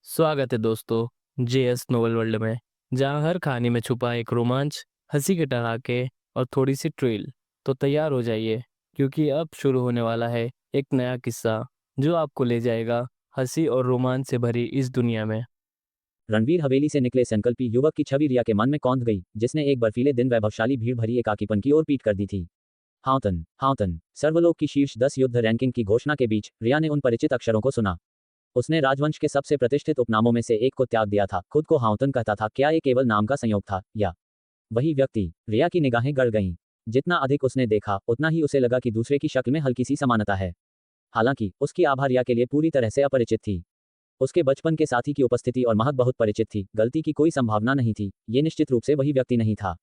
स्वागत है दोस्तों जेएस नोवेल वर्ल्ड में। जहां हर कहानी में छुपा एक रोमांच, हंसी के ठहाके और थोड़ी सी ट्रिल। तो तैयार हो जाइए, क्योंकि अब शुरू होने वाला है एक नया किस्सा जो आपको ले जाएगा हंसी और रोमांच से भरी इस दुनिया में। रणवीर हवेली से निकले संकल्पी युवक की छवि रिया के मन में कौंध गई, जिसने एक बर्फीले दिन वैभवशाली भीड़ भरी एकाकीपन की ओर पीट कर दी थी। हाउतन हाउतन सर्वलोक की शीर्ष 10 युद्ध रैंकिंग की घोषणा के बीच रिया ने उन परिचित अक्षरों को सुना। उसने राजवंश के सबसे प्रतिष्ठित उपनामों में से एक को त्याग दिया था, खुद को हाउतन कहता था। क्या ये केवल नाम का संयोग था, या वही व्यक्ति? रिया की निगाहें गड़ गईं। जितना अधिक उसने देखा, उतना ही उसे लगा कि दूसरे की शक्ल में हल्की सी समानता है। हालांकि उसकी आभा रिया के लिए पूरी तरह से अपरिचित थी। उसके बचपन के साथी की उपस्थिति और महक बहुत परिचित थी। गलती की कोई संभावना नहीं थी, ये निश्चित रूप से वही व्यक्ति नहीं था।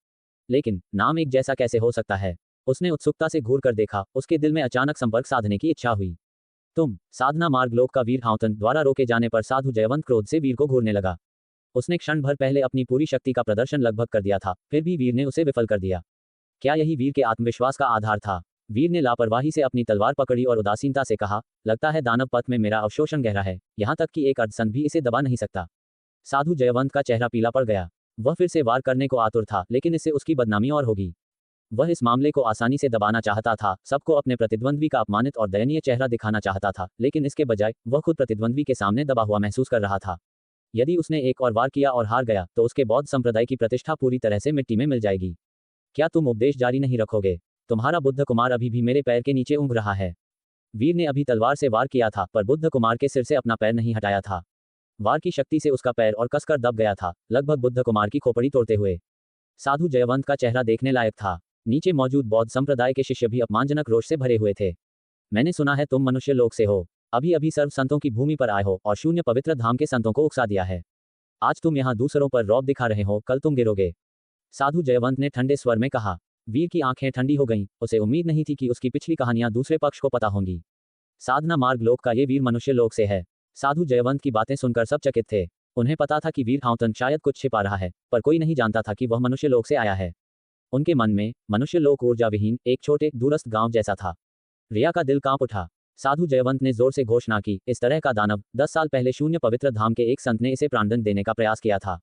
लेकिन नाम एक जैसा कैसे हो सकता है? उसने उत्सुकता से घूर कर देखा। उसके दिल में अचानक संपर्क साधने की इच्छा हुई। तुम साधना मार्ग लोक का वीर हाउतन द्वारा रोके जाने पर साधु जयवंत क्रोध से वीर को घूरने लगा। उसने क्षण भर पहले अपनी पूरी शक्ति का प्रदर्शन लगभग कर दिया था, फिर भी वीर ने उसे विफल कर दिया। क्या यही वीर के आत्मविश्वास का आधार था? वीर ने लापरवाही से अपनी तलवार पकड़ी और उदासीनता से कहा, लगता है दानव पथ में मेरा अवशोषण गहरा है, यहाँ तक कि एक अर्धसंत भी इसे दबा नहीं सकता। साधु जयवंत का चेहरा पीला पड़ गया। वह फिर से वार करने को आतुर था, लेकिन इससे उसकी बदनामी और होगी। वह इस मामले को आसानी से दबाना चाहता था, सबको अपने प्रतिद्वंद्वी का अपमानित और दयनीय चेहरा दिखाना चाहता था, लेकिन इसके बजाय वह खुद प्रतिद्वंद्वी के सामने दबा हुआ महसूस कर रहा था। यदि उसने एक और वार किया और हार गया, तो उसके बौद्ध संप्रदाय की प्रतिष्ठा पूरी तरह से मिट्टी में मिल जाएगी। क्या तुम उपदेश जारी नहीं रखोगे? तुम्हारा बुद्ध कुमार अभी भी मेरे पैर के नीचे ऊँघ रहा है। वीर ने अभी तलवार से वार किया था, पर बुद्ध कुमार के सिर से अपना पैर नहीं हटाया था। वार की शक्ति से उसका पैर और कसकर दब गया था, लगभग बुद्ध कुमार की खोपड़ी तोड़ते हुए। साधु जयवंत का चेहरा देखने लायक था। नीचे मौजूद बौद्ध संप्रदाय के शिष्य भी अपमानजनक रोष से भरे हुए थे। मैंने सुना है तुम मनुष्य लोक से हो, अभी अभी सर्व संतों की भूमि पर आए हो और शून्य पवित्र धाम के संतों को उकसा दिया है। आज तुम यहाँ दूसरों पर रौब दिखा रहे हो, कल तुम गिरोगे। साधु जयवंत ने ठंडे स्वर में कहा। वीर की आंखें ठंडी हो गईं। उसे उम्मीद नहीं थी कि उसकी पिछली कहानियां दूसरे पक्ष को पता होंगी। साधना मार्ग लोक का ये वीर मनुष्य लोक से है। साधु जयवंत की बातें सुनकर सब चकित थे। उन्हें पता था कि वीर हाउतन शायद कुछ छिपा रहा है, पर कोई नहीं जानता था कि वह मनुष्य लोक से आया है। उनके मन में मनुष्य लोक ऊर्जा विहीन एक छोटे दूरस्थ गांव जैसा था। रिया का दिल कांप उठा। साधु जयवंत ने जोर से घोषणा की, इस तरह का दानव 10 साल पहले शून्य पवित्र धाम के एक संत ने इसे प्राणदंड देने का प्रयास किया था।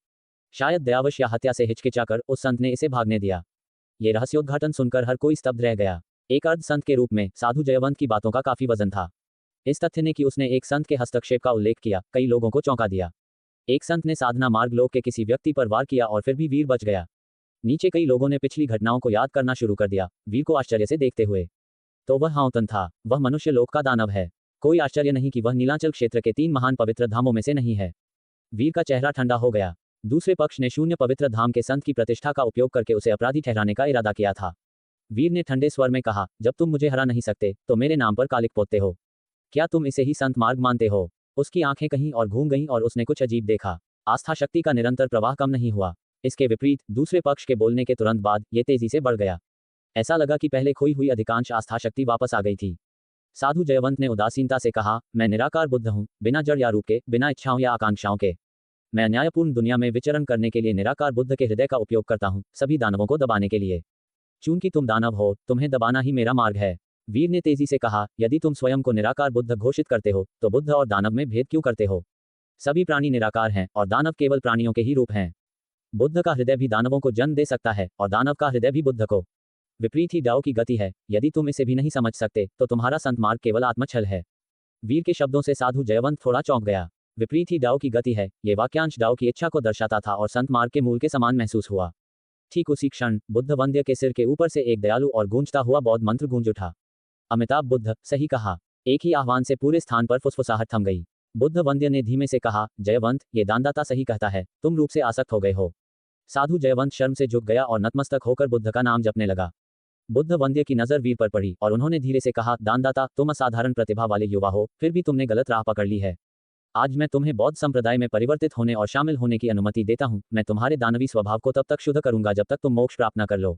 शायद दयावश या हत्या से हिचकिचाकर उस संत ने इसे भागने दिया। ये रहस्योद्घाटन सुनकर हर कोई स्तब्ध रह गया। एक अर्ध संत के रूप में साधु जयवंत की बातों का काफी वजन था। इस तथ्य ने कि उसने एक संत के हस्तक्षेप का उल्लेख किया, कई लोगों को चौंका दिया। एक संत ने साधना मार्ग लोक के किसी व्यक्ति पर वार किया और फिर भी वीर बच गया। नीचे कई लोगों ने पिछली घटनाओं को याद करना शुरू कर दिया, वीर को आश्चर्य से देखते हुए। तो वह हाउतन था, वह मनुष्य लोक का दानव है। कोई आश्चर्य नहीं कि वह नीलांचल क्षेत्र के 3 महान पवित्र धामों में से नहीं है। वीर का चेहरा ठंडा हो गया। दूसरे पक्ष ने शून्य पवित्र धाम के संत की प्रतिष्ठा का उपयोग करके उसे अपराधी ठहराने का इरादा किया था। वीर ने ठंडे स्वर में कहा, जब तुम मुझे हरा नहीं सकते, तो मेरे नाम पर कालिक पोतते हो। क्या तुम इसे ही संत मार्ग मानते हो? उसकी आंखें कहीं और घूम गईं और उसने कुछ अजीब देखा। आस्था शक्ति का निरंतर प्रवाह कम नहीं हुआ। इसके विपरीत दूसरे पक्ष के बोलने के तुरंत बाद ये तेजी से बढ़ गया। ऐसा लगा कि पहले खोई हुई अधिकांश आस्था शक्ति वापस आ गई थी। साधु जयवंत ने उदासीनता से कहा, मैं निराकार बुद्ध हूँ, बिना जड़ या रूप के, बिना इच्छाओं या आकांक्षाओं के। मैं न्यायपूर्ण दुनिया में विचरण करने के लिए निराकार बुद्ध के हृदय का उपयोग करता हूँ, सभी दानवों को दबाने के लिए। चूंकि तुम दानव हो, तुम्हें दबाना ही मेरा मार्ग है। वीर ने तेजी से कहा, यदि तुम स्वयं को निराकार बुद्ध घोषित करते हो, तो बुद्ध और दानव में भेद क्यों करते हो? सभी प्राणी निराकार हैं और दानव केवल प्राणियों के ही रूप हैं। बुद्ध का हृदय भी दानवों को जन्म दे सकता है और दानव का हृदय भी बुद्ध को। विपरीत ही डाओ की गति है। यदि तुम इसे भी नहीं समझ सकते, तो तुम्हारा संत मार्ग केवल आत्मछल है। वीर के शब्दों से साधु जयवंत थोड़ा चौंक गया। विपरीत ही डाओ की गति है, ये वाक्यांश डाओ की इच्छा को दर्शाता था और संत मार्ग के मूल के समान महसूस हुआ। ठीक उसी क्षण बुद्ध वंद्य के सिर के ऊपर से एक दयालु और गूंजता हुआ बौद्ध मंत्र गूंज उठा। अमिताभ बुद्ध, सही कहा। एक ही आह्वान से पूरे स्थान पर फुसफुसाहट थम गई। बुद्ध वंद्य ने धीमे से कहा, जयवंत, ये दानदाता सही कहता है, तुम रूप से आसक्त हो गए हो। साधु जयवंत शर्म से झुक गया और नतमस्तक होकर बुद्ध का नाम जपने लगा। बुद्ध वंद्य की नजर वीर पर पड़ी और उन्होंने धीरे से कहा, दानदाता, तुम असाधारण प्रतिभा वाले युवा हो, फिर भी तुमने गलत राह पकड़ ली है। आज मैं तुम्हें बौद्ध संप्रदाय में परिवर्तित होने और शामिल होने की अनुमति देता हूं। मैं तुम्हारे दानवी स्वभाव को तब तक शुद्ध करूंगा जब तक तुम मोक्ष प्राप्त न कर लो।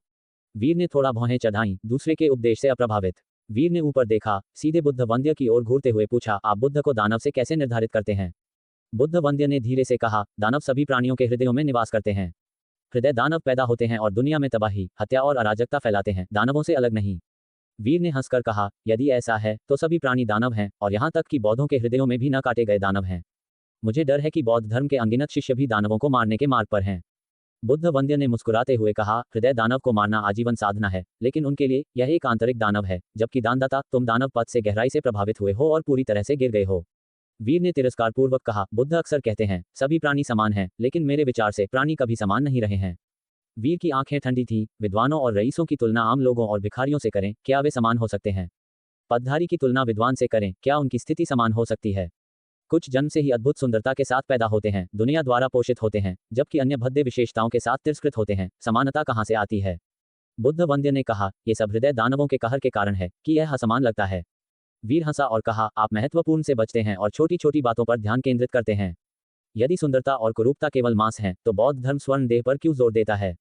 वीर ने थोड़ा भौहें चढ़ाईं, दूसरे के उपदेश से अप्रभावित। वीर ने ऊपर देखा, सीधे बुद्ध वंद्य की ओर घूरते हुए पूछा, आप बुद्ध को दानव से कैसे निर्धारित करते हैं? बुद्ध वंद्य ने धीरे से कहा, दानव सभी प्राणियों के हृदयों में निवास करते हैं। हृदय दानव पैदा होते हैं और दुनिया में तबाही, हत्या और अराजकता फैलाते हैं, दानवों से अलग नहीं। वीर ने हंसकर कहा, यदि ऐसा है तो सभी प्राणी दानव हैं और यहाँ तक कि बौद्धों के हृदयों में भी न काटे गए दानव हैं। मुझे डर है कि बौद्ध धर्म के अनगिनत शिष्य भी दानवों को मारने के मार्ग पर हैं। बुद्ध वंद्य ने मुस्कुराते हुए कहा, हृदय दानव को मारना आजीवन साधना है, लेकिन उनके लिए यह एक आंतरिक दानव है, जबकि दानदाता तुम दानव पद से गहराई से प्रभावित हुए हो और पूरी तरह से गिर गए हो। वीर ने तिरस्कारपूर्वक कहा, बुद्ध अक्सर कहते हैं सभी प्राणी समान हैं, लेकिन मेरे विचार से प्राणी कभी समान नहीं रहे हैं। वीर की आंखें ठंडी थीं। विद्वानों और रईसों की तुलना आम लोगों और भिखारियों से करें, क्या वे समान हो सकते हैं? पदधारी की तुलना विद्वान से करें, क्या उनकी स्थिति समान हो सकती है? कुछ जन्म से ही अद्भुत सुंदरता के साथ पैदा होते हैं, दुनिया द्वारा पोषित होते हैं, जबकि अन्य भद्दे विशेषताओं के साथ तिरस्कृत होते हैं। समानता कहाँ से आती है? बुद्ध वंद्य ने कहा, ये सब हृदय दानवों के कहर के कारण है कि यह असमान लगता है। वीर हंसा और कहा, आप महत्वपूर्ण से बचते हैं और छोटी छोटी बातों पर ध्यान केंद्रित करते हैं। यदि सुंदरता और कुरूपता केवल मांस हैं, तो बौद्ध धर्म स्वर्ण देह पर क्यों जोर देता है?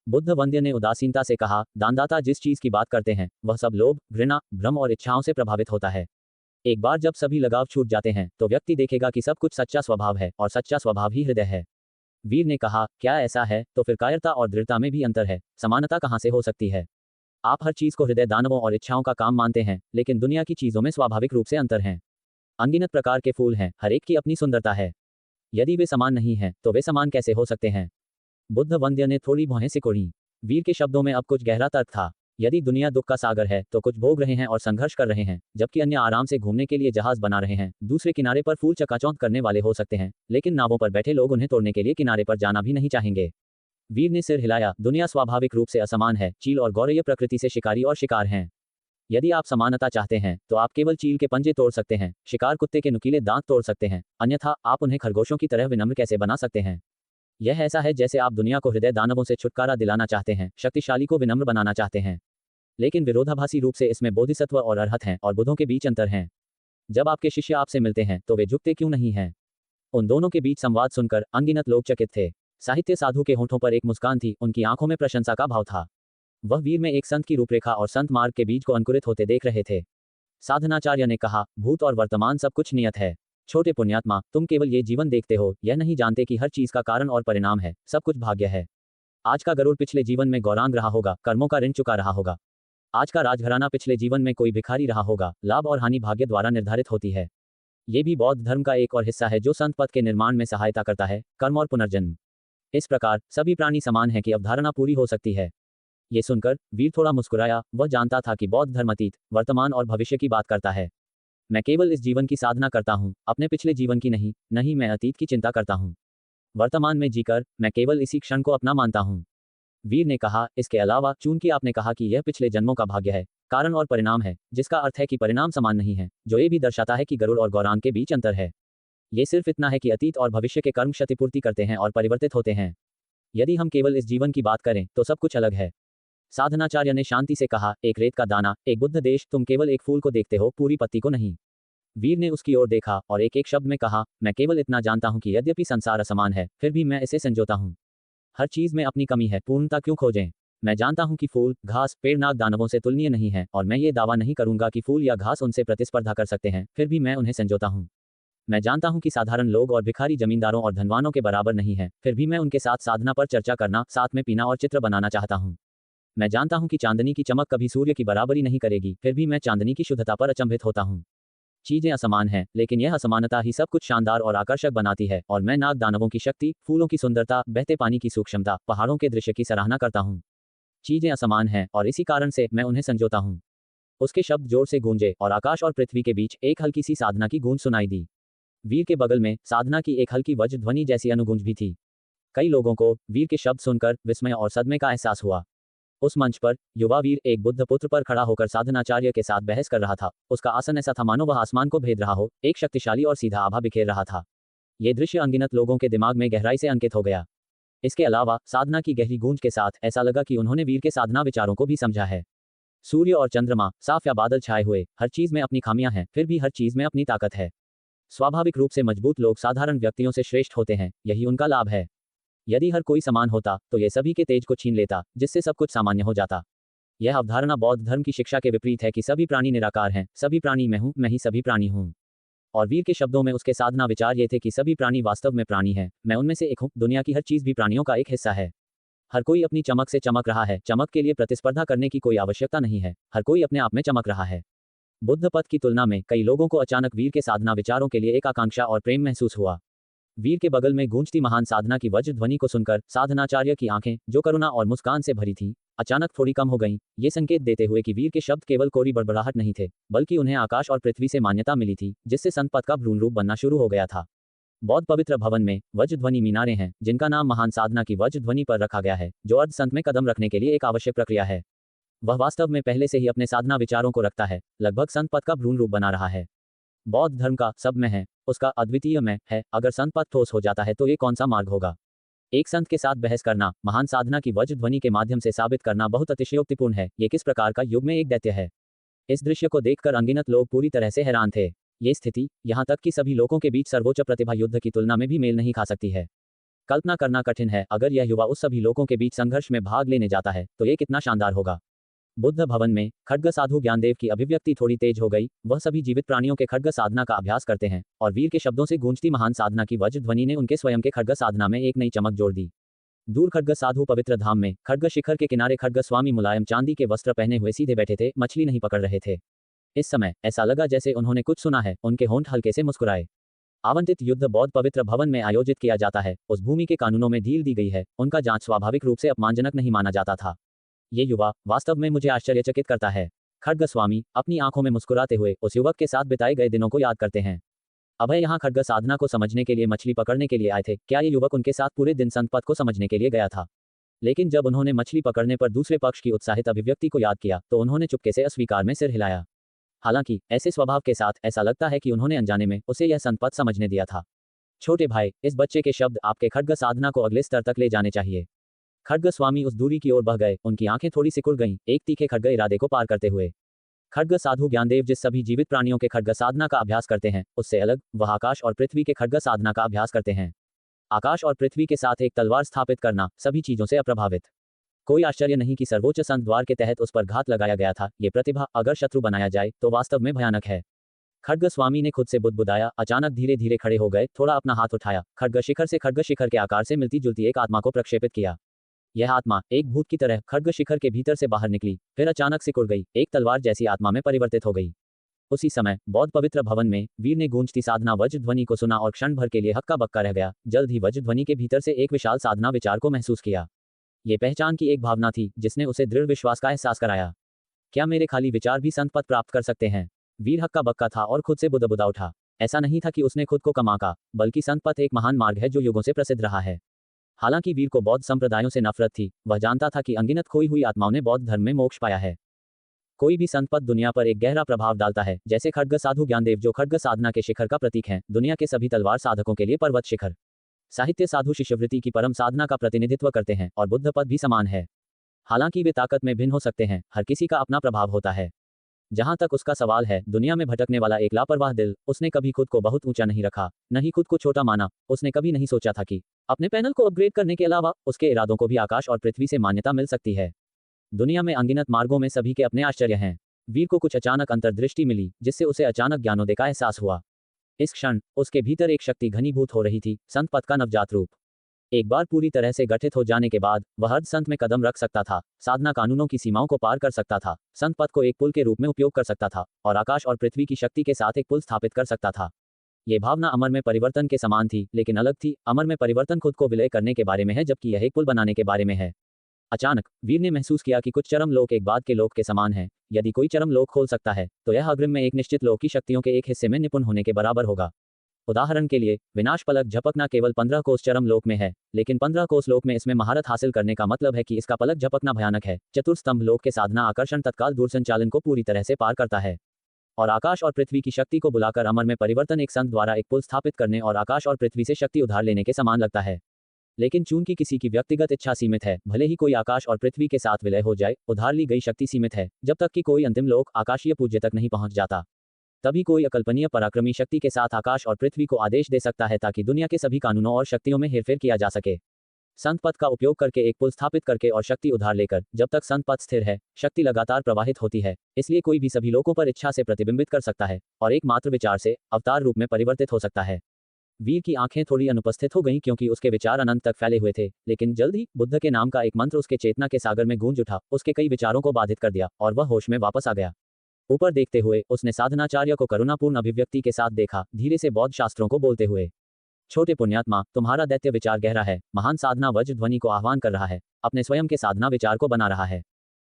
बुद्ध वंद्य ने उदासीनता से कहा, दानदाता जिस चीज की बात करते हैं वह सब लोभ, घृणा, भ्रम और इच्छाओं से प्रभावित होता है। एक बार जब सभी लगाव छूट जाते हैं तो व्यक्ति देखेगा कि सब कुछ सच्चा स्वभाव है और सच्चा स्वभाव ही हृदय है। वीर ने कहा, क्या ऐसा है? तो फिर कायरता और दृढ़ता में भी अंतर है। समानता कहाँ से हो सकती है? आप हर चीज को हृदय दानवों और इच्छाओं का काम मानते हैं, लेकिन दुनिया की चीजों में स्वाभाविक रूप से अंतर हैं। अनगिनत प्रकार के फूल हैं, हर एक की अपनी सुंदरता है। यदि वे समान नहीं हैं, तो वे समान कैसे हो सकते हैं? बुद्ध वंद्य ने थोड़ी भौहें सिकोड़ी। वीर के शब्दों में अब कुछ गहरा तर्क था। यदि दुनिया दुख का सागर है, तो कुछ भोग रहे हैं और संघर्ष कर रहे हैं, जबकि अन्य आराम से घूमने के लिए जहाज बना रहे हैं। दूसरे किनारे पर फूल चकाचौंध करने वाले हो सकते हैं, लेकिन नावों पर बैठे लोग उन्हें तोड़ने के लिए किनारे पर जाना भी नहीं चाहेंगे। वीर ने सिर हिलाया, दुनिया स्वाभाविक रूप से असमान है। चील और गौरैया प्रकृति से शिकारी और शिकार हैं। यदि आप समानता चाहते हैं, तो आप केवल चील के पंजे तोड़ सकते हैं, शिकार कुत्ते के नुकीले दांत तोड़ सकते हैं, अन्यथा आप उन्हें खरगोशों की तरह विनम्र कैसे बना सकते हैं? यह ऐसा है जैसे आप दुनिया को हृदय दानवों से छुटकारा दिलाना चाहते हैं, शक्तिशाली को विनम्र बनाना चाहते हैं। लेकिन विरोधाभासी रूप से इसमें बोधिसत्व और अरहत हैं और बुद्धों के बीच अंतर हैं। जब आपके शिष्य आपसे मिलते हैं तो वे झुकते क्यों नहीं हैं? उन दोनों के बीच संवाद सुनकर अनगिनत लोग चकित थे। साहित्य साधु के होठों पर एक मुस्कान थी, उनकी आंखों में प्रशंसा का भाव था। वह वीर में एक संत की रूपरेखा और संत मार्ग के बीज को अंकुरित होते देख रहे थे। साधनाचार्य ने कहा, भूत और वर्तमान सब कुछ नियत है। छोटे पुण्यात्मा, तुम केवल ये जीवन देखते हो, यह नहीं जानते कि हर चीज का कारण और परिणाम है, सब कुछ भाग्य है। आज का गरुड़ पिछले जीवन में गौरांग रहा होगा, कर्मों का ऋण चुका रहा होगा। आज का राजघराना पिछले जीवन में कोई भिखारी रहा होगा, लाभ और हानि भाग्य द्वारा निर्धारित होती है। ये भी बौद्ध धर्म का एक और हिस्सा है जो संत पद के निर्माण में सहायता करता है, कर्म और पुनर्जन्म। इस प्रकार सभी प्राणी समान हैं कि अवधारणा पूरी हो सकती है। ये सुनकर वीर थोड़ा मुस्कुराया। वह जानता था कि बौद्ध धर्म अतीत, वर्तमान और भविष्य की बात करता है। मैं केवल इस जीवन की साधना करता हूँ, अपने पिछले जीवन की नहीं। नहीं, मैं अतीत की चिंता करता हूँ। वर्तमान में जीकर मैं केवल इसी क्षण को अपना मानता हूँ। वीर ने कहा, इसके अलावा चूंकि आपने कहा कि यह पिछले जन्मों का भाग्य है, कारण और परिणाम है, जिसका अर्थ है कि परिणाम समान नहीं है, जो ये भी दर्शाता है कि गरुड़ और गौरांग के बीच अंतर है। ये सिर्फ इतना है कि अतीत और भविष्य के कर्म क्षतिपूर्ति करते हैं और परिवर्तित होते हैं। यदि हम केवल इस जीवन की बात करें तो सब कुछ अलग है। साधनाचार्य ने शांति से कहा, एक रेत का दाना, एक बुद्ध देश, तुम केवल एक फूल को देखते हो, पूरी पत्ती को नहीं। वीर ने उसकी ओर देखा और एक एक शब्द में कहा, मैं केवल इतना जानता हूं कि यद्यपि संसार असमान है, फिर भी मैं इसे संजोता हूं। हर चीज में अपनी कमी है, पूर्णता क्यों खोजें? मैं जानता हूं कि फूल, घास, पेड़ नाग दानवों से तुलनीय नहीं है, और मैं ये दावा नहीं करूंगा कि फूल या घास उनसे प्रतिस्पर्धा कर सकते हैं, फिर भी मैं उन्हें संजोता हूं। मैं जानता हूं कि साधारण लोग और भिखारी जमींदारों और धनवानों के बराबर नहीं है, फिर भी मैं उनके साथ साधना पर चर्चा करना, साथ में पीना और चित्र बनाना चाहता हूं। मैं जानता हूं कि चांदनी की चमक कभी सूर्य की बराबरी नहीं करेगी, फिर भी मैं चांदनी की शुद्धता पर अचंभित होता हूं। चीजें असमान हैं, लेकिन यह असमानता ही सब कुछ शानदार और आकर्षक बनाती है, और मैं नाग दानवों की शक्ति, फूलों की सुंदरता, बहते पानी की सूक्ष्मता, पहाड़ों के दृश्य की सराहना करता हूं। चीजें असमान हैं और इसी कारण से मैं उन्हें संजोता हूं। उसके शब्द जोर से गूंजे और आकाश और पृथ्वी के बीच एक हल्की सी साधना की गूंज सुनाई दी। वीर के बगल में साधना की एक हल्की वज्र ध्वनि जैसी अनुगूंज भी थी। कई लोगों को वीर के शब्द सुनकर विस्मय और सदमे का एहसास हुआ। उस मंच पर युवा वीर एक बुद्ध पुत्र पर खड़ा होकर साधनाचार्य के साथ बहस कर रहा था। उसका आसन ऐसा था मानो वह आसमान को भेद रहा हो, एक शक्तिशाली और सीधा आभा बिखेर रहा था। ये दृश्य अनगिनत लोगों के दिमाग में गहराई से अंकित हो गया। इसके अलावा साधना की गहरी गूंज के साथ ऐसा लगा कि उन्होंने वीर के साधना विचारों को भी समझा है। सूर्य और चंद्रमा, साफ या बादल छाए हुए, हर चीज में अपनी खामियां हैं, फिर भी हर चीज में अपनी ताकत है। स्वाभाविक रूप से मजबूत लोग साधारण व्यक्तियों से श्रेष्ठ होते हैं, यही उनका लाभ है। यदि हर कोई समान होता तो ये सभी के तेज को छीन लेता, जिससे सब कुछ सामान्य हो जाता। यह अवधारणा बौद्ध धर्म की शिक्षा के विपरीत है कि सभी प्राणी निराकार हैं, सभी प्राणी मैं हूं, मैं ही सभी प्राणी हूं। और वीर के शब्दों में उसके साधना विचार ये थे कि सभी प्राणी वास्तव में प्राणी हैं, मैं उनमें से एक हूं, दुनिया की हर चीज भी प्राणियों का एक हिस्सा है। हर कोई अपनी चमक से चमक रहा है, चमक के लिए प्रतिस्पर्धा करने की कोई आवश्यकता नहीं है, हर कोई अपने आप में चमक रहा है। बुद्ध पथ की तुलना में कई लोगों को अचानक वीर के साधना विचारों के लिए एक आकांक्षा और प्रेम महसूस हुआ। वीर के बगल में गूंजती महान साधना की वज्र ध्वनि को सुनकर साधनाचार्य की आंखें, जो करुणा और मुस्कान से भरी थीं, अचानक थोड़ी कम हो गईं, ये संकेत देते हुए कि वीर के शब्द केवल कोरी बड़बड़ाहट नहीं थे, बल्कि उन्हें आकाश और पृथ्वी से मान्यता मिली थी, जिससे संत पद का भ्रूण रूप बनना शुरू हो गया था। बौद्ध पवित्र भवन में वज्र ध्वनि मीनारें हैं, जिनका नाम महान साधना की वज्र ध्वनि पर रखा गया है, जो अर्ध संत में कदम रखने के लिए एक आवश्यक प्रक्रिया है। वह वास्तव में पहले से ही अपने साधना विचारों को रखता है, लगभग संत पद का भ्रूण रूप बना रहा है। बौद्ध धर्म का सब में है, उसका अद्वितीय में है। अगर संत पद ठोस हो जाता है तो ये कौन सा मार्ग होगा? एक संत के साथ बहस करना, महान साधना की वज्र ध्वनि के माध्यम से साबित करना बहुत अतिशयोक्तिपूर्ण है। ये किस प्रकार का युग में एक दैत्य है? इस दृश्य को देखकर अनगिनत लोग पूरी तरह से हैरान थे। ये स्थिति, यहाँ तक कि सभी लोगों के बीच सर्वोच्च प्रतिभा युद्ध की तुलना में भी मेल नहीं खा सकती है। कल्पना करना कठिन है, अगर यह युवा उस सभी लोगों के बीच संघर्ष में भाग लेने जाता है तो ये कितना शानदार होगा। बुद्ध भवन में खड्ग साधु ज्ञानदेव की अभिव्यक्ति थोड़ी तेज हो गई। वह सभी जीवित प्राणियों के खड्ग साधना का अभ्यास करते हैं, और वीर के शब्दों से गूंजती महान साधना की वज्र ध्वनि ने उनके स्वयं के खड्ग साधना में एक नई चमक जोड़ दी। दूर खड्ग साधु पवित्र धाम में खड्ग शिखर के किनारे खड्ग स्वामी मुलायम चांदी के वस्त्र पहने हुए सीधे बैठे थे, मछली नहीं पकड़ रहे थे। इस समय ऐसा लगा जैसे उन्होंने कुछ सुना है। उनके होंठ हल्के से मुस्कुराए। आवंटित युद्ध बौद्ध पवित्र भवन में आयोजित किया जाता है, उस भूमि के कानूनों में ढील दी गई है, उनका जांच स्वाभाविक रूप से अपमानजनक नहीं माना जाता था। ये युवा वास्तव में मुझे आश्चर्यचकित करता है। खड्ग स्वामी अपनी आंखों में मुस्कुराते हुए उस युवक के साथ बिताए गए दिनों को याद करते हैं। अभय यहाँ खड्ग साधना को समझने के लिए मछली पकड़ने के लिए आए थे। क्या ये युवक उनके साथ पूरे दिन संत पद को समझने के लिए गया था? लेकिन जब उन्होंने मछली पकड़ने पर दूसरे पक्ष की उत्साहित अभिव्यक्ति को याद किया तो उन्होंने चुपके से अस्वीकार में सिर हिलाया। हालांकि ऐसे स्वभाव के साथ ऐसा लगता है कि उन्होंने अनजाने में उसे यह संत पद समझने दिया था। छोटे भाई, इस बच्चे के शब्द आपके खड्ग साधना को अगले स्तर तक ले जाने चाहिए। खड्ग स्वामी उस दूरी की ओर बह गए, उनकी आंखें थोड़ी सिकुड़ गईं, एक तीखे खड्ग इरादे को पार करते हुए। खड्ग साधु ज्ञानदेव जिस सभी जीवित प्राणियों के खड्ग साधना का अभ्यास करते हैं, उससे अलग वह आकाश और पृथ्वी के खड्ग साधना का अभ्यास करते हैं। आकाश और पृथ्वी के साथ एक तलवार स्थापित करना, सभी चीजों से अप्रभावित। कोई आश्चर्य नहीं कि सर्वोच्च संत द्वार के तहत उस पर घात लगाया गया था। ये प्रतिभा अगर शत्रु बनाया जाए तो वास्तव में भयानक है। खड्ग स्वामी ने खुद से बुदबुदाया, अचानक धीरे धीरे खड़े हो गए, थोड़ा अपना हाथ उठाया, खड्ग शिखर से खड्ग शिखर के आकार से मिलती जुलती एक आत्मा को प्रक्षेपित किया। यह आत्मा एक भूत की तरह खड्ग शिखर के भीतर से बाहर निकली, फिर अचानक सिकुड़ गई, एक तलवार जैसी आत्मा में परिवर्तित हो गई। उसी समय बौद्ध पवित्र भवन में वीर ने गूंजती साधना वज्र ध्वनि को सुना और क्षण भर के लिए हक्का बक्का रह गया। जल्द ही वज्र ध्वनि के भीतर से एक विशाल साधना विचार को महसूस किया। ये पहचान की एक भावना थी जिसने उसे दृढ़ विश्वास का एहसास कराया। क्या मेरे खाली विचार भी संत पद प्राप्त कर सकते हैं? वीर हक्का बक्का था और खुद से बुदबुदा उठा। ऐसा नहीं था कि उसने खुद को कम आंका, बल्कि संत पद एक महान मार्ग है जो युगों से प्रसिद्ध रहा है। हालांकि वीर को बौद्ध संप्रदायों से नफरत थी, वह जानता था कि अनगिनत खोई हुई आत्माओं ने बौद्ध धर्म में मोक्ष पाया है। कोई भी संत पद दुनिया पर एक गहरा प्रभाव डालता है, जैसे खड्ग साधु ज्ञानदेव जो खड्ग साधना के शिखर का प्रतीक हैं, दुनिया के सभी तलवार साधकों के लिए पर्वत शिखर। साहित्य साधु शिष्यवृत्ति की परम साधना का प्रतिनिधित्व करते हैं, और बुद्ध पद भी समान है। हालांकि वे ताकत में भिन्न हो सकते हैं, हर किसी का अपना प्रभाव होता है। जहां तक उसका सवाल है, दुनिया में भटकने वाला एक लापरवाह दिल, उसने कभी खुद को बहुत ऊंचा नहीं रखा, न ही खुद को छोटा माना। उसने कभी नहीं सोचा था कि अपने पैनल को अपग्रेड करने के अलावा उसके इरादों को भी आकाश और पृथ्वी से मान्यता मिल सकती है। दुनिया में अनगिनत मार्गों में सभी के अपने आश्चर्य हैं। वीर को कुछ अचानक अंतर्दृष्टि मिली, जिससे उसे अचानक ज्ञानोदय का एहसास हुआ। इस क्षण उसके भीतर एक शक्ति घनीभूत हो रही थी, संत पद का नवजात रूप। एक बार पूरी तरह से गठित हो जाने के बाद वह अर्ध संत में कदम रख सकता था, साधना कानूनों की सीमाओं को पार कर सकता था, संत पद को एक पुल के रूप में उपयोग कर सकता था, और आकाश और पृथ्वी की शक्ति के साथ एक पुल स्थापित कर सकता था। ये भावना अमर में परिवर्तन के समान थी, लेकिन अलग थी। अमर में परिवर्तन खुद को विलय करने के बारे में है, जबकि यह एक पुल बनाने के बारे में है। अचानक वीर ने महसूस किया कि कुछ चरम लोक एक बाद के लोक के समान है। यदि कोई चरम लोक खोल सकता है, तो यह अग्रिम में एक निश्चित लोक की शक्तियों के एक हिस्से में निपुण होने के बराबर होगा। उदाहरण के लिए, विनाश पलक झपकना केवल 15 कोस चरम लोक में है, लेकिन 15 कोस लोक में इसमें महारत हासिल करने का मतलब है कि इसका पलक झपकना भयानक है। चतुर्स्तंभ लोक के साधना आकर्षण तत्काल दूरसंचालन को पूरी तरह से पार करता है, और आकाश और पृथ्वी की शक्ति को बुलाकर अमर में परिवर्तन एक संत द्वारा एक पुल स्थापित करने और आकाश और पृथ्वी से शक्ति उधार लेने के समान लगता है। लेकिन चूंकि किसी की व्यक्तिगत इच्छा सीमित है, भले ही कोई आकाश और पृथ्वी के साथ विलय हो जाए, उधार ली गई शक्ति सीमित है। जब तक कि कोई अंतिम लोक आकाशीय पूज्य तक नहीं पहुंच जाता, तभी कोई अकल्पनीय पराक्रमी शक्ति के साथ आकाश और पृथ्वी को आदेश दे सकता है ताकि दुनिया के सभी कानूनों और शक्तियों में हेरफेर किया जा सके। संत पद का उपयोग करके एक पुल स्थापित करके और शक्ति उधार लेकर, जब तक संत पद स्थिर है, शक्ति लगातार प्रवाहित होती है। इसलिए कोई भी सभी लोगों पर इच्छा से प्रतिबिंबित कर सकता है और एकमात्र विचार से अवतार रूप में परिवर्तित हो सकता है। वीर की आंखें थोड़ी अनुपस्थित हो गईं, क्योंकि उसके विचार अनंत तक फैले हुए थे। लेकिन जल्द ही बुद्ध के नाम का एक मंत्र उसके चेतना के सागर में गूंज उठा, उसके कई विचारों को बाधित कर दिया, और वह होश में वापस आ गया। ऊपर देखते हुए उसने साधनाचार्य को करुणापूर्ण अभिव्यक्ति के साथ देखा, धीरे से बौद्ध शास्त्रों को बोलते हुए, छोटे पुण्यात्मा, तुम्हारा दैत्य विचार गहरा है, महान साधना वज्र ध्वनि को आह्वान कर रहा है, अपने स्वयं के साधना विचार को बना रहा है।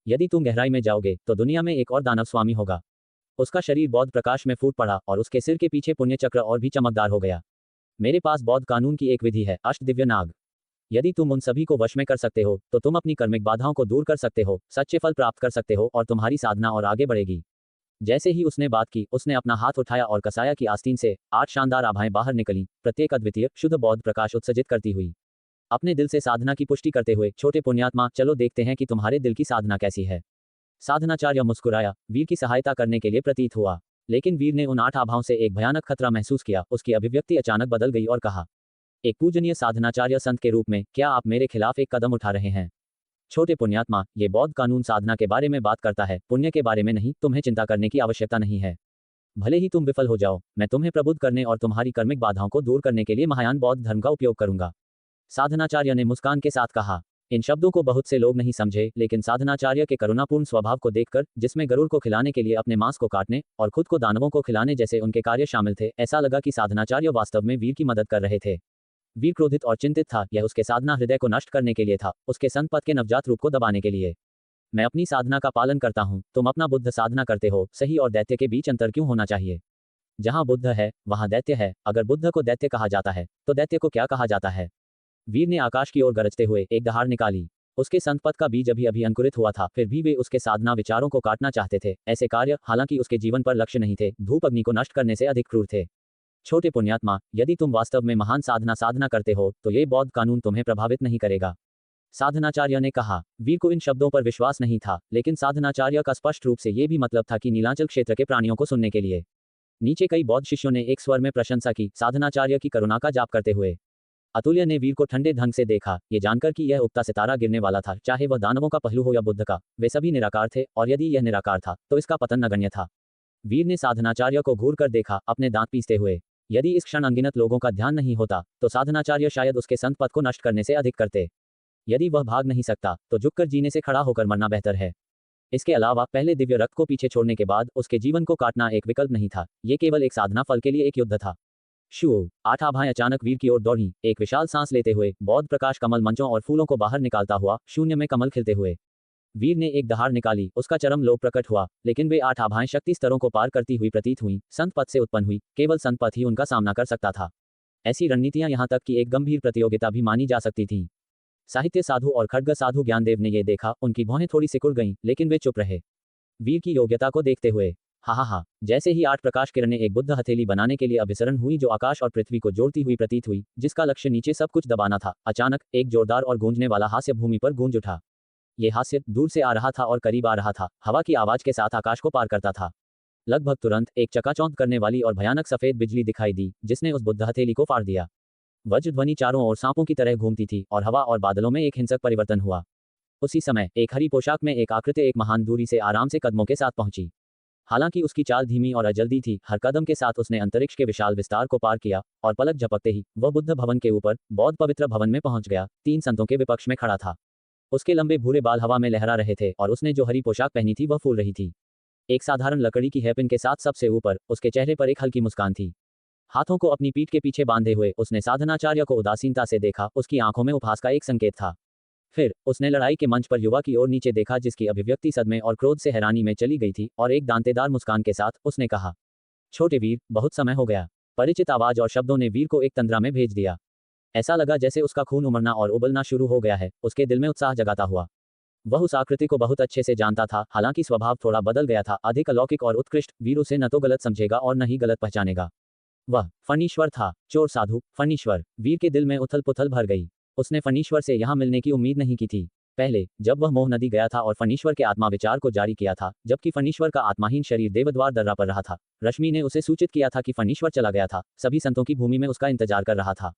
यदि तुम गहराई में जाओगे तो दुनिया में एक और दानव स्वामी होगा। उसका शरीर बौद्ध प्रकाश में फूट पड़ा और उसके सिर के पीछे पुण्य चक्र और भी चमकदार हो गया। मेरे पास बौद्ध कानून की एक विधि है, अष्ट दिव्य नाग। यदि तुम उन सभी को वश में कर सकते हो तो तुम अपनी कर्मिक बाधाओं को दूर कर सकते हो, सच्चे फल प्राप्त कर सकते हो और तुम्हारी साधना और आगे बढ़ेगी। जैसे ही उसने बात की, उसने अपना हाथ उठाया और कसाया की आस्तीन से 8 शानदार आभाएं बाहर निकली, प्रत्येक अद्वितीय शुद्ध बौद्ध प्रकाश उत्सर्जित करती हुई। अपने दिल से साधना की पुष्टि करते हुए, छोटे पुण्यात्मा, चलो देखते हैं कि तुम्हारे दिल की साधना कैसी है। साधनाचार्य मुस्कुराया, वीर की सहायता करने के लिए प्रतीत हुआ। लेकिन वीर ने उन 8 आभाओं से एक भयानक खतरा महसूस किया। उसकी अभिव्यक्ति अचानक बदल गई और कहा, एक पूजनीय साधनाचार्य संत के रूप में क्या आप मेरे खिलाफ एक कदम उठा रहे हैं? छोटे पुण्यात्मा, ये बौद्ध कानून साधना के बारे में बात करता है, पुण्य के बारे में नहीं। तुम्हें चिंता करने की आवश्यकता नहीं है। भले ही तुम विफल हो जाओ, मैं तुम्हें प्रबुद्ध करने और तुम्हारी कर्मिक बाधाओं को दूर करने के लिए महायान बौद्ध धर्म का उपयोग करूंगा। साधनाचार्य ने मुस्कान के साथ कहा। इन शब्दों को बहुत से लोग नहीं समझे, लेकिन साधनाचार्य के करुणापूर्ण स्वभाव को देखकर, जिसमें गरुड़ को खिलाने के लिए अपने मांस को काटने और खुद को दानवों को खिलाने जैसे उनके कार्य शामिल थे, ऐसा लगा कि साधनाचार्य वास्तव में वीर की मदद कर रहे थे। वीर क्रोधित और चिंतित था। यह उसके साधना हृदय को नष्ट करने के लिए था, उसके संत पद के नवजात रूप को दबाने के लिए। मैं अपनी साधना का पालन करता हूं, तुम अपना बुद्ध साधना करते हो। सही और दैत्य के बीच अंतर क्यों होना चाहिए? जहां बुद्ध है वहां दैत्य है। अगर बुद्ध को दैत्य कहा जाता है तो दैत्य को क्या कहा जाता है? वीर ने आकाश की ओर गरजते हुए एक दहाड़ निकाली। उसके संत पद का बीज अभी अभी अंकुरित हुआ था, फिर भी वे उसके साधना विचारों को काटना चाहते थे। ऐसे कार्य, हालांकि उसके जीवन पर लक्ष्य नहीं थे, धूप अग्नि को नष्ट करने से अधिक क्रूर थे। छोटे पुण्यात्मा, यदि तुम वास्तव में महान साधना करते हो तो ये बौद्ध कानून तुम्हें प्रभावित नहीं करेगा। साधनाचार्य ने कहा। वीर को इन शब्दों पर विश्वास नहीं था, लेकिन साधनाचार्य का स्पष्ट रूप से ये भी मतलब था कि नीलांचल क्षेत्र के प्राणियों को सुनने के लिए। नीचे कई बौद्ध शिष्यों ने एक स्वर में प्रशंसा की, साधनाचार्य की करुणा का जाप करते हुए। अतुल्य ने वीर को ठंडे ढंग से देखा, ये जानकर कि यह उगता सितारा गिरने वाला था, चाहे वह दानवों का पहलू हो या बुद्ध का, वे सभी निराकार थे, और यदि यह निराकार था तो इसका पतन नगण्य था। वीर ने साधनाचार्य को घूर कर देखा, अपने दांत पीसते हुए। यदि इस क्षण अनगिनत लोगों का ध्यान नहीं होता तो साधनाचार्य शायद उसके संत पद को नष्ट करने से अधिक करते। यदि वह भाग नहीं सकता तो झुककर जीने से खड़ा होकर मरना बेहतर है। इसके अलावा पहले दिव्य रक्त को पीछे छोड़ने के बाद उसके जीवन को काटना एक विकल्प नहीं था, ये केवल एक साधना फल के लिए एक युद्ध था। शू 8 आभाएं अचानक वीर की ओर दौड़ी, एक विशाल सांस लेते हुए, बौद्ध प्रकाश कमल मंचों और फूलों को बाहर निकालता हुआ, शून्य में कमल खिलते हुए। वीर ने एक दहाड़ निकाली, उसका चरम लोभ प्रकट हुआ, लेकिन वे 8 आभाएं शक्ति स्तरों को पार करती हुई प्रतीत हुई, संत पद से उत्पन्न हुई, केवल संत पद ही उनका सामना कर सकता था। ऐसी रणनीतियां यहां तक कि एक गंभीर प्रतियोगिता भी मानी जा सकती थीं। साहित्य साधु और खड्ग साधु ज्ञानदेव ने यह देखा, उनकी भौहें थोड़ी सिकुड़ गईं, लेकिन वे चुप रहे, वीर की योग्यता को देखते हुए। हा। जैसे ही 8 प्रकाश किरणें एक बुद्ध हथेली बनाने के लिए अभिसरण हुई जो आकाश और पृथ्वी को जोड़ती हुई प्रतीत हुई, जिसका लक्ष्य नीचे सब कुछ दबाना था, अचानक एक जोरदार और गूंजने वाला हास्य भूमि पर गूंज उठा। ये हास्य दूर से आ रहा था और करीब आ रहा था, हवा की आवाज के साथ आकाश को पार करता था। लगभग तुरंत एक चकाचौंध करने वाली और भयानक सफेद बिजली दिखाई दी, जिसने उस बुद्ध हथेली को फाड़ दिया। वज्र ध्वनि चारों ओर सांपों की तरह घूमती थी और हवा और बादलों में एक हिंसक परिवर्तन हुआ। उसी समय एक हरी पोशाक में एक आकृति एक महान दूरी से आराम से कदमों के साथ पहुंची। हालांकि उसकी चाल धीमी और अजल्दी थी, हर कदम के साथ उसने अंतरिक्ष के विशाल विस्तार को पार किया, और पलक झपकते ही वह बुद्ध भवन के ऊपर, बौद्ध पवित्र भवन में पहुंच गया। 3 संतों के विपक्ष में खड़ा था। उसके लंबे भूरे बाल हवा में लहरा रहे थे और उसने जो हरी पोशाक पहनी थी वह फूल रही थी। एक साधारण लकड़ी की हैपिन के साथ सबसे ऊपर उसके चेहरे पर एक हल्की मुस्कान थी। हाथों को अपनी पीठ के पीछे बांधे हुए उसने साधनाचार्य को उदासीनता से देखा, उसकी आंखों में उपहास का एक संकेत था। फिर उसने लड़ाई के मंच पर युवा की ओर नीचे देखा, जिसकी अभिव्यक्ति सदमे और क्रोध से हैरानी में चली गई थी, और एक दांतेदार मुस्कान के साथ उसने कहा, छोटे वीर, बहुत समय हो गया। परिचित आवाज और शब्दों ने वीर को एक तंद्रा में भेज दिया। ऐसा लगा जैसे उसका खून उमड़ना और उबलना शुरू हो गया है, उसके दिल में उत्साह जगाता हुआ। वह उस आकृति को बहुत अच्छे से जानता था, हालांकि स्वभाव थोड़ा बदल गया था, अधिक अलौकिक और उत्कृष्ट। वीर उसे न तो गलत समझेगा और न ही गलत पहचानेगा। वह फणीश्वर था, चोर साधु फणीश्वर। वीर के दिल में उथल पुथल भर गई। उसने फणीश्वर से यहाँ मिलने की उम्मीद नहीं की थी। पहले जब वह मोह नदी गया था और फणीश्वर के आत्मा विचार को जारी किया था, जबकि फणीश्वर का आत्माहीन शरीर देवद्वार दर्रा पर रहा था, रश्मि ने उसे सूचित किया था कि फणीश्वर चला गया था, सभी संतों की भूमि में उसका इंतजार कर रहा था।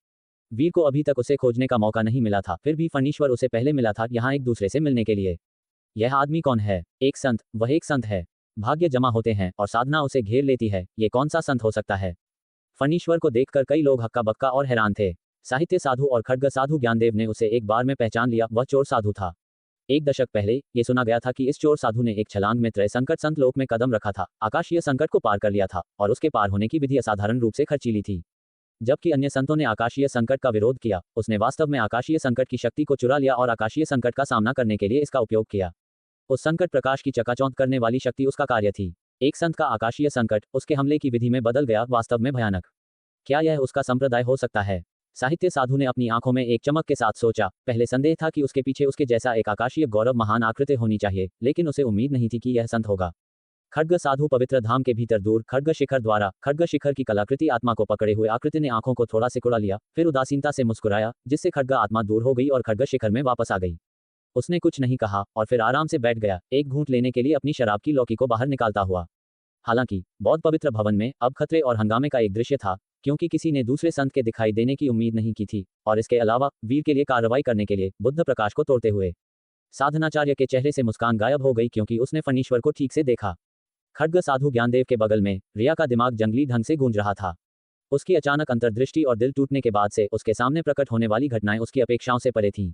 वीर को अभी तक उसे खोजने का मौका नहीं मिला था, फिर भी फणीश्वर उसे पहले मिला था, यहाँ एक दूसरे से मिलने के लिए। यह आदमी कौन है? एक संत। वह एक संत है। भाग्य जमा होते हैं और साधना उसे घेर लेती है। ये कौन सा संत हो सकता है? फणीश्वर को देखकर कई लोग हक्का बक्का और हैरान थे। साहित्य साधु और खड्ग साधु ज्ञानदेव ने उसे एक बार में पहचान लिया, वह चोर साधु था। 1 दशक पहले ये सुना गया था कि इस चोर साधु ने एक छलांग में त्रय संकट संत लोक में कदम रखा था, आकाशीय संकट को पार कर लिया था, और उसके पार होने की विधि असाधारण रूप से खर्चीली थी। जबकि अन्य संतों ने आकाशीय संकट का विरोध किया, उसने वास्तव में आकाशीय संकट की शक्ति को चुरा लिया और आकाशीय संकट का सामना करने के लिए इसका उपयोग किया। उस संकट प्रकाश की चकाचौंध करने वाली शक्ति उसका कार्य थी। एक संत का आकाशीय संकट उसके हमले की विधि में बदल गया, वास्तव में भयानक। क्या यह उसका संप्रदाय हो सकता है? साहित्य साधु ने अपनी आंखों में एक चमक के साथ सोचा। पहले संदेह था कि उसके पीछे उसके जैसा एक आकाशीय गौरव महान आकृति होनी चाहिए, लेकिन उसे उम्मीद नहीं थी कि यह संत होगा। खड्ग साधु पवित्र धाम के भीतर दूर खड्ग शिखर द्वारा खड्ग शिखर की कलाकृति आत्मा को पकड़े हुए आकृति ने आंखों को थोड़ा सिकुड़ा लिया, फिर उदासीनता से मुस्कुराया, जिससे खड्ग आत्मा दूर हो गई और खड्ग शिखर में वापस आ गई। उसने कुछ नहीं कहा और फिर आराम से बैठ गया, एक घूंट लेने के लिए अपनी शराब की लौकी को बाहर निकालता हुआ। हालांकि बौद्ध पवित्र भवन में अब खतरे और हंगामे का एक दृश्य था, क्योंकि किसी ने दूसरे संत के दिखाई देने की उम्मीद नहीं की थी, और इसके अलावा वीर के लिए कार्रवाई करने के लिए बुद्ध प्रकाश को तोड़ते हुए साधनाचार्य के चेहरे से मुस्कान गायब हो गई, क्योंकि उसने फणीश्वर को ठीक से देखा। खड्ग साधु ज्ञानदेव के बगल में रिया का दिमाग जंगली ढंग से गूंज रहा था। उसकी अचानक अंतर्दृष्टि और दिल टूटने के बाद से उसके सामने प्रकट होने वाली घटनाएं उसकी अपेक्षाओं से परे थीं।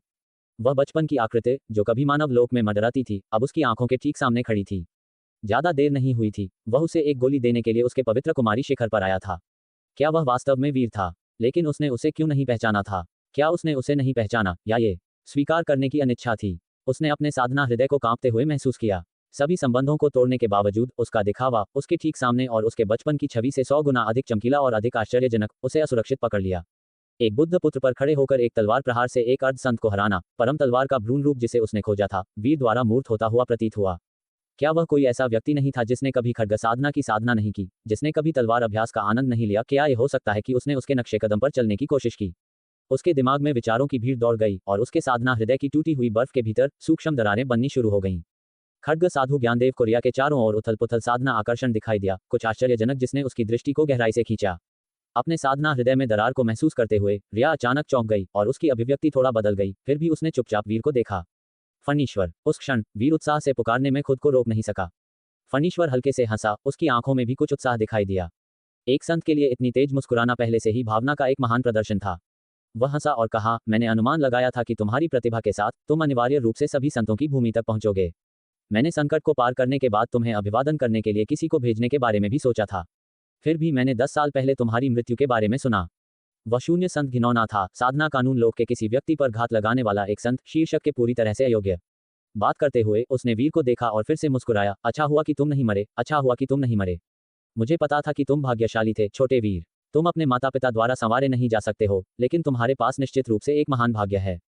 वह बचपन की आकृति जो कभी मानव लोक में मंडराती थी, अब उसकी आंखों के ठीक सामने खड़ी थी। ज्यादा देर नहीं हुई थी, वह उसे एक गोली देने के लिए उसके पवित्र कुमारी शिखर पर आया था। क्या वह वास्तव में वीर था? लेकिन उसने उसे क्यों नहीं पहचाना था? क्या उसने उसे नहीं पहचाना, या ये स्वीकार करने की अनिच्छा थी? उसने अपने साधना हृदय को कांपते हुए महसूस किया। सभी संबंधों को तोड़ने के बावजूद उसका दिखावा उसके ठीक सामने और उसके बचपन की छवि से 100 गुना अधिक चमकीला और अधिक आश्चर्यजनक उसे असुरक्षित पकड़ लिया। एक बुद्ध पुत्र पर खड़े होकर एक तलवार प्रहार से एक अर्ध संत को हराना, परम तलवार का भ्रूण रूप जिसे उसने खोजा था, वीर द्वारा मूर्त होता हुआ प्रतीत हुआ। क्या वह कोई ऐसा व्यक्ति नहीं था जिसने कभी खड्ग साधना की साधना नहीं की, जिसने कभी तलवार अभ्यास का आनंद नहीं लिया? क्या यह हो सकता है कि उसने उसके नक्शे कदम पर चलने की कोशिश की? उसके दिमाग में विचारों की भीड़ दौड़ गई और उसके साधना हृदय की टूटी हुई बर्फ के भीतर सूक्ष्म दरारें बननी शुरू हो गईं। खड्ग साधु ज्ञानदेव को रिया के चारों ओर उथल पुथल साधना आकर्षण दिखाई दिया, कुछ आश्चर्यजनक जिसने उसकी दृष्टि को गहराई से खींचा। अपने साधना हृदय में दरार को महसूस करते हुए रिया अचानक चौंक गई और उसकी अभिव्यक्ति थोड़ा बदल गई, फिर भी उसने चुपचाप वीर को देखा। फणीश्वर! उस क्षण वीर उत्साह से पुकारने में खुद को रोक नहीं सका। फणीश्वर हल्के से हंसा, उसकी आंखों में भी कुछ उत्साह दिखाई दिया। एक संत के लिए इतनी तेज मुस्कुराना पहले से ही भावना का एक महान प्रदर्शन था। वह हंसा और कहा, मैंने अनुमान लगाया था कि तुम्हारी प्रतिभा के साथ तुम अनिवार्य रूप से सभी संतों की भूमि तक पहुंचोगे। मैंने संकट को पार करने के बाद तुम्हें अभिवादन करने के लिए किसी को भेजने के बारे में भी सोचा था। फिर भी मैंने 10 साल पहले तुम्हारी मृत्यु के बारे में सुना। वह शून्य संत घिनौना था, साधना कानून लोक के किसी व्यक्ति पर घात लगाने वाला एक संत, शीर्षक के पूरी तरह से अयोग्य। बात करते हुए उसने वीर को देखा और फिर से मुस्कुराया। अच्छा हुआ कि तुम नहीं मरे, अच्छा हुआ कि तुम नहीं मरे। मुझे पता था कि तुम भाग्यशाली थे, छोटे वीर। तुम अपने माता पिता द्वारा संवारे नहीं जा सकते हो, लेकिन तुम्हारे पास निश्चित रूप से एक महान भाग्य है।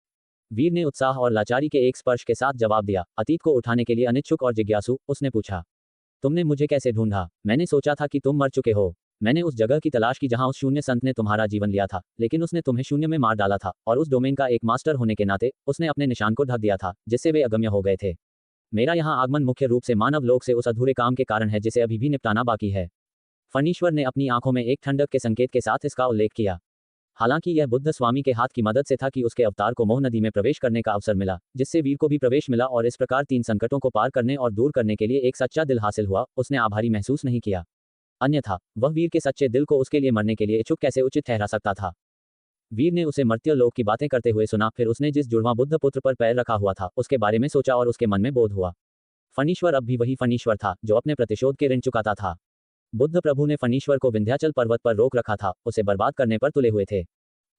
वीर ने उत्साह और लाचारी के एक स्पर्श के साथ जवाब दिया। अतीत को उठाने के लिए अनिच्छुक और जिज्ञासु, उसने पूछा, तुमने मुझे कैसे ढूंढा? मैंने सोचा था कि तुम मर चुके हो। मैंने उस जगह की तलाश की जहां उस शून्य संत ने तुम्हारा जीवन लिया था, लेकिन उसने तुम्हें शून्य में मार डाला था, और उस डोमेन का एक मास्टर होने के नाते उसने अपने निशान को ढक दिया था, जिससे वे अगम्य हो गए थे। मेरा यहाँ आगमन मुख्य रूप से मानव लोक से उस अधूरे काम के कारण है जिसे अभी भी निपटाना बाकी है। फणीश्वर ने अपनी आंखों में एक ठंडक के संकेत के साथ इसका उल्लेख किया। हालांकि यह बुद्ध स्वामी के हाथ की मदद से था कि उसके अवतार को मोह नदी में प्रवेश करने का अवसर मिला, जिससे वीर को भी प्रवेश मिला और इस प्रकार 3 संकटों को पार करने और दूर करने के लिए एक सच्चा दिल हासिल हुआ। उसने आभारी महसूस नहीं किया। अन्यथा वह वीर के सच्चे दिल को उसके लिए मरने के लिए इच्छुक कैसे उचित ठहरा सकता था? वीर ने उसे मर्त्य लोक की बातें करते हुए सुना, फिर उसने जिस जुड़वां बुद्ध पुत्र पर पैर रखा हुआ था उसके बारे में सोचा और उसके मन में बोध हुआ। फणीश्वर अब भी वही फणीश्वर था जो अपने प्रतिशोध के ऋण चुकाता था। बुद्ध प्रभु ने फणीश्वर को विंध्याचल पर्वत पर रोक रखा था, उसे बर्बाद करने पर तुले हुए थे।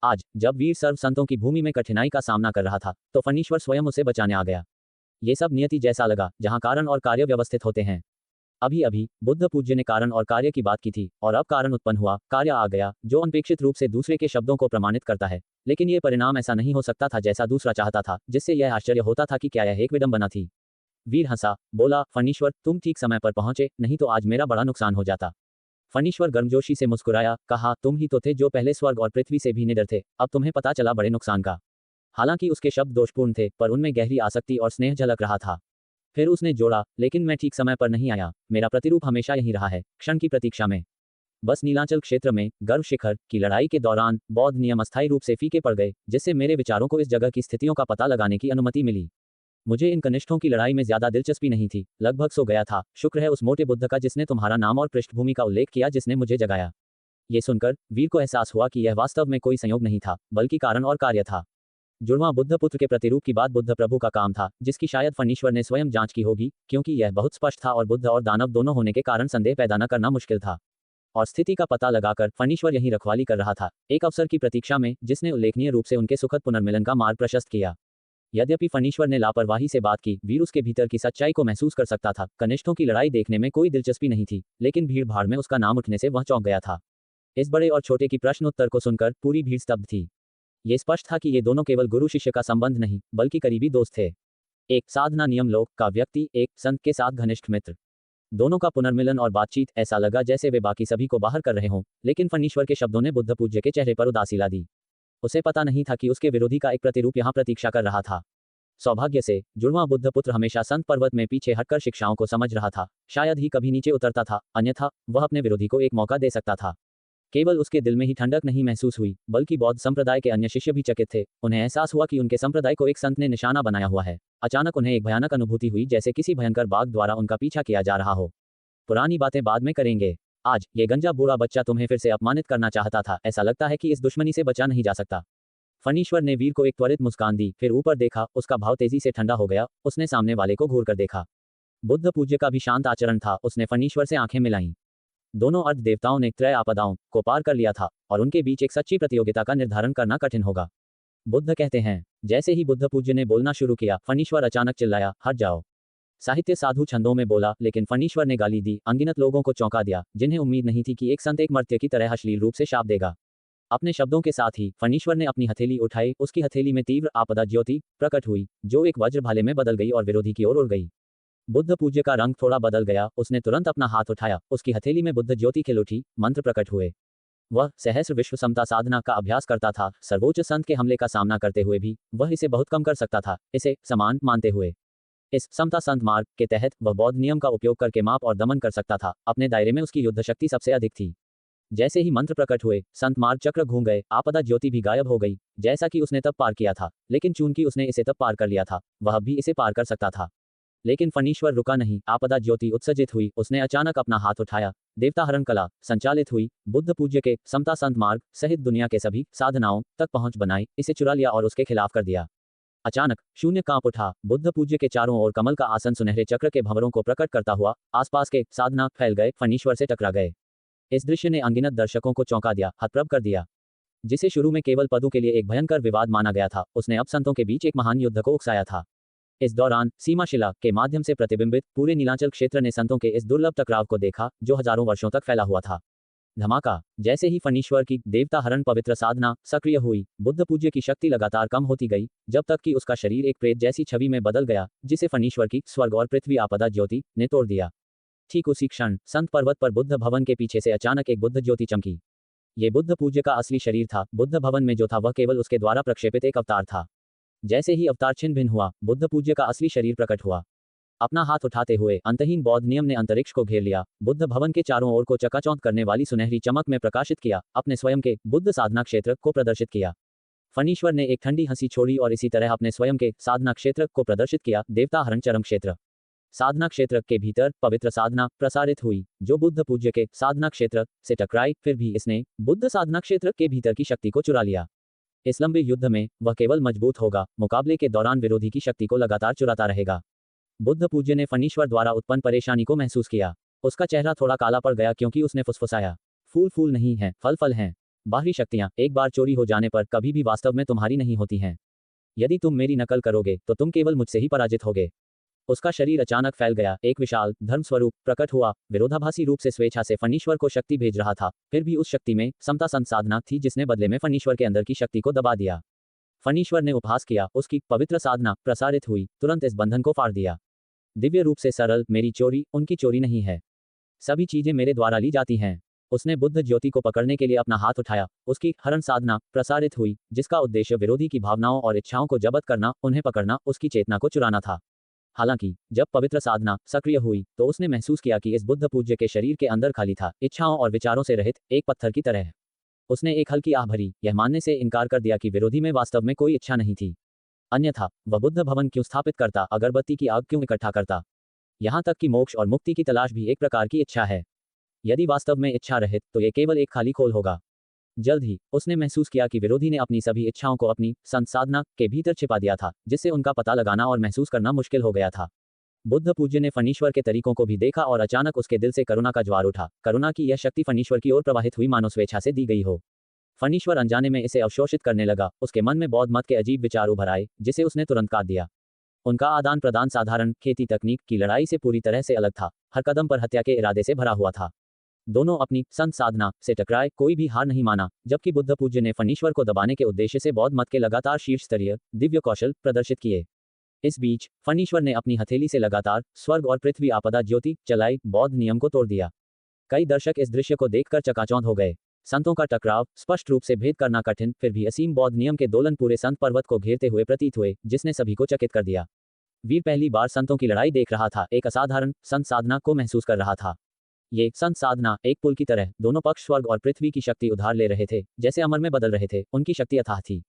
आज जब वीर सर्व संतों की भूमि में कठिनाई का सामना कर रहा था, तो फणीश्वर स्वयं उसे बचाने आ गया। ये सब नियति जैसा लगा, जहां कारण और कार्य व्यवस्थित होते हैं। अभी अभी बुद्ध पूज्य ने कारण और कार्य की बात की थी, और अब कारण उत्पन्न हुआ, कार्य आ गया, जो अनपेक्षित रूप से दूसरे के शब्दों को प्रमाणित करता है। लेकिन ये परिणाम ऐसा नहीं हो सकता था जैसा दूसरा चाहता था, जिससे यह आश्चर्य होता था कि क्या यह एक विडंबना थी। वीर हंसा, बोला, फणीश्वर, तुम ठीक समय पर पहुंचे, नहीं तो आज मेरा बड़ा नुकसान हो जाता। फणीश्वर गर्मजोशी से मुस्कुराया, कहा, तुम ही तो थे जो पहले स्वर्ग और पृथ्वी से भी निडर थे, अब तुम्हें पता चला बड़े नुकसान का। हालांकि उसके शब्द दोषपूर्ण थे, पर उनमें गहरी आसक्ति और स्नेह झलक रहा था। फिर उसने जोड़ा, लेकिन मैं ठीक समय पर नहीं आया। मेरा प्रतिरूप हमेशा यही रहा है, क्षण की प्रतीक्षा में। बस नीलांचल क्षेत्र में गर्व शिखर की लड़ाई के दौरान बौद्ध नियम अस्थायी रूप से फीके पड़ गए, जिससे मेरे विचारों को इस जगह की स्थितियों का पता लगाने की अनुमति मिली। मुझे इन कनिष्ठों की लड़ाई में ज्यादा दिलचस्पी नहीं थी, लगभग सो गया था। शुक्र है उस मोटे बुद्ध का जिसने तुम्हारा नाम और पृष्ठभूमि का उल्लेख किया, जिसने मुझे जगाया। ये सुनकर वीर को एहसास हुआ कि यह वास्तव में कोई संयोग नहीं था, बल्कि कारण और कार्य था। जुड़वां बुद्ध पुत्र के प्रतिरूप की बात बुद्ध प्रभु का काम था, जिसकी शायद फणीश्वर ने स्वयं जांच की होगी, क्योंकि यह बहुत स्पष्ट था और बुद्ध और दानव दोनों होने के कारण संदेह पैदा न करना मुश्किल था। और स्थिति का पता लगाकर फणीश्वर यहीं रखवाली कर रहा था, एक अवसर की प्रतीक्षा में जिसने उल्लेखनीय रूप से उनके सुखद पुनर्मिलन का मार्ग प्रशस्त किया। यद्यपि फणीश्वर ने लापरवाही से बात की, वीर उसके भीतर की सच्चाई को महसूस कर सकता था। कनिष्ठों की लड़ाई देखने में कोई दिलचस्पी नहीं थी, लेकिन भीड़ भाड़ में उसका नाम उठने से वह चौंक गया था। इस बड़े और छोटे की प्रश्न उत्तर को सुनकर पूरी भीड़ स्तब्ध थी। ये स्पष्ट था कि ये दोनों केवल गुरु शिष्य का संबंध नहीं, बल्कि करीबी दोस्त थे। एक साधना नियम लोक का व्यक्ति एक संत के साथ घनिष्ठ मित्र। दोनों का पुनर्मिलन और बातचीत, ऐसा लगा जैसे वे बाकी सभी को बाहर कर रहे हों, लेकिन फणीश्वर के शब्दों ने बुद्ध पूज्य के चेहरे पर उदासी ला दी। उसे पता नहीं था कि उसके विरोधी का एक प्रतिरूप यहाँ प्रतीक्षा कर रहा था। सौभाग्य से जुड़वां बुद्ध पुत्र हमेशा संत पर्वत में पीछे हटकर शिक्षाओं को समझ रहा था, शायद ही कभी नीचे उतरता था, अन्यथा वह अपने विरोधी को एक मौका दे सकता था। केवल उसके दिल में ही ठंडक नहीं महसूस हुई, बल्कि बौद्ध संप्रदाय के अन्य शिष्य भी चकित थे। उन्हें एहसास हुआ कि उनके संप्रदाय को एक संत ने निशाना बनाया हुआ है। अचानक उन्हें एक भयानक अनुभूति हुई, जैसे किसी भयंकर बाघ द्वारा उनका पीछा किया जा रहा हो। पुरानी बातें बाद में करेंगे, आज ये गंजा बूढ़ा बच्चा तुम्हें फिर से अपमानित करना चाहता था। ऐसा लगता है कि इस दुश्मनी से बचा नहीं जा सकता। फणीश्वर ने वीर को एक त्वरित मुस्कान दी, फिर ऊपर देखा, उसका भाव तेजी से ठंडा हो गया। उसने सामने वाले को घूर कर देखा। बुद्ध पूज्य का भी शांत आचरण था। उसने फणीश्वर से आंखें मिलाईं। दोनों अर्ध देवताओं ने त्रय आपदाओं को पार कर लिया था और उनके बीच एक सच्ची प्रतियोगिता का निर्धारण करना कठिन होगा। बुद्ध कहते हैं। जैसे ही बुद्ध पूज्य ने बोलना शुरू किया, फणीश्वर अचानक चिल्लाया, हट जाओ। साहित्य साधु छंदों में बोला, लेकिन फणीश्वर ने गाली दी, अनगिनत लोगों को चौंका दिया, जिन्हें उम्मीद नहीं थी कि एक संत एक मर्त्य की तरह अश्लील रूप से शाप देगा। अपने शब्दों के साथ ही फणीश्वर ने अपनी हथेली उठाई। उसकी हथेली में तीव्र आपदा ज्योति प्रकट हुई, जो एक वज्र भाले में बदल गई और विरोधी की ओर उड़ गई। बुद्ध पूज्य का रंग थोड़ा बदल गया। उसने तुरंत अपना हाथ उठाया, उसकी हथेली में बुद्ध ज्योति खिल उठी, मंत्र प्रकट हुए। वह सहस्र विश्व समता साधना का अभ्यास करता था। सर्वोच्च संत के हमले का सामना करते हुए भी वह इसे बहुत कम कर सकता था, इसे समान मानते हुए। इस समता संत मार्ग के तहत वह बौद्ध नियम का उपयोग करके माप और दमन कर सकता था। अपने दायरे में उसकी युद्ध शक्ति सबसे अधिक थी। जैसे ही मंत्र प्रकट हुए, संत मार्ग चक्र घूम गए, आपदा ज्योति भी गायब हो गई, जैसा कि उसने तब पार किया था। लेकिन चूंकि उसने इसे तब पार कर लिया था, वह भी इसे पार कर सकता था। लेकिन फणीश्वर रुका नहीं। आपदा ज्योति उत्सर्जित हुई। उसने अचानक अपना हाथ उठाया, देवता हरण कला संचालित हुई। बुद्ध पूज्य के समता संत मार्ग सहित दुनिया के सभी साधनाओं तक पहुंच बनाई, इसे चुरा लिया और उसके खिलाफ कर दिया। अचानक शून्य कांप उठा। बुद्ध पूज्य के चारों ओर कमल का आसन सुनहरे चक्र के भंवरों को प्रकट करता हुआ आसपास के साधना फैल गए, फणीश्वर से टकरा गए। इस दृश्य ने अनगिनत दर्शकों को चौंका दिया, हतप्रभ कर दिया। जिसे शुरू में केवल पदों के लिए एक भयंकर विवाद माना गया था, उसने अब संतों के बीच एक महान युद्ध को उकसाया था। इस दौरान सीमाशिला के माध्यम से प्रतिबिंबित पूरे नीलांचल क्षेत्र ने संतों के इस दुर्लभ टकराव को देखा, जो हजारों वर्षों तक फैला हुआ था। धमाका। जैसे ही फणीश्वर की देवता हरण पवित्र साधना सक्रिय हुई, बुद्ध पूज्य की शक्ति लगातार कम होती गई, जब तक कि उसका शरीर एक प्रेत जैसी छवि में बदल गया, जिसे फणीश्वर की स्वर्ग और पृथ्वी आपदा ज्योति ने तोड़ दिया। ठीक उसी क्षण संत पर्वत पर बुद्ध भवन के पीछे से अचानक एक बुद्ध ज्योति चमकी। ये बुद्ध पूज्य का असली शरीर था। बुद्ध भवन में जो था वह केवल उसके द्वारा प्रक्षेपित एक अवतार था। जैसे ही अवतार छिन्न भिन्न हुआ, बुद्ध पूज्य का असली शरीर प्रकट हुआ। अपना हाथ उठाते हुए अंतहीन बौद्ध नियम ने अंतरिक्ष को घेर लिया, बुद्ध भवन के चारों ओर को चकाचौंध करने वाली सुनहरी चमक में प्रकाशित किया, अपने स्वयं के बुद्ध साधना क्षेत्र को प्रदर्शित किया। फणीश्वर ने एक ठंडी हंसी छोड़ी और इसी तरह अपने स्वयं के साधना क्षेत्र को प्रदर्शित किया, देवता हरण चरम क्षेत्र। साधना क्षेत्र के भीतर पवित्र साधना प्रसारित हुई, जो बुद्ध पूज्य के साधना क्षेत्र से टकराई, फिर भी इसने बुद्ध साधना क्षेत्र के भीतर की शक्ति को चुरा लिया। इस लंबे युद्ध में वह केवल मजबूत होगा, मुकाबले के दौरान विरोधी की शक्ति को लगातार चुराता रहेगा। बुद्ध पूज्य ने फणीश्वर द्वारा उत्पन्न परेशानी को महसूस किया। उसका चेहरा थोड़ा काला पड़ गया क्योंकि उसने फुसफुसाया, फूल फूल नहीं है, फल फल हैं। बाहरी शक्तियां एक बार चोरी हो जाने पर कभी भी वास्तव में तुम्हारी नहीं होती हैं। यदि तुम मेरी नकल करोगे तो तुम केवल मुझसे ही पराजित होगे। उसका शरीर अचानक फैल गया, एक विशाल धर्म स्वरूप प्रकट हुआ, विरोधाभासी रूप से स्वेच्छा से फणीश्वर को शक्ति भेज रहा था। फिर भी उस शक्ति में समता संत साधना थी, जिसने बदले में फणीश्वर के अंदर की शक्ति को दबा दिया। फणीश्वर ने उपहास किया, उसकी पवित्र साधना प्रसारित हुई, तुरंत इस बंधन को फाड़ दिया। दिव्य रूप से सरल, मेरी चोरी उनकी चोरी नहीं है, सभी चीजें मेरे द्वारा ली जाती हैं। उसने बुद्ध ज्योति को पकड़ने के लिए अपना हाथ उठाया, उसकी हरण साधना प्रसारित हुई, जिसका उद्देश्य विरोधी की भावनाओं और इच्छाओं को जब्त करना, उन्हें पकड़ना, उसकी चेतना को चुराना था। हालांकि जब पवित्र साधना सक्रिय हुई तो उसने महसूस किया कि इस बुद्ध पूज्य के शरीर के अंदर खाली था, इच्छाओं और विचारों से रहित, एक पत्थर की तरह। उसने एक हल्की आह भरी, यह मानने से इनकार कर दिया कि विरोधी में वास्तव में कोई इच्छा नहीं थी। अन्यथा वह बुद्ध भवन क्यों स्थापित करता, अगरबत्ती की आग क्यों इकट्ठा करता। यहाँ तक कि मोक्ष और मुक्ति की तलाश भी एक प्रकार की इच्छा है। यदि वास्तव में इच्छा रहित तो ये केवल एक खाली खोल होगा। जल्द ही उसने महसूस किया कि विरोधी ने अपनी सभी इच्छाओं को अपनी संत साधना के भीतर छिपा दिया था, जिससे उनका पता लगाना और महसूस करना मुश्किल हो गया था। बुद्ध पूज्य ने फणीश्वर के तरीकों को भी देखा और अचानक उसके दिल से करुणा का ज्वार उठा। करुणा की यह शक्ति फणीश्वर की ओर प्रवाहित हुई मानो स्वेच्छा से दी गई हो। फणीश्वर अनजाने में इसे अवशोषित करने लगा। उसके मन में बौद्ध मत के अजीब विचार उभर आए, जिसे उसने तुरंत काट दिया। उनका आदान प्रदान साधारण खेती तकनीक की लड़ाई से पूरी तरह से अलग था, हर कदम पर हत्या के इरादे से भरा हुआ था। दोनों अपनी संत साधना से टकराए, कोई भी हार नहीं माना, जबकि बुद्ध पूज्य ने फणीश्वर को दबाने के उद्देश्य से बौद्ध मत के लगातार शीर्ष स्तरीय दिव्य कौशल प्रदर्शित किए। इस बीच फणीश्वर ने अपनी हथेली से लगातार स्वर्ग और पृथ्वी आपदा ज्योति चलाई, बौद्ध नियम को तोड़ दिया। कई दर्शक इस दृश्य को देखकर चकाचौंध हो गए। संतों का टकराव स्पष्ट रूप से भेद करना कठिन, फिर भी असीम बौद्ध नियम के दोलन पूरे संत पर्वत को घेरते हुए प्रतीत हुए, जिसने सभी को चकित कर दिया। वीर पहली बार संतों की लड़ाई देख रहा था, एक असाधारण संत साधना को महसूस कर रहा था। ये संत साधना एक पुल की तरह, दोनों पक्ष स्वर्ग और पृथ्वी की शक्ति उधार ले रहे थे, जैसे अमर में बदल रहे थे। उनकी शक्ति अथाह थी।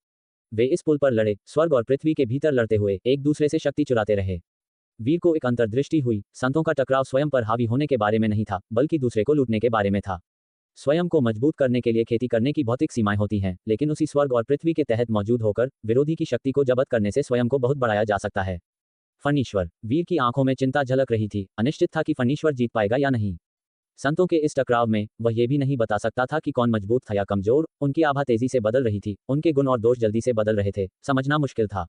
वे इस पुल पर लड़े, स्वर्ग और पृथ्वी के भीतर लड़ते हुए एक दूसरे से शक्ति चुराते रहे। वीर को एक अंतर्दृष्टि हुई, संतों का टकराव स्वयं पर हावी होने के बारे में नहीं था, बल्कि दूसरे को लूटने के बारे में था। स्वयं को मजबूत करने के लिए खेती करने की भौतिक सीमाएं होती हैं, लेकिन उसी स्वर्ग और पृथ्वी के तहत मौजूद होकर विरोधी की शक्ति को जब्त करने से स्वयं को बहुत बढ़ाया जा सकता है। फणीश्वर, वीर की आंखों में चिंता झलक रही थी। अनिश्चित था कि फणीश्वर जीत पाएगा या नहीं। संतों के इस टकराव में वह ये भी नहीं बता सकता था कि कौन मजबूत था या कमजोर। उनकी आभा तेजी से बदल रही थी, उनके गुण और दोष जल्दी से बदल रहे थे, समझना मुश्किल था।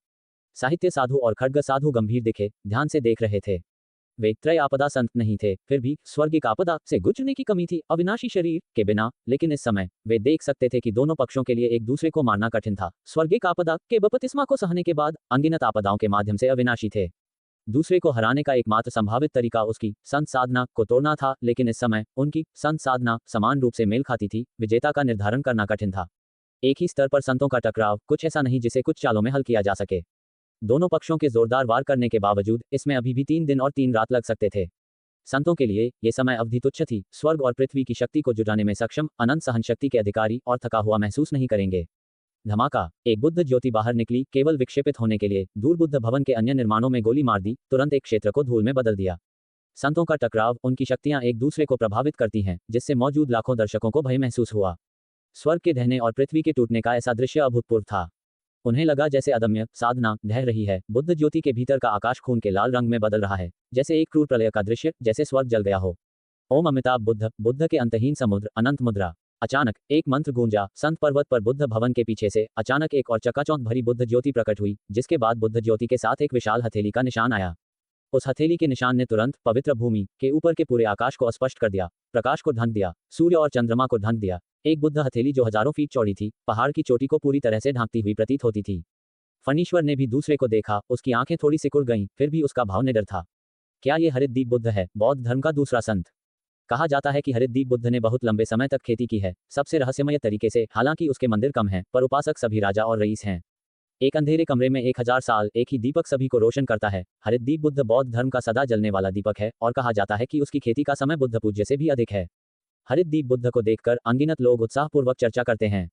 साहित्य साधु और खड्ग साधु गंभीर दिखे, ध्यान से देख रहे थे। वे त्रय आपदा संत नहीं थे, फिर भी स्वर्गिक आपदा से गुजरने की कमी थी, अविनाशी शरीर के बिना। लेकिन इस समय वे देख सकते थे कि दोनों पक्षों के लिए एक दूसरे को मारना कठिन था। स्वर्गिक आपदा के बपतिस्मा को सहने के बाद अनगिनत आपदाओं के माध्यम से अविनाशी थे। दूसरे को हराने का एकमात्र संभावित तरीका उसकी संत साधना को तोड़ना था, लेकिन इस समय उनकी संत साधना समान रूप से मेल खाती थी। विजेता का निर्धारण करना कठिन था। एक ही स्तर पर संतों का टकराव कुछ ऐसा नहीं जिसे कुछ चालों में हल किया जा सके। दोनों पक्षों के जोरदार वार करने के बावजूद इसमें अभी भी 3 दिन और 3 रात लग सकते थे। संतों के लिए ये समय अवधि तुच्छ थी। स्वर्ग और पृथ्वी की शक्ति को जुटाने में सक्षम, अनंत सहन शक्ति के अधिकारी और थका हुआ महसूस नहीं करेंगे। धमाका, एक बुद्ध ज्योति बाहर निकली, केवल विक्षेपित होने के लिए। दूर बुद्ध भवन के अन्य निर्माणों में गोली मार दी, तुरंत एक क्षेत्र को धूल में बदल दिया। संतों का टकराव, उनकी शक्तियां एक दूसरे को प्रभावित करती हैं, जिससे मौजूद लाखों दर्शकों को भय महसूस हुआ। स्वर्ग के ढहने और पृथ्वी के टूटने का ऐसा दृश्य अभूतपूर्व था। उन्हें लगा जैसे अदम्य साधना ढह रही है। बुद्ध ज्योति के भीतर का आकाश खून के लाल रंग में बदल रहा है, जैसे एक क्रूर प्रलय का दृश्य, जैसे स्वर्ग जल गया हो। ओम अमिताभ बुद्ध, बुद्ध के अंतहीन समुद्र, अनंत मुद्रा। अचानक एक मंत्र गूंजा। संत पर्वत पर बुद्ध भवन के पीछे से अचानक एक और चकाचौंध भरी बुद्ध ज्योति प्रकट हुई, जिसके बाद बुद्ध ज्योति के साथ एक विशाल हथेली का निशान आया। उस हथेली के निशान ने तुरंत पवित्र भूमि के ऊपर के पूरे आकाश को अस्पष्ट कर दिया, प्रकाश को ढक दिया, सूर्य और चंद्रमा को ढक दिया। एक बुद्ध हथेली जो हजारों फीट चौड़ी थी, पहाड़ की चोटी को पूरी तरह से ढांकती हुई प्रतीत होती थी। फणीश्वर ने भी दूसरे को देखा, उसकी आंखें थोड़ी सिकुड़ गईं, फिर भी उसका भाव निडर था। क्या ये हरिद्दीप बुद्ध है, बौद्ध धर्म का दूसरा संत? कहा जाता है कि हरिद्दीप बुद्ध ने बहुत लंबे समय तक खेती की है, सबसे रहस्यमय तरीके से। हालांकि उसके मंदिर कम हैं, पर उपासक सभी राजा और रईस हैं। एक अंधेरे कमरे में 1000 साल एक ही दीपक सभी को रोशन करता है। हरिद्दीप बुद्ध बौद्ध धर्म का सदा जलने वाला दीपक है, और कहा जाता है कि उसकी खेती का समय बुद्ध पूज्य से भी अधिक है। हरिद्दीप बुद्ध को देखकर अनगिनत लोग उत्साहपूर्वक चर्चा करते हैं।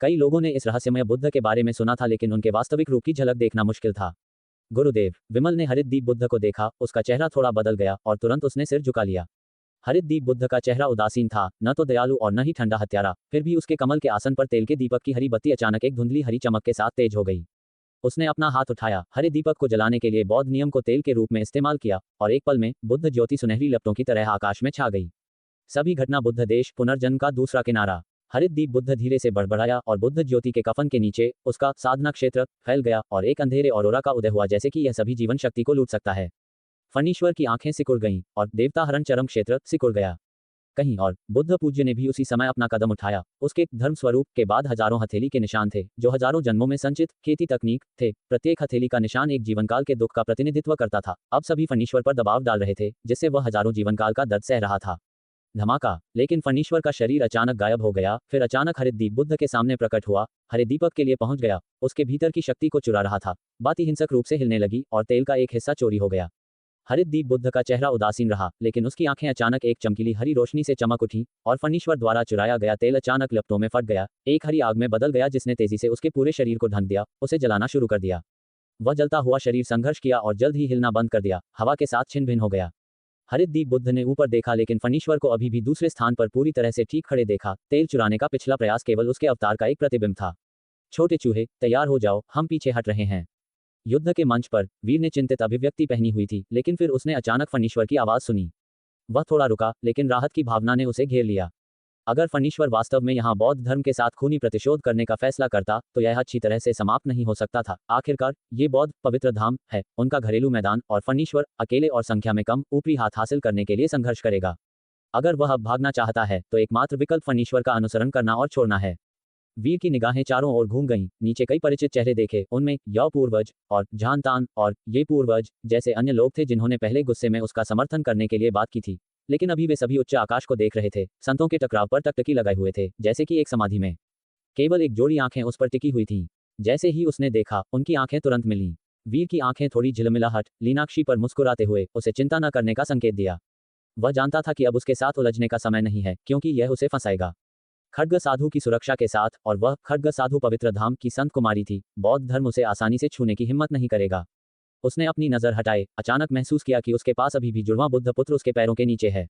कई लोगों ने इस रहस्यमय बुद्ध के बारे में सुना था, लेकिन उनके वास्तविक रूप की झलक देखना मुश्किल था। गुरुदेव, विमल ने हरिद्दीप बुद्ध को देखा, उसका चेहरा थोड़ा बदल गया और तुरंत उसने सिर झुका लिया। हरिद्दीप बुद्ध का चेहरा उदासीन था, न तो दयालु और न ही ठंडा हत्यारा। फिर भी उसके कमल के आसन पर तेल के दीपक की हरी बत्ती अचानक एक धुंधली हरी चमक के साथ तेज हो गई। उसने अपना हाथ उठाया, हरे दीपक को जलाने के लिए बौद्ध नियम को तेल के रूप में इस्तेमाल किया, और एक पल में बुद्ध ज्योति सुनहरी लपटों की तरह आकाश में छा गई। सभी घटना बुद्ध देश पुनर्जन्म का दूसरा किनारा। हरिद्दीप बुद्ध धीरे से बड़बड़ाया और बुद्ध ज्योति के कफन के नीचे उसका साधना क्षेत्र फैल गया, और एक अंधेरे औरोरा का उदय हुआ, जैसे कि यह सभी जीवन शक्ति को लूट सकता है। फणीश्वर की आंखें सिकुड़ गईं, और देवता हरण चरम क्षेत्र सिकुड़ गया। कहीं और बुद्ध पूज्य ने भी उसी समय अपना कदम उठाया। उसके धर्म स्वरूप के बाद हजारों हथेली के निशान थे, जो हजारों जन्मों में संचित खेती तकनीक थे। प्रत्येक हथेली का निशान एक जीवनकाल के दुख का प्रतिनिधित्व करता था। अब सभी फणीश्वर पर दबाव डाल रहे थे, जिससे वह हजारों जीवनकाल का दर्द सह रहा था। धमाका, लेकिन फणीश्वर का शरीर अचानक गायब हो गया। फिर अचानक हरिद्दीप बुद्ध के सामने प्रकट हुआ, हरे दीपक के लिए पहुंच गया, उसके भीतर की शक्ति को चुरा रहा था। बाती हिंसक रूप से हिलने लगी और तेल का एक हिस्सा चोरी हो गया। हरिद्दीप बुद्ध का चेहरा उदासीन रहा, लेकिन उसकी आंखें अचानक एक चमकीली हरी रोशनी से चमक उठी, और फणीश्वर द्वारा चुराया गया तेल अचानक लपटों में फट गया, एक हरी आग में बदल गया, जिसने तेजी से उसके पूरे शरीर को ढक दिया, उसे जलाना शुरू कर दिया। वह जलता हुआ शरीर संघर्ष किया और जल्द ही हिलना बंद कर दिया, हवा के साथ छिन्न भिन्न हो गया। हरिद्दीप बुद्ध ने ऊपर देखा, लेकिन फणीश्वर को अभी भी दूसरे स्थान पर पूरी तरह से ठीक खड़े देखा। तेल चुराने का पिछला प्रयास केवल उसके अवतार का एक प्रतिबिंब था। छोटे चूहे, तैयार हो जाओ, हम पीछे हट रहे हैं। युद्ध के मंच पर वीर ने चिंतित अभिव्यक्ति पहनी हुई थी, लेकिन फिर उसने अचानक फणीश्वर की आवाज सुनी। वह थोड़ा रुका, लेकिन राहत की भावना ने उसे घेर लिया। अगर फणीश्वर वास्तव में यहाँ बौद्ध धर्म के साथ खूनी प्रतिशोध करने का फैसला करता, तो यह अच्छी तरह से समाप्त नहीं हो सकता था। आखिरकार ये बौद्ध पवित्र धाम है, उनका घरेलू मैदान, और फणीश्वर अकेले और संख्या में कम ऊपरी हाथ हासिल करने के लिए संघर्ष करेगा। अगर वह अब भागना चाहता है, तो एकमात्र विकल्प फणीश्वर का अनुसरण करना और छोड़ना है। वीर की निगाहें चारों ओर घूम गईं, नीचे कई परिचित चेहरे देखे, उनमें यौ पूर्वज और झानतान और ये पूर्वज जैसे अन्य लोग थे जिन्होंने पहले गुस्से में उसका समर्थन करने के लिए बात की थी, लेकिन अभी वे सभी उच्च आकाश को देख रहे थे, संतों के टकराव पर टकटकी लगाए हुए थे, जैसे कि एक समाधि में। केवल एक जोड़ी आंखें उस पर टिकी हुई थीं। जैसे ही उसने देखा, उनकी आंखें तुरंत मिलीं। वीर की आंखें थोड़ी झिलमिलाहट, लीनाक्षी पर मुस्कुराते हुए उसे चिंता न करने का संकेत दिया। वह जानता था कि अब उसके साथ उलझने का समय नहीं है, क्योंकि यह उसे फंसाएगा। खड्ग साधु की सुरक्षा के साथ, और वह खड्ग साधु पवित्र धाम की संत कुमारी थी, बौद्ध धर्म उसे आसानी से छूने की हिम्मत नहीं करेगा। उसने अपनी नजर हटाए, अचानक महसूस किया कि उसके पास अभी भी जुड़वां बुद्ध पुत्र उसके पैरों के नीचे है।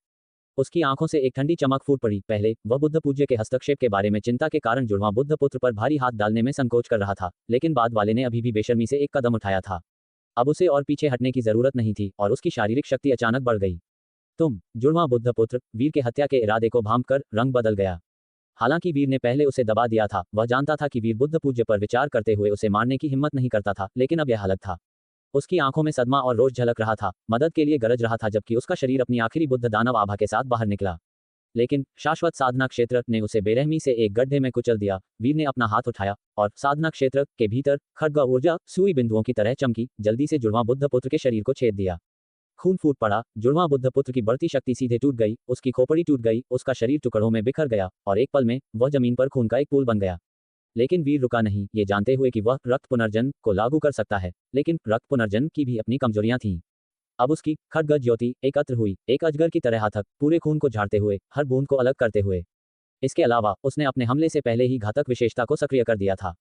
उसकी आंखों से एक ठंडी चमक फूट पड़ी। पहले वह बुद्ध पूज्य के हस्तक्षेप के बारे में चिंता के कारण जुड़वां बुद्ध पुत्र पर भारी हाथ डालने में संकोच कर रहा था, लेकिन बाद वाले ने अभी भी बेशर्मी से एक कदम उठाया था। अब उसे और पीछे हटने की जरूरत नहीं थी, और उसकी शारीरिक शक्ति अचानक बढ़ गई। तुम जुड़वां बुद्ध पुत्र, वीर के हत्या के इरादे को भांपकर रंग बदल गया। हालांकि वीर ने पहले उसे दबा दिया था, वह जानता था कि वीर बुद्ध पूज्य पर विचार करते हुए उसे मारने की हिम्मत नहीं करता था, लेकिन अब यह अलग था। उसकी आंखों में सदमा और रोष झलक रहा था, मदद के लिए गरज रहा था, जबकि उसका शरीर अपनी आखिरी बुद्ध दानव आभा के साथ बाहर निकला। लेकिन शाश्वत साधना क्षेत्र ने उसे बेरहमी से एक गड्ढे में कुचल दिया। वीर ने अपना हाथ उठाया, और साधना क्षेत्र के भीतर खड्ग ऊर्जा सुई बिंदुओं की तरह चमकी, जल्दी से जुड़वां बुद्ध पुत्र के शरीर को छेद दिया। खून फूट पड़ा, जुड़वां बुद्ध पुत्र की बढ़ती शक्ति सीधे टूट गई, उसकी खोपड़ी टूट गई, उसका शरीर टुकड़ों में बिखर गया, और एक पल में वह जमीन पर खून का एक पुल बन गया। लेकिन वीर रुका नहीं, ये जानते हुए कि वह रक्त पुनर्जन्म को लागू कर सकता है, लेकिन रक्त पुनर्जन्म की भी अपनी कमजोरियां थीं। अब उसकी खड्ग ज्योति एकत्र हुई, एक अजगर की तरह हथक, पूरे खून को झाड़ते हुए, हर बूंद को अलग करते हुए। इसके अलावा उसने अपने हमले से पहले ही घातक विशेषता को सक्रिय कर दिया था।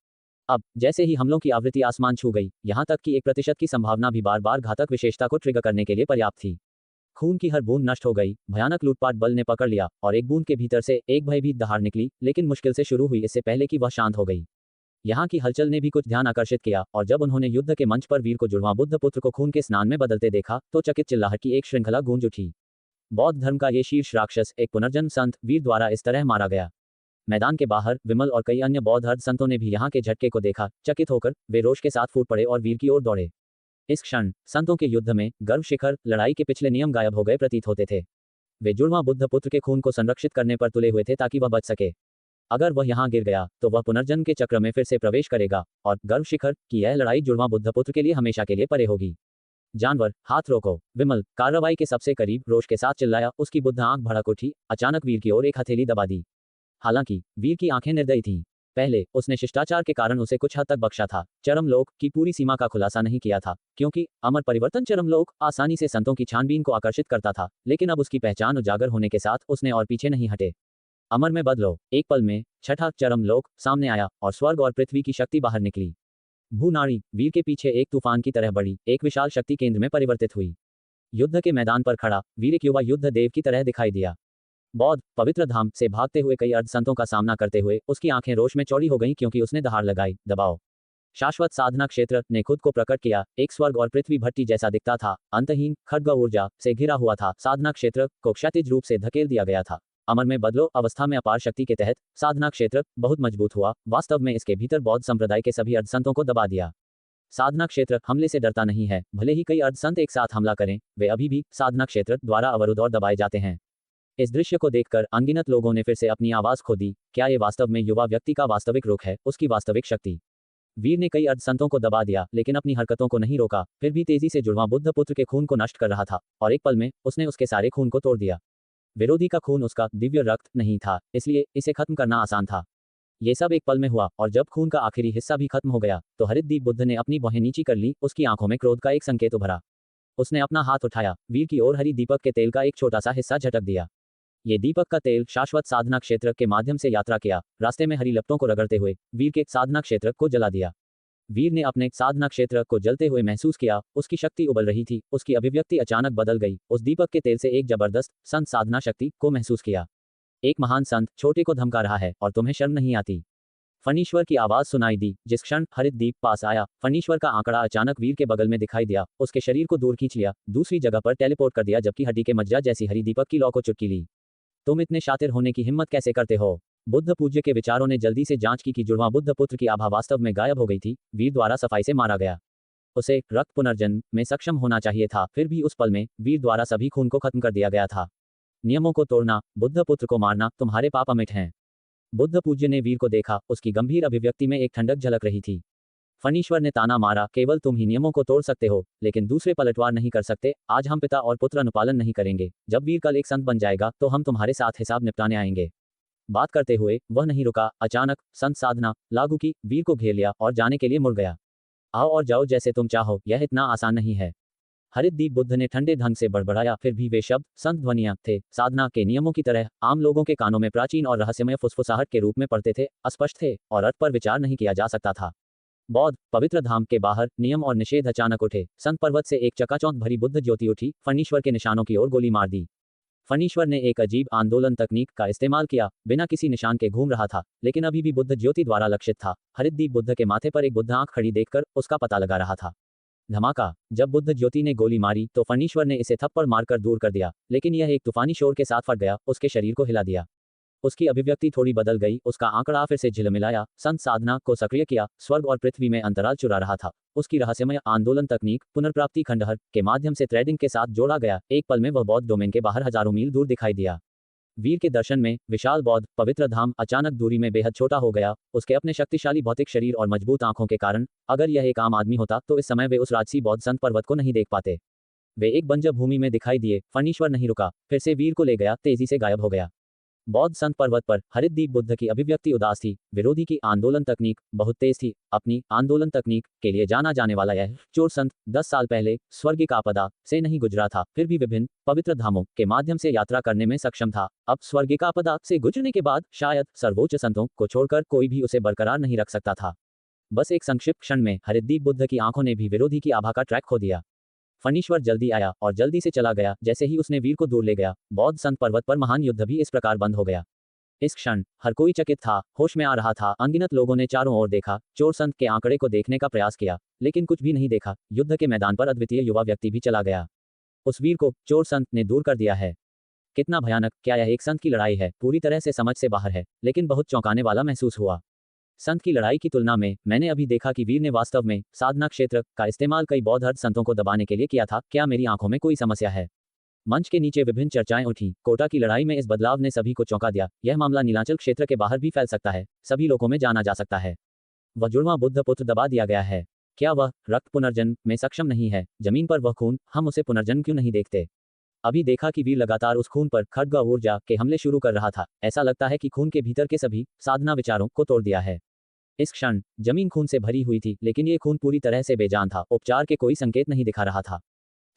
अब जैसे ही हमलों की आवृत्ति आसमान छू गई, यहां तक कि 1% की संभावना भी बार बार घातक विशेषता को ट्रिगर करने के लिए पर्याप्त थी। खून की हर बूंद नष्ट हो गई, भयानक लूटपाट बल ने पकड़ लिया, और एक बूंद के भीतर से एक भयभीत दहाड़ निकली, लेकिन मुश्किल से शुरू हुई, इससे पहले कि वह शांत हो गई। यहाँ की हलचल ने भी कुछ ध्यान आकर्षित किया, और जब उन्होंने युद्ध के मंच पर वीर को जुड़वां बुद्ध पुत्र को खून के स्नान में बदलते देखा, तो चकित चिल्लाहट की एक श्रृंखला गूंज उठी। बौद्ध धर्म का ये शीर्ष राक्षस, एक पुनर्जन्म संत, वीर द्वारा इस तरह मारा गया। मैदान के बाहर विमल और कई अन्य बौद्ध अर्ध संतों ने भी यहाँ के झटके को देखा। चकित होकर वे रोष के साथ फूट पड़े और वीर की ओर दौड़े। इस क्षण संतों के युद्ध में गर्व शिखर, लड़ाई के पिछले नियम गायब हो गए प्रतीत होते थे। वे जुड़वां बुद्ध पुत्र के खून को संरक्षित करने पर तुले हुए थे ताकि वह बच सके। अगर वह यहाँ गिर गया, तो वह पुनर्जन्म के चक्र में फिर से प्रवेश करेगा, और गर्व शिखर की यह लड़ाई जुड़वां बुद्ध पुत्र के लिए हमेशा के लिए परे होगी। जानवर, हाथ रोको। विमल कार्रवाई के सबसे करीब रोष के साथ चिल्लाया, उसकी बुद्ध आंख भड़क उठी, अचानक वीर की ओर एक हथेली दबा दी। हालांकि वीर की आंखें निर्दयी थीं। पहले उसने शिष्टाचार के कारण उसे कुछ हद तक बख्शा था, चरमलोक की पूरी सीमा का खुलासा नहीं किया था, क्योंकि अमर परिवर्तन चरमलोक आसानी से संतों की छानबीन को आकर्षित करता था, लेकिन अब उसकी पहचान उजागर होने के साथ उसने और पीछे नहीं हटे। अमर में बदलो। एक पल में छठा चरमलोक सामने आया, और स्वर्ग और पृथ्वी की शक्ति बाहर निकली। भूनाड़ी वीर के पीछे एक तूफान की तरह बढ़ी, एक विशाल शक्ति केंद्र में परिवर्तित हुई। युद्ध के मैदान पर खड़ा वीर एक युवा युद्ध देव की तरह दिखाई दिया। बौद्ध पवित्र धाम से भागते हुए कई अर्ध संतों का सामना करते हुए उसकी आंखें रोष में चौड़ी हो गईं, क्योंकि उसने दहाड़ लगाई। दबाव। शाश्वत साधना क्षेत्र ने खुद को प्रकट किया, एक स्वर्ग और पृथ्वी भट्टी जैसा दिखता था, अंतहीन खड्ग ऊर्जा से घिरा हुआ था। साधना क्षेत्र को क्षैतिज रूप से धकेल दिया गया था। अमर में बदलो अवस्था में अपार शक्ति के तहत साधना क्षेत्र बहुत मजबूत हुआ। वास्तव में इसके भीतर बौद्ध संप्रदाय के सभी अर्धसंतों को दबा दिया। साधना क्षेत्र हमले से डरता नहीं है, भले ही कई अर्धसंत एक साथ हमला करें, वे अभी भी साधना क्षेत्र द्वारा अवरुद्ध और दबाए जाते हैं। इस दृश्य को देखकर अनगिनत लोगों ने फिर से अपनी आवाज खो दी। क्या ये वास्तव में युवा व्यक्ति का वास्तविक रुख है, उसकी वास्तविक शक्ति? वीर ने कई अर्धसंतों को दबा दिया, लेकिन अपनी हरकतों को नहीं रोका, फिर भी तेजी से जुड़वां बुद्ध पुत्र के खून को नष्ट कर रहा था, और एक पल में उसने उसके सारे खून को तोड़ दिया। विरोधी का खून उसका दिव्य रक्त नहीं था, इसलिए इसे खत्म करना आसान था। ये सब एक पल में हुआ, और जब खून का आखिरी हिस्सा भी खत्म हो गया, तो हरितदीप बुद्ध ने अपनी भौहें नीची कर ली, उसकी आंखों में क्रोध का एक संकेत उभरा। उसने अपना हाथ उठाया, वीर की ओर हरी दीपक के तेल का एक छोटा सा हिस्सा झटक दिया। ये दीपक का तेल शाश्वत साधना क्षेत्र के माध्यम से यात्रा किया, रास्ते में हरी लपटों को रगड़ते हुए वीर के साधना क्षेत्र को जला दिया। वीर ने अपने साधना क्षेत्र को जलते हुए महसूस किया, उसकी शक्ति उबल रही थी, उसकी अभिव्यक्ति अचानक बदल गई। उस दीपक के तेल से एक जबरदस्त संत साधना शक्ति को महसूस किया। एक महान संत छोटे को धमका रहा है, और तुम्हें शर्म नहीं आती? फणीश्वर की आवाज सुनाई दी। जिस क्षण हरितदीप पास आया, फणीश्वर का आंकड़ा अचानक वीर के बगल में दिखाई दिया। उसके शरीर को दूर खींच लिया, दूसरी जगह पर टेलीपोर्ट कर दिया, जबकि हड्डी के मज्जा जैसी हरिदीपक की लौ को चुटकी ली। तुम इतने शातिर होने की हिम्मत कैसे करते हो? बुद्ध पूज्य के विचारों ने जल्दी से जांच की कि जुड़वां बुद्ध पुत्र की आभा वास्तव में गायब हो गई थी, वीर द्वारा सफाई से मारा गया। उसे रक्त पुनर्जन्म में सक्षम होना चाहिए था, फिर भी उस पल में वीर द्वारा सभी खून को खत्म कर दिया गया था। नियमों को तोड़ना, बुद्ध पुत्र को मारना, तुम्हारे पाप अमिट हैं। बुद्ध पूज्य ने वीर को देखा, उसकी गंभीर अभिव्यक्ति में एक ठंडक झलक रही थी। फणीश्वर ने ताना मारा, केवल तुम ही नियमों को तोड़ सकते हो, लेकिन दूसरे पलटवार नहीं कर सकते। आज हम पिता और पुत्र अनुपालन नहीं करेंगे। जब वीर कल एक संत बन जाएगा तो हम तुम्हारे साथ हिसाब निपटाने आएंगे। बात करते हुए वह नहीं रुका। अचानक संत साधना लागू की, वीर को घेर लिया और जाने के लिए मुड़ गया। आओ और जाओ जैसे तुम चाहो, यह इतना आसान नहीं है। हरितदीप बुद्ध ने ठंडे ढंग से बड़बड़ाया, फिर भी वे शब्द संत ध्वनियां थे, साधना के नियमों की तरह आम लोगों के कानों में प्राचीन और रहस्यमय फुसफुसाहट के रूप में पड़ते थे, अस्पष्ट थे और अर्थ पर विचार नहीं किया जा सकता था। बौद्ध पवित्र धाम के बाहर नियम और निषेध अचानक उठे। संत पर्वत से एक चकाचौंध भरी बुद्ध ज्योति उठी, फणीश्वर के निशानों की ओर गोली मार दी। फणीश्वर ने एक अजीब आंदोलन तकनीक का इस्तेमाल किया, बिना किसी निशान के घूम रहा था, लेकिन अभी भी बुद्ध ज्योति द्वारा लक्षित था। हरितदीप बुद्ध के माथे पर एक बुद्ध आंख खड़ी देखकर उसका पता लगा रहा था। धमाका। जब बुद्ध ज्योति ने गोली मारी तो फणीश्वर ने इसे थप्पड़ मारकर दूर कर दिया, लेकिन यह एक तूफानी शोर के साथ फट गया, उसके शरीर को हिला दिया। उसकी अभिव्यक्ति थोड़ी बदल गई, उसका आंकड़ा फिर से झिलमिलाया, संत साधना को सक्रिय किया, स्वर्ग और पृथ्वी में अंतराल चुरा रहा था। उसकी रहस्यमय आंदोलन तकनीक पुनर्प्राप्ति खंडहर के माध्यम से थ्रेडिंग के साथ जोड़ा गया। एक पल में वह बौद्ध डोमेन के बाहर हजारों मील दूर दिखाई दिया। वीर के दर्शन में विशाल बौद्ध पवित्र धाम अचानक दूरी में बेहद छोटा हो गया, उसके अपने शक्तिशाली भौतिक शरीर और मजबूत आंखों के कारण। अगर यह एक आम आदमी होता तो इस समय वे उस राजसी बौद्ध संत पर्वत को नहीं देख पाते। वे एक बंजर भूमि में दिखाई दिए। फणीश्वर नहीं रुका, फिर से वीर को ले गया, तेजी से गायब हो गया। बौद्ध संत पर्वत पर हरितदीप बुद्ध की अभिव्यक्ति उदास थी। विरोधी की आंदोलन तकनीक बहुत तेज थी। अपनी आंदोलन तकनीक के लिए जाना जाने वाला यह चोर संत 10 साल पहले स्वर्गिक आपदा से नहीं गुजरा था, फिर भी विभिन्न पवित्र धामों के माध्यम से यात्रा करने में सक्षम था। अब स्वर्गिक आपदा से गुजरने के बाद शायद सर्वोच्च संतों को छोड़कर कोई भी उसे बरकरार नहीं रख सकता था। बस एक संक्षिप्त क्षण में हरितदीप बुद्ध की आंखों ने भी विरोधी की आभा का ट्रैक खो दिया। फणीश्वर जल्दी आया और जल्दी से चला गया। जैसे ही उसने वीर को दूर ले गया, बौद्ध संत पर्वत पर महान युद्ध भी इस प्रकार बंद हो गया। इस क्षण हर कोई चकित था, होश में आ रहा था। अनगिनत लोगों ने चारों ओर देखा, चोर संत के आंकड़े को देखने का प्रयास किया, लेकिन कुछ भी नहीं देखा। युद्ध के मैदान पर अद्वितीय युवा व्यक्ति भी चला गया। उस वीर को चोर संत ने दूर कर दिया है। कितना भयानक! क्या यह एक संत की लड़ाई है? पूरी तरह से समझ से बाहर है, लेकिन बहुत चौंकाने वाला महसूस हुआ। संत की लड़ाई की तुलना में मैंने अभी देखा कि वीर ने वास्तव में साधना क्षेत्र का इस्तेमाल कई बौद्ध अर्ध संतों को दबाने के लिए किया था। क्या मेरी आंखों में कोई समस्या है? मंच के नीचे विभिन्न चर्चाएं उठी। कोटा की लड़ाई में इस बदलाव ने सभी को चौंका दिया। यह मामला नीलांचल क्षेत्र के बाहर भी फैल सकता है, सभी लोगों में जाना जा सकता है। वह जुड़वां बुद्ध पुत्र दबा दिया गया है। क्या वह रक्त पुनर्जन्म में सक्षम नहीं है? जमीन पर वह खून, हम उसे पुनर्जन्म क्यों नहीं देखते? अभी देखा कि वीर लगातार उस खून पर खड्ग ऊर्जा के हमले शुरू कर रहा था। ऐसा लगता है कि खून के भीतर के सभी साधना विचारों को तोड़ दिया है। इस क्षण जमीन खून से भरी हुई थी, लेकिन ये खून पूरी तरह से बेजान था। उपचार के कोई संकेत नहीं दिखा रहा था।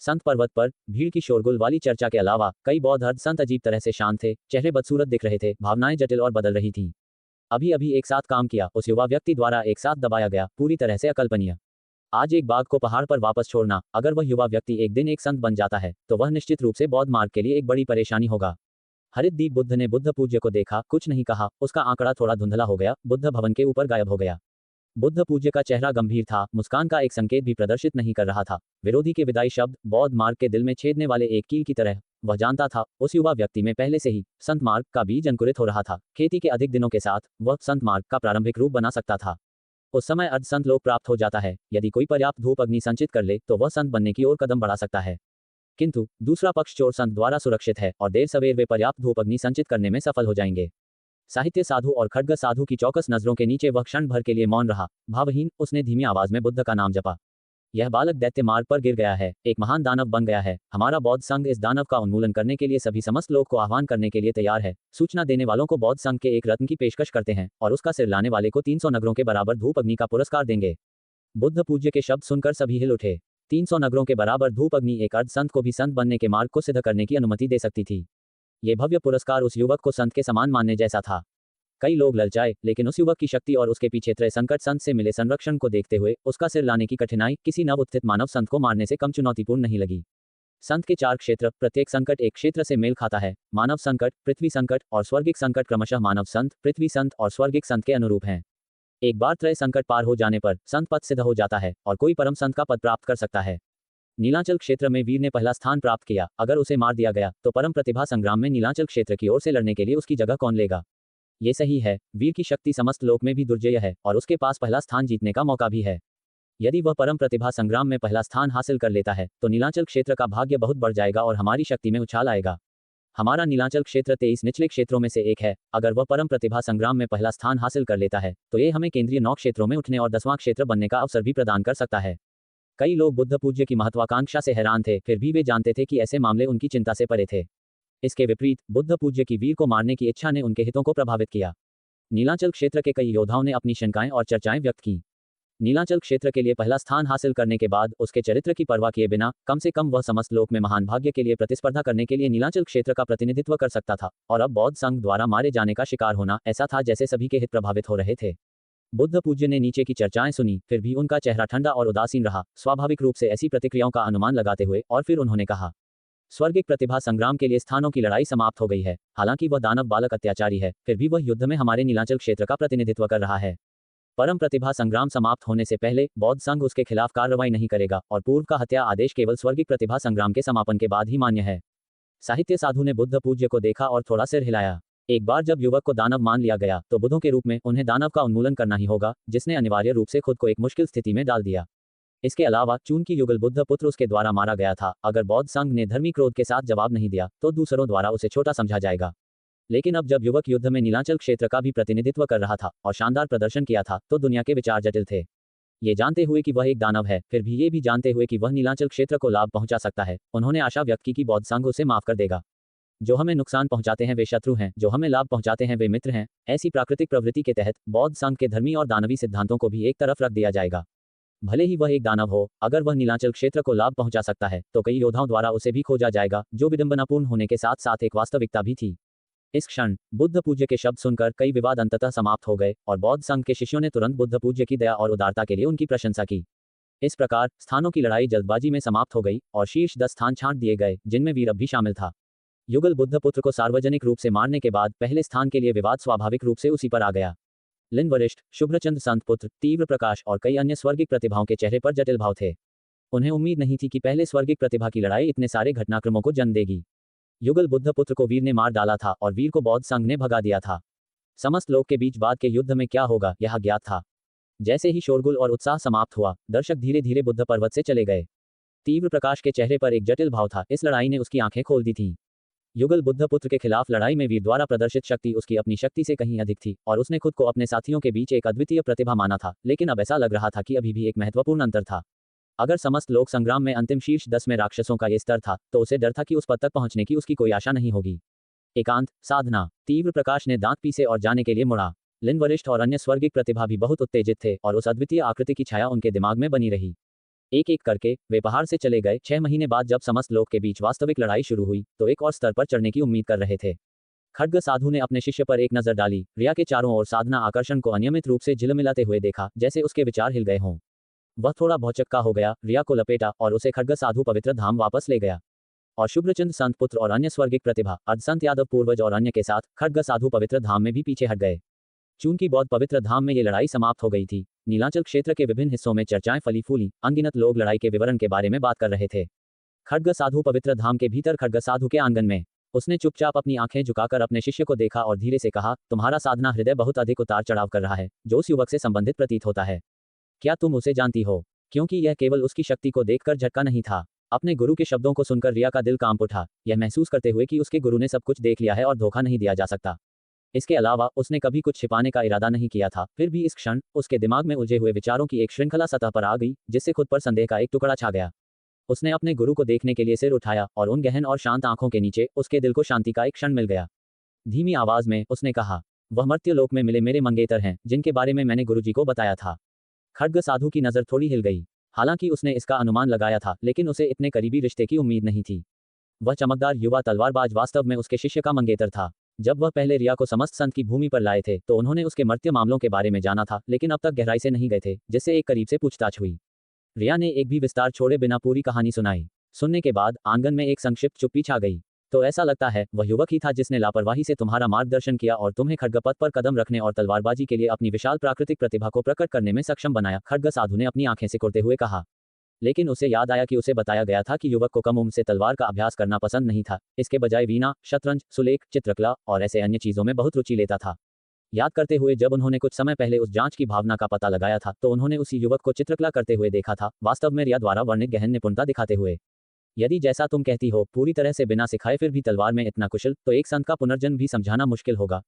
संत पर्वत पर भीड़ की शोरगुल वाली चर्चा के अलावा कई बौद्ध अर्ध संत अजीब तरह से शांत थे, चेहरे बदसूरत दिख रहे थे, भावनाएं जटिल और बदल रही थीं। अभी अभी एक साथ काम किया, उस युवा व्यक्ति द्वारा एक साथ दबाया गया, पूरी तरह से अकल्पनीय। आज एक बाघ को पहाड़ पर वापस छोड़ना, अगर वह युवा व्यक्ति एक दिन एक संत बन जाता है तो वह निश्चित रूप से बौद्ध मार्ग के लिए एक बड़ी परेशानी होगा। हरितदीप बुद्ध ने बुद्ध पूज्य को देखा, कुछ नहीं कहा। उसका आंकड़ा थोड़ा धुंधला हो गया, बुद्ध भवन के ऊपर गायब हो गया। बुद्ध पूज्य का चेहरा गंभीर था, मुस्कान का एक संकेत भी प्रदर्शित नहीं कर रहा था। विरोधी के विदाई शब्द बौद्ध मार्ग के दिल में छेदने वाले एक कील की तरह। वह जानता था उस युवा व्यक्ति में पहले से ही संत मार्ग का बीज अंकुरित हो रहा था। खेती के अधिक दिनों के साथ वह संत मार्ग का प्रारंभिक रूप बना सकता था। उस समय अर्ध संत लोक प्राप्त हो जाता है। यदि कोई पर्याप्त धूप अग्नि संचित कर ले तो वह संत बनने की ओर कदम बढ़ा सकता है। किंतु दूसरा पक्ष चोर संत द्वारा सुरक्षित है और देर सवेर वे पर्याप्त धूप अग्नि संचित करने में सफल हो जाएंगे। साहित्य साधु और खड्ग साधु की चौकस नजरों के नीचे वह क्षण भर के लिए मौन रहा। भावहीन उसने धीमी आवाज में बुद्ध का नाम जपा। यह बालक दैत्य मार्ग पर गिर गया है, एक महान दानव बन गया है। हमारा बौद्ध संघ इस दानव का उन्मूलन करने के लिए सभी समस्त लोग को आह्वान करने के लिए तैयार है। सूचना देने वालों को बौद्ध संघ के एक रत्न की पेशकश करते हैं और उसका सिर लाने वाले को 300 नगरों के बराबर धूप अग्नि का पुरस्कार देंगे। बुद्ध पूज्य के शब्द सुनकर सभी हिल उठे। 300 नगरों के बराबर धूप अग्नि एक अर्ध संत को भी संत बनने के मार्ग को सिद्ध करने की अनुमति दे सकती थी। ये भव्य पुरस्कार उस युवक को संत के समान मानने जैसा था। कई लोग ललचाए, लेकिन उस युवक की शक्ति और उसके पीछे त्रय संकट संत से मिले संरक्षण को देखते हुए उसका सिर लाने की कठिनाई किसी नव उत्थित मानव संत को मारने से कम चुनौतीपूर्ण नहीं लगी। संत के 4 क्षेत्र, प्रत्येक संकट एक क्षेत्र से मेल खाता है। मानव संकट, पृथ्वी संकट और स्वर्गिक संकट क्रमशः मानव संत, पृथ्वी संत और स्वर्गिक संत के अनुरूप हैं। एक बार त्रय संकट पार हो जाने पर संत पद सिद्ध हो जाता है और कोई परम संत का पद प्राप्त कर सकता है। नीलांचल क्षेत्र में वीर ने पहला स्थान प्राप्त किया। अगर उसे मार दिया गया तो परम प्रतिभा संग्राम में नीलांचल क्षेत्र की ओर से लड़ने के लिए उसकी जगह कौन लेगा? ये सही है, वीर की शक्ति समस्त लोक में भी दुर्जेय है और उसके पास पहला स्थान जीतने का मौका भी है। यदि वह परम प्रतिभा संग्राम में पहला स्थान हासिल कर लेता है तो नीलांचल क्षेत्र का भाग्य बहुत बढ़ जाएगा और हमारी शक्ति में उछाल आएगा। हमारा नीलांचल क्षेत्र 23 निचले क्षेत्रों में से एक है। अगर वह परम प्रतिभा संग्राम में पहला स्थान हासिल कर लेता है तो ये हमें केंद्रीय 9 क्षेत्रों में उठने और 10वां क्षेत्र बनने का अवसर भी प्रदान कर सकता है। कई लोग बुद्ध पूज्य की महत्वाकांक्षा से हैरान थे, फिर भी वे जानते थे कि ऐसे मामले उनकी चिंता से परे थे। इसके विपरीत बुद्ध पूज्य की वीर को मारने की इच्छा ने उनके हितों को प्रभावित किया। नीलांचल क्षेत्र के कई योद्धाओं ने अपनी शंकाएं और चर्चाएं व्यक्त की। नीलांचल क्षेत्र के लिए पहला स्थान हासिल करने के बाद उसके चरित्र की परवाह किए बिना कम से कम वह समस्त लोक में महान भाग्य के लिए प्रतिस्पर्धा करने के लिए नीलांचल क्षेत्र का प्रतिनिधित्व कर सकता था। और अब बौद्ध संघ द्वारा मारे जाने का शिकार होना ऐसा था जैसे सभी के हित प्रभावित हो रहे थे। बुद्ध पूज्य ने नीचे की चर्चाएं सुनी, फिर भी उनका चेहरा ठंडा और उदासीन रहा, स्वाभाविक रूप से ऐसी प्रतिक्रियाओं का अनुमान लगाते हुए। और फिर उन्होंने कहा, स्वर्गिक प्रतिभा संग्राम के लिए स्थानों की लड़ाई समाप्त हो गई है। हालांकि वह दानव बालक अत्याचारी है, फिर भी वह युद्ध में हमारे नीलांचल क्षेत्र का प्रतिनिधित्व कर रहा है। परम प्रतिभा संग्राम समाप्त होने से पहले बौद्ध संघ उसके खिलाफ कार्रवाई नहीं करेगा और पूर्व का हत्या आदेश केवल स्वर्गिक प्रतिभा संग्राम के समापन के बाद ही मान्य है। साहित्य साधु ने बुद्ध पूज्य को देखा और थोड़ा सिर हिलाया। एक बार जब युवक को दानव मान लिया गया तो बुद्धों के रूप में उन्हें दानव का उन्मूलन करना ही होगा, जिसने अनिवार्य रूप से खुद को एक मुश्किल स्थिति में डाल दिया। इसके अलावा चून की युगल बुद्ध पुत्र उसके द्वारा मारा गया था। अगर बौद्ध संघ ने धर्मी क्रोध के साथ जवाब नहीं दिया तो दूसरों द्वारा उसे छोटा समझा जाएगा। लेकिन अब जब युवक युद्ध में नीलांचल क्षेत्र का भी प्रतिनिधित्व कर रहा था और शानदार प्रदर्शन किया था तो दुनिया के विचार जटिल थे। ये जानते हुए कि वह एक दानव है, फिर भी ये भी जानते हुए कि वह नीलांचल क्षेत्र को लाभ पहुंचा सकता है, उन्होंने आशा व्यक्त की कि बौद्ध संघ उसे माफ कर देगा। जो हमें नुकसान पहुंचाते हैं वे शत्रु हैं, जो हमें लाभ पहुंचाते हैं वे मित्र हैं। ऐसी प्राकृतिक प्रवृत्ति के तहत बौद्ध संघ के धर्मी और दानवी सिद्धांतों को भी एक तरफ रख दिया जाएगा। भले ही वह एक दानव हो, अगर वह नीलांचल क्षेत्र को लाभ पहुंचा सकता है तो कई योद्धाओं द्वारा उसे भी खोजा जाएगा, जो विडंबनापूर्ण होने के साथ साथ एक वास्तविकता भी थी। इस क्षण बुद्ध पूज्य के शब्द सुनकर कई विवाद अंततः समाप्त हो गए और बौद्ध संघ के शिष्यों ने तुरंत बुद्ध पूज्य की दया और उदारता के लिए उनकी प्रशंसा की। इस प्रकार स्थानों की लड़ाई जल्दबाजी में समाप्त हो गई और शीर्ष 10 स्थान छांट दिए गए, जिनमें वीरभ भी शामिल था। युगल बुद्ध पुत्र को सार्वजनिक रूप से मारने के बाद पहले स्थान के लिए विवाद स्वाभाविक रूप से उसी पर आ गया। लिन वरिष्ठ, शुभ्रचंद संत पुत्र, तीव्र प्रकाश और कई अन्य स्वर्गिक प्रतिभाओं के चेहरे पर जटिल भाव थे। उन्हें उम्मीद नहीं थी कि पहले स्वर्गिक प्रतिभा की लड़ाई इतने सारे घटनाक्रमों को जन्म देगी। युगल बुद्ध पुत्र को वीर ने मार डाला था और वीर को बौद्ध संघ ने भगा दिया था। समस्त लोक के बीच बाद के युद्ध में क्या होगा यह ज्ञात था। जैसे ही शोरगुल और उत्साह समाप्त हुआ, दर्शक धीरे धीरे बुद्ध पर्वत से चले गए। तीव्र प्रकाश के चेहरे पर एक जटिल भाव था। इस लड़ाई ने उसकी आंखें खोल दी थीं। युगल बुद्ध पुत्र के खिलाफ लड़ाई में वीर द्वारा प्रदर्शित शक्ति उसकी अपनी शक्ति से कहीं अधिक थी और उसने खुद को अपने साथियों के बीच एक अद्वितीय प्रतिभा माना था। लेकिन अब ऐसा लग रहा था कि अभी भी एक महत्वपूर्ण अंतर था। अगर समस्त लोक संग्राम में अंतिम शीर्ष 10 में राक्षसों का ये स्तर था तो उसे डर था कि उस पद तक पहुंचने की उसकी कोई आशा नहीं होगी। एकांत, साधना। तीव्र प्रकाश ने दांत पीसे और जाने के लिए मुड़ा। लिन वरिष्ठ और अन्य स्वर्गिक प्रतिभा भी बहुत उत्तेजित थे और उस अद्वितीय आकृति की छाया उनके दिमाग में बनी रही। एक एक करके वे पहाड़ से चले गए। 6 महीने बाद जब समस्त लोक के बीच वास्तविक लड़ाई शुरू हुई तो एक और स्तर पर चढ़ने की उम्मीद कर रहे थे। खड्ग साधु ने अपने शिष्य पर एक नजर डाली। रिया के चारों ओर साधना आकर्षण को अनियमित रूप से झिलमिलाते हुए देखा, जैसे उसके विचार हिल गए हों। वह थोड़ा भौचक्का हो गया, रिया को लपेटा और उसे खड्ग साधु पवित्र धाम वापस ले गया। और शुभ्रचंद संत पुत्र और अन्य स्वर्गिक प्रतिभा, अर्धसंत यादव पूर्वज और अन्य के साथ खड्ग साधु पवित्र धाम में भी पीछे हट गए। चूंकि बौद्ध पवित्र धाम में ये लड़ाई समाप्त हो गई थी, नीलांचल क्षेत्र के विभिन्न हिस्सों में चर्चाएं फली फूली। अनगिनत लोग लड़ाई के विवरण के बारे में बात कर रहे थे। खड्ग साधु पवित्र धाम के भीतर खड्ग साधु के आंगन में उसने चुपचाप अपनी आंखें झुकाकर अपने शिष्य को देखा और धीरे से कहा, तुम्हारा साधना हृदय बहुत अधिक उतार चढ़ाव कर रहा है, जो उस युवक से संबंधित प्रतीत होता है। क्या तुम उसे जानती हो? क्योंकि यह केवल उसकी शक्ति को देखकर झटका नहीं था। अपने गुरु के शब्दों को सुनकर रिया का दिल कांप उठा, यह महसूस करते हुए कि उसके गुरु ने सब कुछ देख लिया है और धोखा नहीं दिया जा सकता। इसके अलावा उसने कभी कुछ छिपाने का इरादा नहीं किया था। फिर भी इस क्षण उसके दिमाग में उलझे हुए विचारों की एक श्रृंखला सतह पर आ गई, जिससे खुद पर संदेह का एक टुकड़ा छा गया। उसने अपने गुरु को देखने के लिए सिर उठाया और उन गहन और शांत आंखों के नीचे उसके दिल को शांति का एक क्षण मिल गया। धीमी आवाज में उसने कहा, वह मर्त्यलोक में मिले मेरे मंगेतर हैं, जिनके बारे में मैंने गुरुजी को बताया था। खड्ग साधु की नजर थोड़ी हिल गई। हालांकि उसने इसका अनुमान लगाया था, लेकिन उसे इतने करीबी रिश्ते की उम्मीद नहीं थी। वह चमकदार युवा तलवारबाज वास्तव में उसके शिष्य का मंगेतर था। जब वह पहले रिया को समस्त संत की भूमि पर लाए थे तो उन्होंने उसके मर्त्य मामलों के बारे में जाना था, लेकिन अब तक गहराई से नहीं गए थे, जिससे एक करीब से पूछताछ हुई। रिया ने एक भी विस्तार छोड़े बिना पूरी कहानी सुनाई। सुनने के बाद आंगन में एक संक्षिप्त चुप्पी छा गई। तो ऐसा लगता है वह युवक ही था जिसने लापरवाही से तुम्हारा मार्गदर्शन किया और तुम्हें खड्गपथ पर कदम रखने और तलवारबाजी के लिए अपनी विशाल प्राकृतिक प्रतिभा को प्रकट करने में सक्षम बनाया। खड्ग साधु ने अपनी आंखें सिकुड़ते हुए कहा। लेकिन उसे याद आया कि उसे बताया गया था कि युवक को कम उम्र से तलवार का अभ्यास करना पसंद नहीं था, इसके बजाय वीणा, शतरंज, सुलेख, चित्रकला और ऐसे अन्य चीजों में बहुत रुचि लेता था। याद करते हुए जब उन्होंने कुछ समय पहले उस जांच की भावना का पता लगाया था तो उन्होंने उसी युवक को चित्रकला करते हुए देखा था, वास्तव में रिया द्वारा वर्णित गहन निपुणता दिखाते हुए। यदि जैसा तुम कहती हो पूरी तरह से बिना सिखाए फिर भी तलवार में इतना कुशल, तो एक संत का पुनर्जन्म भी समझाना मुश्किल होगा।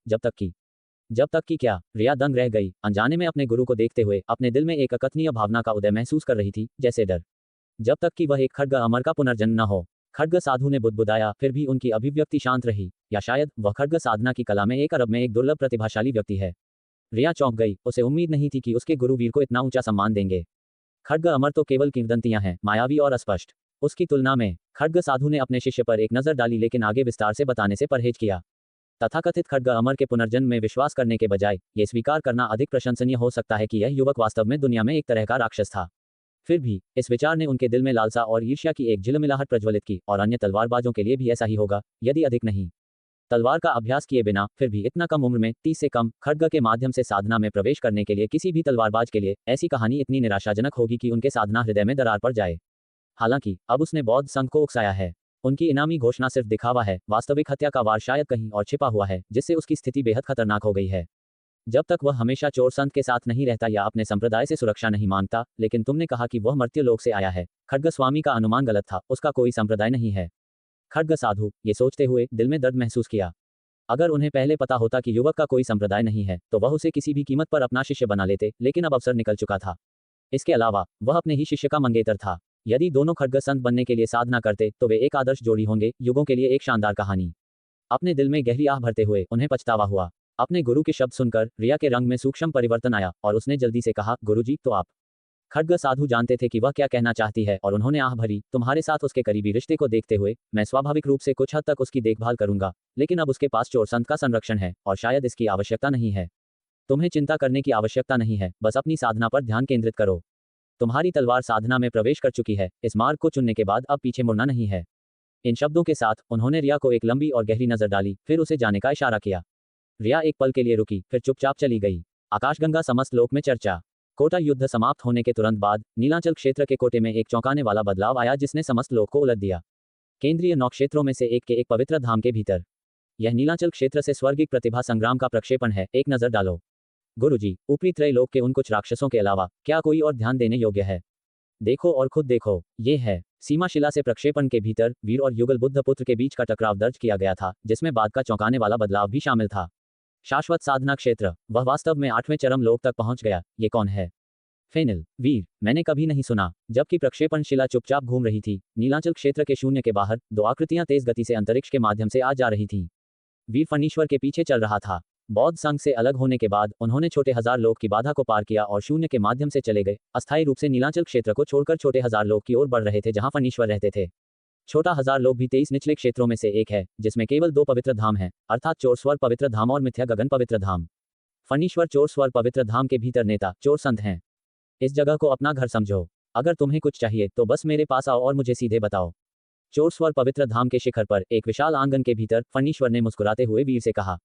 जब तक कि क्या? रिया दंग रह गई, अनजाने में अपने गुरु को देखते हुए अपने दिल में एक अकथनीय भावना का उदय महसूस कर रही थी, जैसे डर। जब तक कि वह एक खड्ग अमर का पुनर्जन्म न हो। खड्ग साधु ने बुदबुदाया, फिर भी उनकी अभिव्यक्ति शांत रही। या शायद वह खड्ग साधना की कला में एक अरब में एक दुर्लभ प्रतिभाशाली व्यक्ति है। रिया चौंक गई, उसे उम्मीद नहीं थी कि उसके गुरु वीर को इतना ऊंचा सम्मान देंगे। खड्ग अमर तो केवल किंवदंतियां हैं, मायावी और अस्पष्ट। उसकी तुलना में खड्ग साधु ने अपने शिष्य पर एक नजर डाली लेकिन आगे विस्तार से बताने से परहेज किया। तथाकथित खड्ग अमर के पुनर्जन्म में विश्वास करने के बजाय ये स्वीकार करना अधिक प्रशंसनीय हो सकता है कि यह युवक वास्तव में दुनिया में एक तरह का राक्षस था। फिर भी इस विचार ने उनके दिल में लालसा और ईर्ष्या की एक झिलमिलाहट प्रज्वलित की, और अन्य तलवारबाजों के लिए भी ऐसा ही होगा, यदि अधिक नहीं। तलवार का अभ्यास किए बिना फिर भी इतना कम उम्र में 30 से कम खड्ग के माध्यम से साधना में प्रवेश करने के लिए किसी भी तलवारबाज के लिए ऐसी कहानी इतनी निराशाजनक होगी कि उनके साधना हृदय में दरार पड़ जाए। हालांकि अब उसने बौद्ध संघ को उकसाया है। उनकी इनामी घोषणा सिर्फ दिखावा है, वास्तविक हत्या का वार शायद कहीं और छिपा हुआ है, जिससे उसकी स्थिति बेहद खतरनाक हो गई है। जब तक वह हमेशा चोर संत के साथ नहीं रहता या अपने संप्रदाय से सुरक्षा नहीं मांगता। लेकिन तुमने कहा कि वह मर्त्य लोक से आया है। खड्ग स्वामी का अनुमान गलत था, उसका कोई संप्रदाय नहीं है। खड्ग साधु ये सोचते हुए दिल में दर्द महसूस किया। अगर उन्हें पहले पता होता कि युवक का कोई संप्रदाय नहीं है तो वह उसे किसी भी कीमत पर अपना शिष्य बना लेते, लेकिन अब अवसर निकल चुका था। इसके अलावा वह अपने ही शिष्य का मंगेतर था। यदि दोनों खड्ग संत बनने के लिए साधना करते तो वे एक आदर्श जोड़ी होंगे, युगों के लिए एक शानदार कहानी। अपने दिल में गहरी आह भरते हुए उन्हें पछतावा हुआ। अपने गुरु के शब्द सुनकर रिया के रंग में सूक्ष्म परिवर्तन आया और उसने जल्दी से कहा, गुरुजी, तो आप? खड्ग साधु जानते थे कि वह क्या कहना चाहती है और उन्होंने आह भरी, तुम्हारे साथ उसके करीबी रिश्ते को देखते हुए मैं स्वाभाविक रूप से कुछ हद तक उसकी देखभाल करूंगा, लेकिन अब उसके पास चोर संत का संरक्षण है और शायद इसकी आवश्यकता नहीं है। तुम्हें चिंता करने की आवश्यकता नहीं है, बस अपनी साधना पर ध्यान केंद्रित करो। तुम्हारी तलवार साधना में प्रवेश कर चुकी है, इस मार्ग को चुनने के बाद अब पीछे मुड़ना नहीं है। इन शब्दों के साथ उन्होंने रिया को एक लंबी और गहरी नजर डाली, फिर उसे जाने का इशारा किया। रिया एक पल के लिए रुकी, फिर चुपचाप चली गई। आकाशगंगा समस्त लोक में चर्चा। कोटा युद्ध समाप्त होने के तुरंत बाद नीलांचल क्षेत्र के कोटे में एक चौंकाने वाला बदलाव आया जिसने समस्त लोक को उलट दिया। केंद्रीय 9 क्षेत्रों में से एक के एक पवित्र धाम के भीतर यह नीलांचल क्षेत्र से स्वर्गिक प्रतिभा संग्राम का प्रक्षेपण है। एक नजर डालो गुरुजी, ऊपरी त्रैलोक के उन कुछ राक्षसों के अलावा क्या कोई और ध्यान देने योग्य है? देखो और खुद देखो। ये है सीमा शिला से प्रक्षेपण के भीतर वीर और युगल बुद्ध पुत्र के बीच का टकराव दर्ज किया गया था, जिसमें बाद का चौंकाने वाला बदलाव भी शामिल था। शाश्वत साधना क्षेत्र, वह वास्तव में 8वें चरम लोक तक पहुंच गया। ये कौन है? फेनिल वीर, मैंने कभी नहीं सुना। जबकि प्रक्षेपण शिला चुपचाप घूम रही थी, नीलांचल क्षेत्र के शून्य के बाहर 2 आकृतियां तेज गति से अंतरिक्ष के माध्यम से आ जा रही थीं। वीर फणीश्वर के पीछे चल रहा था। बौद्ध संघ से अलग होने के बाद उन्होंने छोटे हजार लोक की बाधा को पार किया और शून्य के माध्यम से चले गए। अस्थायी रूप से नीलांचल क्षेत्र को छोड़कर छोटे हजार लोक की ओर बढ़ रहे थे जहां फणीश्वर रहते थे। छोटा हजार लोक भी 23 निचले क्षेत्रों में से एक है, जिसमें केवल 2 पवित्र धाम हैं, अर्थात चोर स्वर पवित्र धाम और मिथ्या गगन पवित्र धाम। फणीश्वर चोर स्वर पवित्र धाम के भीतर नेता चोर संत हैं। इस जगह को अपना घर समझो। अगर तुम्हें कुछ चाहिए तो बस मेरे पास आओ और मुझे सीधे बताओ। चोर स्वर पवित्र धाम के शिखर पर एक विशाल आंगन के भीतर फणीश्वर ने मुस्कुराते हुए वीर से कहा।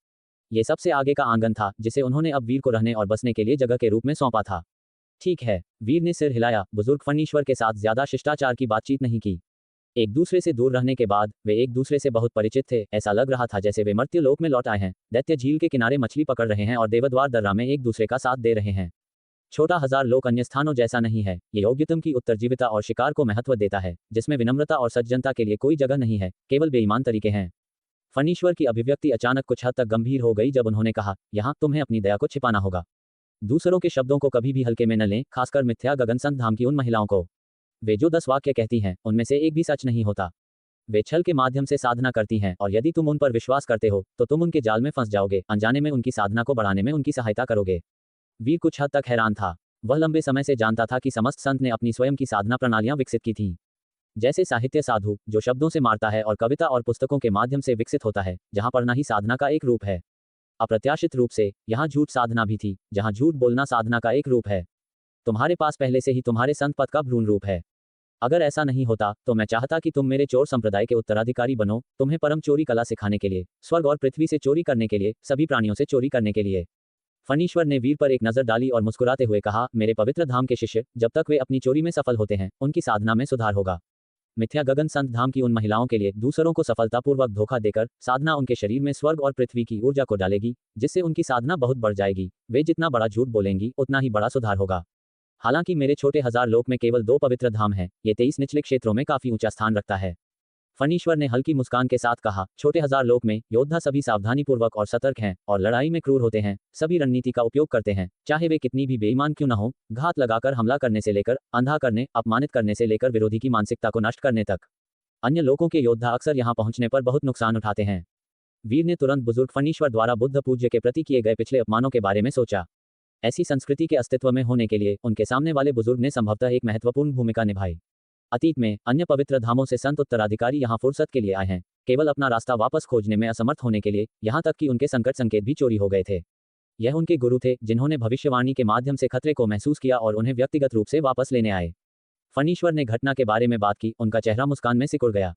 यह सबसे आगे का आंगन था जिसे उन्होंने अब वीर को रहने और बसने के लिए जगह के रूप में सौंपा था। ठीक है, वीर ने सिर हिलाया। बुजुर्ग फणीश्वर के साथ ज्यादा शिष्टाचार की बातचीत नहीं की। एक दूसरे से दूर रहने के बाद वे एक दूसरे से बहुत परिचित थे। ऐसा लग रहा था जैसे वे मर्त्य लोक में लौट आए हैं, दैत्य झील के किनारे मछली पकड़ रहे हैं और देवद्वार दर्रा में एक दूसरे का साथ दे रहे हैं। छोटा हजार लोक अन्य स्थानों जैसा नहीं है। ये योग्यतम की उत्तरजीविता और शिकार को महत्व देता है, जिसमें विनम्रता और सज्जनता के लिए कोई जगह नहीं है, केवल बेईमान तरीके हैं। फणीश्वर की अभिव्यक्ति अचानक कुछ हद तक गंभीर हो गई जब उन्होंने कहा, यहाँ तुम्हें अपनी दया को छिपाना होगा। दूसरों के शब्दों को कभी भी हल्के में न लें, खासकर मिथ्या गगन संत धाम की उन महिलाओं को। वे जो 10 वाक्य कहती हैं उनमें से एक भी सच नहीं होता। वे छल के माध्यम से साधना करती हैं और यदि तुम उन पर विश्वास करते हो तो तुम उनके जाल में फंस जाओगे, अनजाने में उनकी साधना को बढ़ाने में उनकी सहायता करोगे। वीर कुछ हद तक हैरान था। वह लंबे समय से जानता था कि समस्त संत ने अपनी स्वयं की साधना प्रणालियां विकसित की थीं। जैसे साहित्य साधु जो शब्दों से मारता है और कविता और पुस्तकों के माध्यम से विकसित होता है, जहां पढ़ना ही साधना का एक रूप है। अप्रत्याशित रूप से यहाँ झूठ साधना भी थी, जहां झूठ बोलना साधना का एक रूप है। तुम्हारे पास पहले से ही तुम्हारे संत पद का भ्रूण रूप है। अगर ऐसा नहीं होता तो मैं चाहता कि तुम मेरे चोर संप्रदाय के उत्तराधिकारी बनो, तुम्हें परम चोरी कला सिखाने के लिए, स्वर्ग और पृथ्वी से चोरी करने के लिए, सभी प्राणियों से चोरी करने के लिए। फणीश्वर ने वीर पर एक नजर डाली और मुस्कुराते हुए कहा, मेरे पवित्र धाम के शिष्य, जब तक वे अपनी चोरी में सफल होते हैं, उनकी साधना में सुधार होगा। मिथ्या गगन संत धाम की उन महिलाओं के लिए दूसरों को सफलतापूर्वक धोखा देकर साधना उनके शरीर में स्वर्ग और पृथ्वी की ऊर्जा को डालेगी, जिससे उनकी साधना बहुत बढ़ जाएगी। वे जितना बड़ा झूठ बोलेंगी उतना ही बड़ा सुधार होगा। हालांकि मेरे छोटे हजार लोक में केवल 2 पवित्र धाम हैं, ये 23 निचले क्षेत्रों में काफी ऊंचा स्थान रखता है। फणीश्वर ने हल्की मुस्कान के साथ कहा, छोटे हजार लोक में योद्धा सभी सावधानीपूर्वक और सतर्क हैं और लड़ाई में क्रूर होते हैं, सभी रणनीति का उपयोग करते हैं, चाहे वे कितनी भी बेईमान क्यों न हो, घात लगाकर हमला करने से लेकर अंधा करने, अपमानित करने से लेकर विरोधी की मानसिकता को नष्ट करने तक। अन्य लोगों के योद्धा अक्सर यहाँ पहुंचने पर बहुत नुकसान उठाते हैं। वीर ने तुरंत बुजुर्ग फणीश्वर द्वारा बुद्ध पूज्य के प्रति किए गए पिछले अपमानों के बारे में सोचा। ऐसी संस्कृति के अस्तित्व में होने के लिए उनके सामने वाले बुजुर्ग ने संभवतः एक महत्वपूर्ण भूमिका निभाई। अतीत में अन्य पवित्र धामों से संत उत्तराधिकारी यहाँ फुर्सत के लिए आए हैं, केवल अपना रास्ता वापस खोजने में असमर्थ होने के लिए, यहाँ तक कि उनके संकट संकेत भी चोरी हो गए थे। यह उनके गुरु थे जिन्होंने भविष्यवाणी के माध्यम से खतरे को महसूस किया और उन्हें व्यक्तिगत रूप से वापस लेने आए। फणीश्वर ने घटना के बारे में बात की, उनका चेहरा मुस्कान में सिकुड़ गया।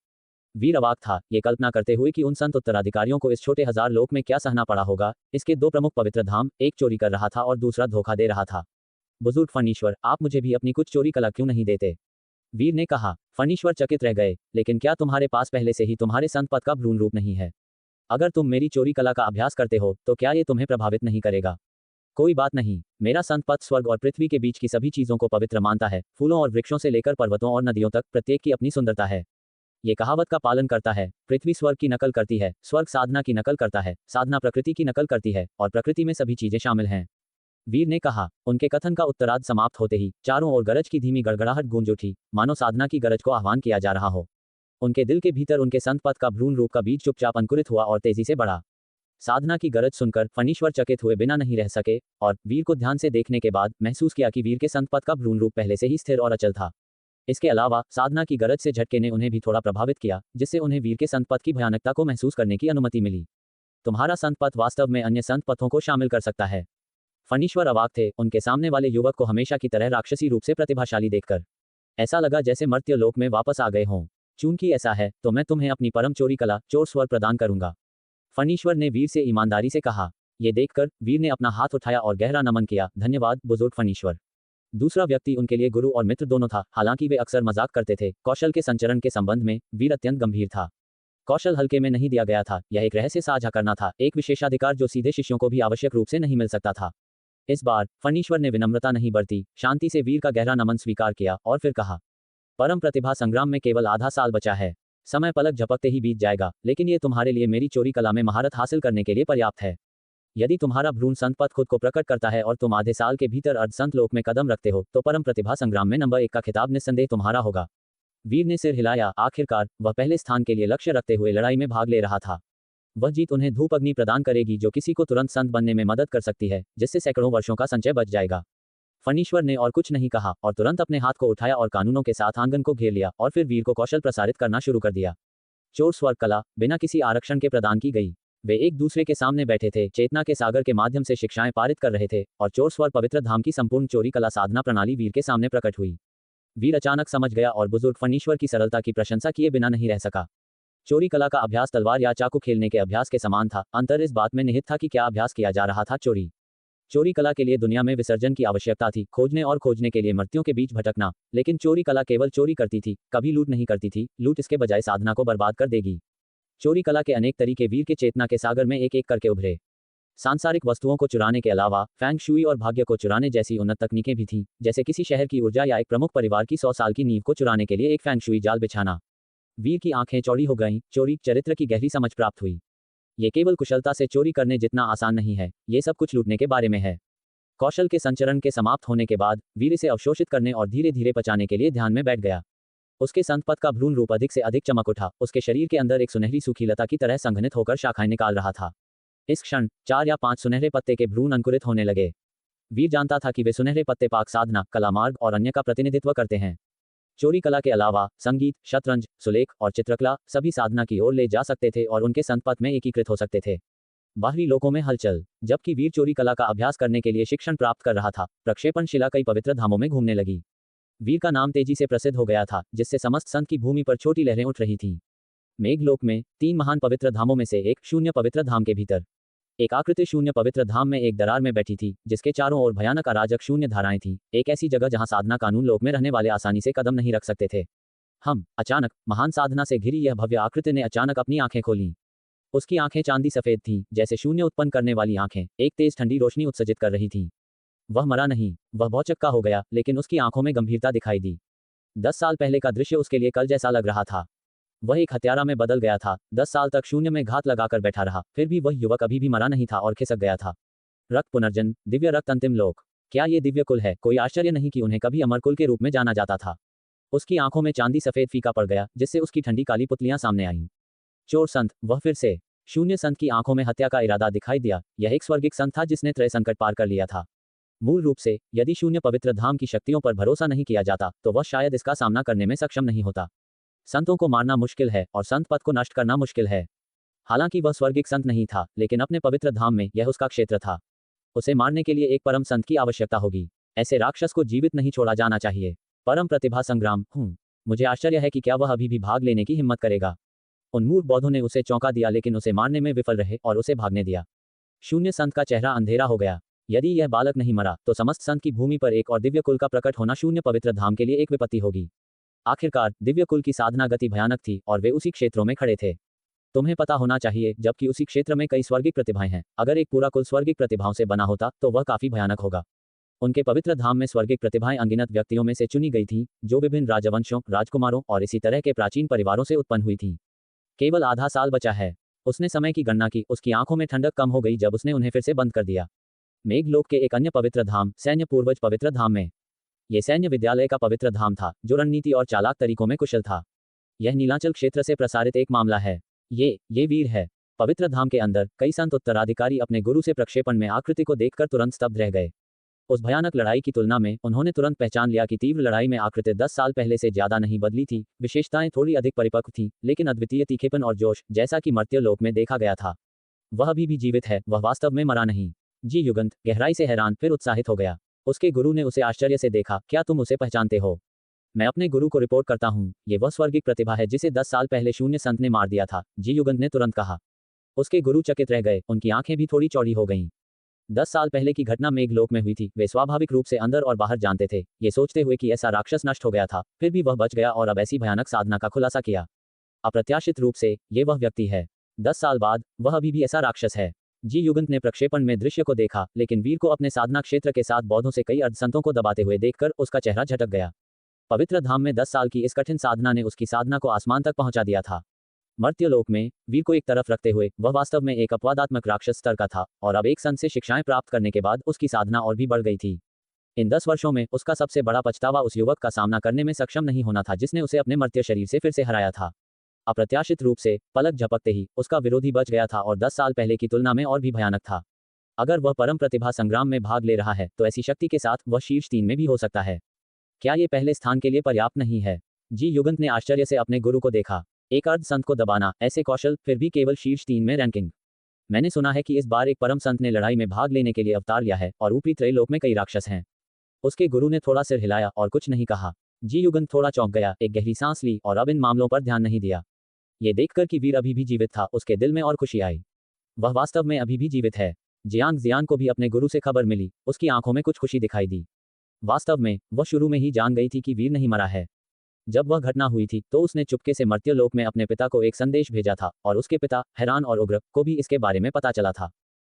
वीर अवाक था, ये कल्पना करते हुए कि उन संत उत्तराधिकारियों को इस छोटे हजार लोक में क्या सहना पड़ा होगा। इसके 2 प्रमुख पवित्र धाम, एक चोरी कर रहा था और दूसरा धोखा दे रहा था। बुजुर्ग फणीश्वर, आप मुझे भी अपनी कुछ चोरी कला क्यों नहीं देते? वीर ने कहा। फणीश्वर चकित रह गए, लेकिन क्या तुम्हारे पास पहले से ही तुम्हारे संत पद का भ्रूण रूप नहीं है? अगर तुम मेरी चोरी कला का अभ्यास करते हो तो क्या ये तुम्हें प्रभावित नहीं करेगा? कोई बात नहीं, मेरा संत पद स्वर्ग और पृथ्वी के बीच की सभी चीजों को पवित्र मानता है, फूलों और वृक्षों से लेकर पर्वतों और नदियों तक, प्रत्येक की अपनी सुंदरता है। ये कहावत का पालन करता है, पृथ्वी स्वर्ग की नकल करती है, स्वर्ग साधना की नकल करता है, साधना प्रकृति की नकल करती है, और प्रकृति में सभी चीजें शामिल हैं। वीर ने कहा। उनके कथन का उत्तरार्ध समाप्त होते ही चारों ओर गरज की धीमी गड़गड़ाहट गूंज उठी, मानो साधना की गरज को आह्वान किया जा रहा हो। उनके दिल के भीतर उनके संत पद का भ्रूण रूप का बीज चुपचाप अंकुरित हुआ और तेजी से बढ़ा। साधना की गरज सुनकर फणीश्वर चकित हुए बिना नहीं रह सके, और वीर को ध्यान से देखने के बाद महसूस किया कि वीर के संत पद का भ्रूण रूप पहले से ही स्थिर और अचल था। इसके अलावा साधना की गरज से झटके ने उन्हें भी थोड़ा प्रभावित किया, जिससे उन्हें वीर के संत पद की भयानकता को महसूस करने की अनुमति मिली। तुम्हारा संत पद वास्तव में अन्य संत पथों को शामिल कर सकता है। फणीश्वर अवाक थे, उनके सामने वाले युवक को हमेशा की तरह राक्षसी रूप से प्रतिभाशाली देखकर ऐसा लगा जैसे मर्त्य लोक में वापस आ गए हों। चूंकि ऐसा है तो मैं तुम्हें अपनी परम चोरी कला, चोर स्वर प्रदान करूंगा, फणीश्वर ने वीर से ईमानदारी से कहा। ये देखकर वीर ने अपना हाथ उठाया और गहरा नमन किया। धन्यवाद बुजुर्ग फणीश्वर। दूसरा व्यक्ति उनके लिए गुरु और मित्र दोनों था। हालांकि वे अक्सर मजाक करते थे, कौशल के संचरण के संबंध में वीर अत्यंत गंभीर था। कौशल हल्के में नहीं दिया गया था, यह एक रहस्य साझा करना था, एक विशेषाधिकार जो सीधे शिष्यों को भी आवश्यक रूप से नहीं मिल सकता था। इस बार फणीश्वर ने विनम्रता नहीं बरती, शांति से वीर का गहरा नमन स्वीकार किया और फिर कहा, परम प्रतिभा संग्राम में केवल आधा साल बचा है, समय पलक झपकते ही बीत जाएगा, लेकिन ये तुम्हारे लिए मेरी चोरी कला में महारत हासिल करने के लिए पर्याप्त है। यदि तुम्हारा भ्रूण संत पद खुद को प्रकट करता है और तुम आधे साल के भीतर अर्ध संत लोक में कदम रखते हो, तो परम प्रतिभा संग्राम में नंबर 1 का खिताब निस्संदेह तुम्हारा होगा। वीर ने सिर हिलाया। आखिरकार वह पहले स्थान के लिए लक्ष्य रखते हुए लड़ाई में भाग ले रहा था। वह जीत उन्हें धूप अग्नि प्रदान करेगी जो किसी को तुरंत संत बनने में मदद कर सकती है, जिससे सैकड़ों वर्षों का संचय बच जाएगा। फणीश्वर ने और कुछ नहीं कहा और तुरंत अपने हाथ को उठाया और कानूनों के साथ आंगन को घेर लिया और फिर वीर को कौशल प्रसारित करना शुरू कर दिया। चोर स्वर्ग कला बिना किसी आरक्षण के प्रदान की गई। वे एक दूसरे के सामने बैठे थे, चेतना के सागर के माध्यम से शिक्षाएं पारित कर रहे थे, और चोर स्वर पवित्र धाम की संपूर्ण चोरी कला साधना प्रणाली वीर के सामने प्रकट हुई। वीर अचानक समझ गया और बुजुर्ग फणीश्वर की सरलता की प्रशंसा किए बिना नहीं रह सका। चोरी कला का अभ्यास तलवार या चाकू खेलने के अभ्यास के समान था। अंतर इस बात में निहित था कि क्या अभ्यास किया जा रहा था। चोरी कला के लिए दुनिया में विसर्जन की आवश्यकता थी, खोजने और खोजने के लिए मृत्युओं के बीच भटकना, लेकिन चोरी कला केवल चोरी करती थी, कभी लूट नहीं करती थी। लूट इसके बजाय साधना को बर्बाद कर देगी। चोरी कला के अनेक तरीके वीर के चेतना के सागर में एक एक करके उभरे। सांसारिक वस्तुओं को चुराने के अलावा फैंग शुई और भाग्य को चुराने जैसी उन्नत तकनीकें भी थीं, जैसे किसी शहर की ऊर्जा या एक प्रमुख परिवार की 100 साल की नींव को चुराने के लिए एक फैंग शुई जाल बिछाना। वीर की आंखें चौड़ी हो गईं, चोरी चरित्र की गहरी समझ प्राप्त हुई। ये केवल कुशलता से चोरी करने जितना आसान नहीं है, ये सब कुछ लूटने के बारे में है। कौशल के संचरण के समाप्त होने के बाद वीर इसे अवशोषित करने और धीरे धीरे पचाने के लिए ध्यान में बैठ गया। उसके संत पद का भ्रूण रूप अधिक से अधिक चमक उठा, उसके शरीर के अंदर एक सुनहरी सूखी लता की तरह संघनित होकर शाखाएं निकाल रहा था। इस क्षण 4 या 5 सुनहरे पत्ते के भ्रूण अंकुरित होने लगे। वीर जानता था कि वे सुनहरे पत्ते पाक साधना, कला मार्ग और अन्य का प्रतिनिधित्व करते हैं। चोरी कला के अलावा संगीत, शतरंज, सुलेख और चित्रकला सभी साधना की ओर ले जा सकते थे और उनके संत पद में एकीकृत हो सकते थे। बाहरी लोकों में हलचल। जबकि वीर चोरी कला का अभ्यास करने के लिए शिक्षण प्राप्त कर रहा था, प्रक्षेपण शिला कई पवित्र धामों में घूमने लगी। वीर का नाम तेजी से प्रसिद्ध हो गया था, जिससे समस्त संत की भूमि पर छोटी लहरें उठ रही थीं। मेघलोक में 3 महान पवित्र धामों में से एक शून्य पवित्र धाम के भीतर एक आकृति शून्य पवित्र धाम में एक दरार में बैठी थी, जिसके चारों ओर भयानक अराजक शून्य धाराएं थीं। एक ऐसी जगह जहां साधना कानून लोक में रहने वाले आसानी से कदम नहीं रख सकते थे। अचानक महान साधना से घिरी यह भव्य आकृति ने अचानक अपनी आंखें खोलीं। उसकी आंखें चांदी सफेद थीं, जैसे शून्य उत्पन्न करने वाली आंखें एक तेज ठंडी रोशनी उत्सर्जित कर रही थीं। वह मरा नहीं, वह भौचक्का हो गया, लेकिन उसकी आंखों में गंभीरता दिखाई दी। 10 साल पहले का दृश्य उसके लिए कल जैसा लग रहा था। वह एक हत्यारा में बदल गया था। 10 साल तक शून्य में घात लगाकर बैठा रहा, फिर भी वह युवक अभी भी मरा नहीं था और खिसक गया था। रक्त पुनर्जन्म, दिव्य रक्त अंतिम लोक। क्या ये दिव्य कुल है? कोई आश्चर्य नहीं कि उन्हें कभी अमर कुल के रूप में जाना जाता था। उसकी आंखों में चांदी सफेद फीका पड़ गया, जिससे उसकी ठंडी काली पुतलियां सामने आईं। चोर संत, वह फिर से। शून्य संत की आंखों में हत्या का इरादा दिखाई दिया। यह एक स्वर्गिक संत था जिसने त्रय संकट पार कर लिया था। मूल रूप से, यदि शून्य पवित्र धाम की शक्तियों पर भरोसा नहीं किया जाता, तो वह शायद इसका सामना करने में सक्षम नहीं होता। संतों को मारना मुश्किल है और संत पद को नष्ट करना मुश्किल है। हालांकि वह स्वर्गिक संत नहीं था, लेकिन अपने पवित्र धाम में यह उसका क्षेत्र था। उसे मारने के लिए एक परम संत की आवश्यकता होगी। ऐसे राक्षस को जीवित नहीं छोड़ा जाना चाहिए। परम प्रतिभा संग्राम। मुझे आश्चर्य है कि क्या वह अभी भी भाग लेने की हिम्मत करेगा। उन मूर्ख बौद्धों ने उसे चौंका दिया, लेकिन उसे मारने में विफल रहे और उसे भागने दिया। शून्य संत का चेहरा अंधेरा हो गया। यदि यह बालक नहीं मरा, तो समस्त संत की भूमि पर एक और दिव्य कुल का प्रकट होना शून्य पवित्र धाम के लिए एक विपत्ति होगी। आखिरकार दिव्य कुल की साधना गति भयानक थी और वे उसी क्षेत्रों में खड़े थे। तुम्हें पता होना चाहिए, जबकि उसी क्षेत्र में कई स्वर्गिक प्रतिभाएं हैं। अगर एक पूरा कुल स्वर्गिक प्रतिभाओं से बना होता, तो वह काफी भयानक होगा। उनके पवित्र धाम में स्वर्गिक प्रतिभाएं अनगिनत व्यक्तियों में से चुनी गई थीं, जो विभिन्न राजवंशों, राजकुमारों और इसी तरह के प्राचीन परिवारों से उत्पन्न हुई थीं। केवल आधा साल बचा है। उसने समय की गणना की। उसकी आंखों में ठंडक कम हो गई जब उसने उन्हें फिर से बंद कर दिया। मेघलोक के एक अन्य पवित्र धाम, सैन्य पूर्वज पवित्र धाम में। यह सैन्य विद्यालय का पवित्र धाम था, जो रणनीति और चालाक तरीकों में कुशल था। यह नीलांचल क्षेत्र से प्रसारित एक मामला है। ये वीर है। पवित्र धाम के अंदर कई संत उत्तराधिकारी अपने गुरु से प्रक्षेपण में आकृति को देखकर तुरंत स्तब्ध रह गए। उस भयानक लड़ाई की तुलना में उन्होंने तुरंत पहचान लिया कि तीव्र लड़ाई में आकृति 10 साल पहले से ज्यादा नहीं बदली थी। विशेषताएं थोड़ी अधिक परिपक्व थीं, लेकिन अद्वितीय तीखेपन और जोश, जैसा कि मर्त्य लोक में देखा गया था। वह अभी भी जीवित है, वह वास्तव में मरा नहीं। जी युगंत गहराई से हैरान फिर उत्साहित हो गया। उसके गुरु ने उसे आश्चर्य से देखा। क्या तुम उसे पहचानते हो? मैं अपने गुरु को रिपोर्ट करता हूँ। ये वह स्वर्गिक प्रतिभा है जिसे 10 साल पहले शून्य संत ने मार दिया था, जी युगंत ने तुरंत कहा। उसके गुरु चकित रह गए। उनकी आंखें भी थोड़ी चौड़ी हो गईं। 10 साल पहले की घटना मेघलोक में हुई थी। वे स्वाभाविक रूप से अंदर और बाहर जानते थे, ये सोचते हुए कि ऐसा राक्षस नष्ट हो गया था, फिर भी वह बच गया और अब ऐसी भयानक साधना का खुलासा किया। अप्रत्याशित रूप से ये वह व्यक्ति है। 10 साल बाद वह अभी भी ऐसा राक्षस है। जी युगंत ने प्रक्षेपण में दृश्य को देखा, लेकिन वीर को अपने साधना क्षेत्र के साथ बौद्धों से कई अर्धसंतों को दबाते हुए देखकर उसका चेहरा झटक गया। पवित्र धाम में 10 साल की इस कठिन साधना ने उसकी साधना को आसमान तक पहुंचा दिया था। मर्त्यलोक में वीर को एक तरफ रखते हुए वह वास्तव में एक अपवादात्मक राक्षस स्तर का था, और अब एक संत से शिक्षाएं प्राप्त करने के बाद उसकी साधना और भी बढ़ गई थी। इन 10 वर्षों में उसका सबसे बड़ा पछतावा उस युवक का सामना करने में सक्षम नहीं होना था जिसने उसे अपने मर्त्य शरीर से फिर से हराया था। अप्रत्याशित रूप से पलक झपकते ही उसका विरोधी बच गया था और 10 साल पहले की तुलना में और भी भयानक था। अगर वह परम प्रतिभा संग्राम में भाग ले रहा है, तो ऐसी शक्ति के साथ वह शीर्ष 3 में भी हो सकता है। क्या ये पहले स्थान के लिए पर्याप्त नहीं है? जी युगंत ने आश्चर्य से अपने गुरु को देखा। एक अर्ध संत को दबाना, ऐसे कौशल, फिर भी केवल शीर्ष 3 में रैंकिंग। मैंने सुना है कि इस बार एक परम संत ने लड़ाई में भाग लेने के लिए अवतार लिया है और ऊपरी त्रैलोक में कई राक्षस हैं। उसके गुरु ने थोड़ा सिर हिलाया और कुछ नहीं कहा। जी युगंत थोड़ा चौंक गया, एक गहरी सांस ली और अब इन मामलों पर ध्यान नहीं दिया। ये देखकर कि वीर अभी भी जीवित था, उसके दिल में और खुशी आई। वह वास्तव में अभी भी जीवित है। जियांग जियान को भी अपने गुरु से खबर मिली। उसकी आंखों में कुछ खुशी दिखाई दी। वास्तव में वह शुरू में ही जान गई थी कि वीर नहीं मरा है। जब वह घटना हुई थी, तो उसने चुपके से मर्त्यलोक में अपने पिता को एक संदेश भेजा था, और उसके पिता, हैरान और उग्र, को भी इसके बारे में पता चला था।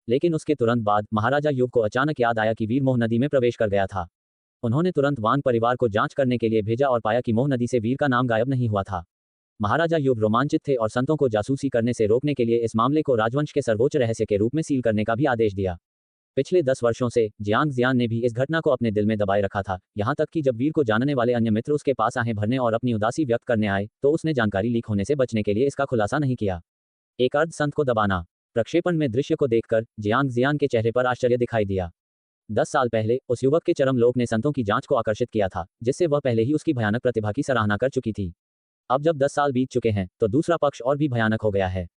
लेकिन उसके तुरंत बाद महाराजा युग को अचानक याद आया कि वीर मोह नदी में प्रवेश कर गया था। उन्होंने तुरंत वांग परिवार को जांच करने के लिए भेजा और पाया कि मोह नदी से वीर का नाम गायब नहीं हुआ था। महाराजा युग रोमांचित थे और संतों को जासूसी करने से रोकने के लिए इस मामले को राजवंश के सर्वोच्च रहस्य के रूप में सील करने का भी आदेश दिया। पिछले 10 वर्षों से जियांग जियान ने भी इस घटना को अपने दिल में दबाए रखा था, यहाँ तक कि जब वीर को जानने वाले अन्य मित्र उसके पास आहें भरने और अपनी उदासी व्यक्त करने आए, तो उसने जानकारी लीक होने से बचने के लिए इसका खुलासा नहीं किया। एक अर्ध संत को दबाना। प्रक्षेपण में दृश्य को देखकर जियांग जियान के चेहरे पर आश्चर्य दिखाई दिया। 10 साल पहले उस युवक के चरम लोक ने संतों की जांच को आकर्षित किया था, जिससे वह पहले ही उसकी भयानक प्रतिभा की सराहना कर चुकी थी। अब जब 10 साल बीत चुके हैं, तो दूसरा पक्ष और भी भयानक हो गया है।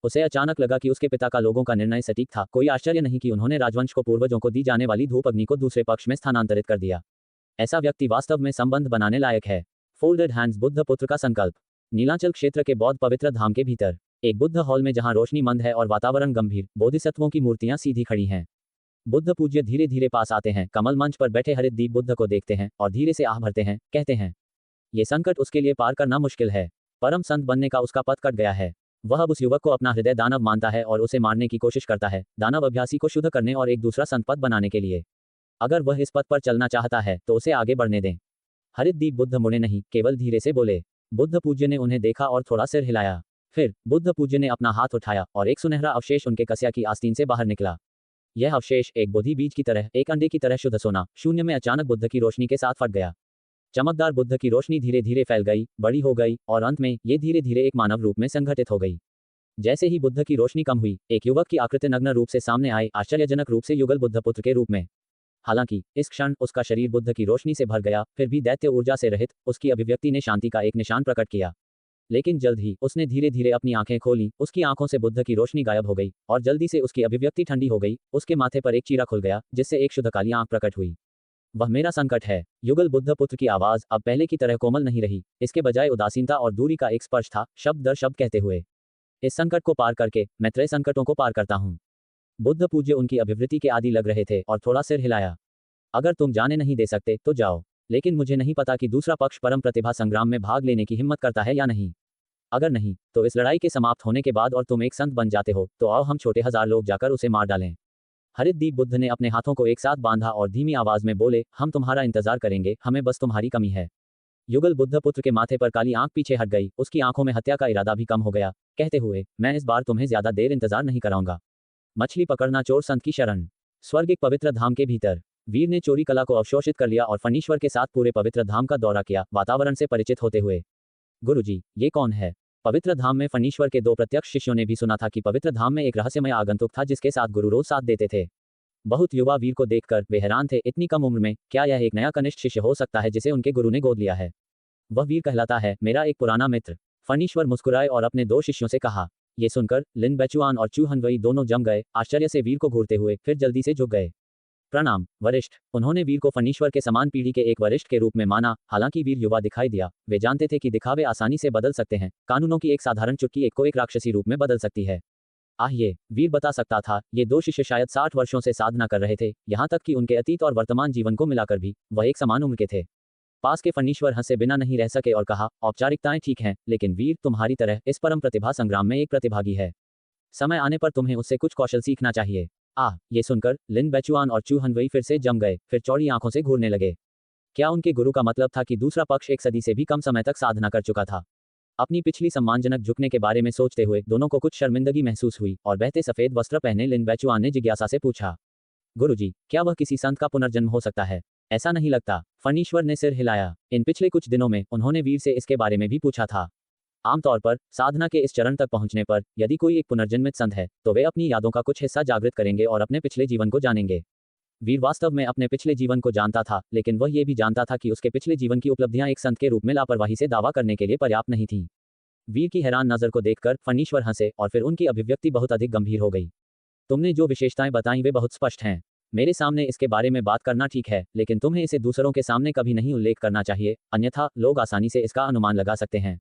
उसे अचानक लगा कि उसके पिता का लोगों का निर्णय सटीक था। कोई आश्चर्य नहीं कि उन्होंने राजवंश को पूर्वजों को दी जाने वाली धूप अग्नि को दूसरे पक्ष में स्थानांतरित कर दिया। ऐसा व्यक्ति वास्तव में संबंध बनाने लायक है। फोल्डेड हैंड्स बुद्ध पुत्र का संकल्प। नीलांचल क्षेत्र के बौद्ध पवित्र धाम के भीतर एक बुद्ध हॉल में जहां रोशनी मंद है और वातावरण गंभीर, बोधिसत्वों की मूर्तियां सीधी खड़ी हैं। बुद्ध पूज्य धीरे धीरे पास आते हैं, कमल मंच पर बैठे हरिद्दीप बुद्ध को देखते हैं और धीरे से आह भरते हैं, कहते हैं ये संकट उसके लिए पार करना मुश्किल है। परम संत बनने का उसका पथ कट गया है। वह अब उस युवक को अपना हृदय दानव मानता है और उसे मारने की कोशिश करता है, दानव अभ्यासी को शुद्ध करने और एक दूसरा संत पद बनाने के लिए। अगर वह इस पथ पर चलना चाहता है तो उसे आगे बढ़ने दें। हरिद्दीप बुद्ध मुड़े नहीं, केवल धीरे से बोले। बुद्ध पूज्य ने उन्हें देखा और थोड़ा सिर हिलाया। फिर बुद्ध पूज्य ने अपना हाथ उठाया और एक सुनहरा अवशेष उनके कस्या की आस्तीन से बाहर निकला। यह अवशेष एक बोधि बीज की तरह, एक अंडे की तरह शुद्ध सोना, शून्य में अचानक बुद्ध की रोशनी के साथ फट गया। चमकदार बुद्ध की रोशनी धीरे धीरे फैल गई, बड़ी हो गई और अंत में ये धीरे धीरे एक मानव रूप में संगठित हो गई। जैसे ही बुद्ध की रोशनी कम हुई, एक युवक की आकृति नग्न रूप से सामने आए, आश्चर्यजनक रूप से युगल बुद्ध पुत्र के रूप में। हालांकि इस क्षण उसका शरीर बुद्ध की रोशनी से भर गया, फिर भी दैत्य ऊर्जा से रहित उसकी अभिव्यक्ति ने शांति का एक निशान प्रकट किया। लेकिन जल्द ही उसने धीरे धीरे अपनी आंखें खोली, उसकी आंखों से बुद्ध की रोशनी गायब हो गई और जल्दी से उसकी अभिव्यक्ति ठंडी हो गई। उसके माथे पर एक चीरा खुल गया, जिससे एक शुद्ध काली आंख प्रकट हुई। वह मेरा संकट है। युगल बुद्ध पुत्र की आवाज अब पहले की तरह कोमल नहीं रही, इसके बजाय उदासीनता और दूरी का एक स्पर्श था, शब्द दर शब्द कहते हुए, इस संकट को पार करके मैं त्रय संकटों को पार करता हूँ। बुद्ध पूज्य उनकी अभिवृत्ति के आदि लग रहे थे और थोड़ा सिर हिलाया। अगर तुम जाने नहीं दे सकते तो जाओ, लेकिन मुझे नहीं पता कि दूसरा पक्ष परम प्रतिभा संग्राम में भाग लेने की हिम्मत करता है या नहीं। अगर नहीं, तो इस लड़ाई के समाप्त होने के बाद और तुम एक संत बन जाते हो, तो आओ हम छोटे 1000 लोग जाकर उसे मार डालें। हरिद्दीप बुद्ध ने अपने हाथों को एक साथ बांधा और धीमी आवाज में बोले, हम तुम्हारा इंतजार करेंगे, हमें बस तुम्हारी कमी है। युगल बुद्ध पुत्र के माथे पर काली आंख पीछे हट गई, उसकी आंखों में हत्या का इरादा भी कम हो गया, कहते हुए, मैं इस बार तुम्हें ज्यादा देर इंतजार नहीं कराऊंगा। मछली पकड़ना चोर संत की शरण। स्वर्ग एक पवित्र धाम के भीतर वीर ने चोरी कला को अवशोषित कर लिया और फणीश्वर के साथ पूरे पवित्र धाम का दौरा किया, वातावरण से परिचित होते हुए। गुरुजी, ये कौन है? पवित्र धाम में फणीश्वर के 2 प्रत्यक्ष शिष्यों ने भी सुना था कि पवित्र धाम में एक रहस्यमय आगंतुक था जिसके साथ गुरु रोज साथ देते थे। बहुत युवा वीर को देखकर वे हैरान थे, इतनी कम उम्र में क्या यह एक नया कनिष्ठ शिष्य हो सकता है जिसे उनके गुरु ने गोद लिया है? वह वीर कहलाता है, मेरा एक पुराना मित्र। फणीश्वर मुस्कुराए और अपने 2 शिष्यों से कहा। ये सुनकर लिन बेचुआन और चू हनवई दोनों जम गए, आश्चर्य से वीर को घूरते हुए, फिर जल्दी से झुक गए। प्रणाम वरिष्ठ। उन्होंने वीर को फणीश्वर के समान पीढ़ी के एक वरिष्ठ के रूप में माना। हालांकि वीर युवा दिखाई दिया, वे जानते थे कि दिखावे आसानी से बदल सकते हैं, कानूनों की एक साधारण चुटकी एक को एक राक्षसी रूप में बदल सकती है। ये वीर बता सकता था, ये 2 शिष्य शायद 60 वर्षों से साधना कर रहे थे, यहाँ तक कि उनके अतीत और वर्तमान जीवन को मिलाकर भी वह एक समान उम्र के थे। पास के फणीश्वर हंसे बिना नहीं रह सके और कहा, औपचारिकताएं ठीक हैं, लेकिन वीर तुम्हारी तरह इस परम प्रतिभा संग्राम में एक प्रतिभागी है। समय आने पर तुम्हें उससे कुछ कौशल सीखना चाहिए। ये सुनकर लिन बेचुआन और चू हनवई फिर से जम गए, फिर चौड़ी आंखों से घूरने लगे। क्या उनके गुरु का मतलब था कि दूसरा पक्ष 1 सदी से भी कम समय तक साधना कर चुका था? अपनी पिछली सम्मानजनक झुकने के बारे में सोचते हुए दोनों को कुछ शर्मिंदगी महसूस हुई और बहते सफेद वस्त्र पहने लिन बेचुआन ने जिज्ञासा से पूछा, गुरुजी, क्या वह किसी संत का पुनर्जन्म हो सकता है? ऐसा नहीं लगता। फणीश्वर ने सिर हिलाया। इन पिछले कुछ दिनों में उन्होंने वीर से इसके बारे में भी पूछा था। आमतौर पर साधना के इस चरण तक पहुंचने पर यदि कोई एक पुनर्जन्मित संत है तो वे अपनी यादों का कुछ हिस्सा जागृत करेंगे और अपने पिछले जीवन को जानेंगे। वीर वास्तव में अपने पिछले जीवन को जानता था, लेकिन वह ये भी जानता था कि उसके पिछले जीवन की उपलब्धियां एक संत के रूप में लापरवाही से दावा करने के लिए पर्याप्त नहीं थीं। वीर की हैरान नजर को देखकर फणीश्वर हंसे और फिर उनकी अभिव्यक्ति बहुत अधिक गंभीर हो गई। तुमने जो विशेषताएं बताई वे बहुत स्पष्ट हैं। मेरे सामने इसके बारे में बात करना ठीक है, लेकिन तुम्हें इसे दूसरों के सामने कभी नहीं उल्लेख करना चाहिए, अन्यथा लोग आसानी से इसका अनुमान लगा सकते हैं।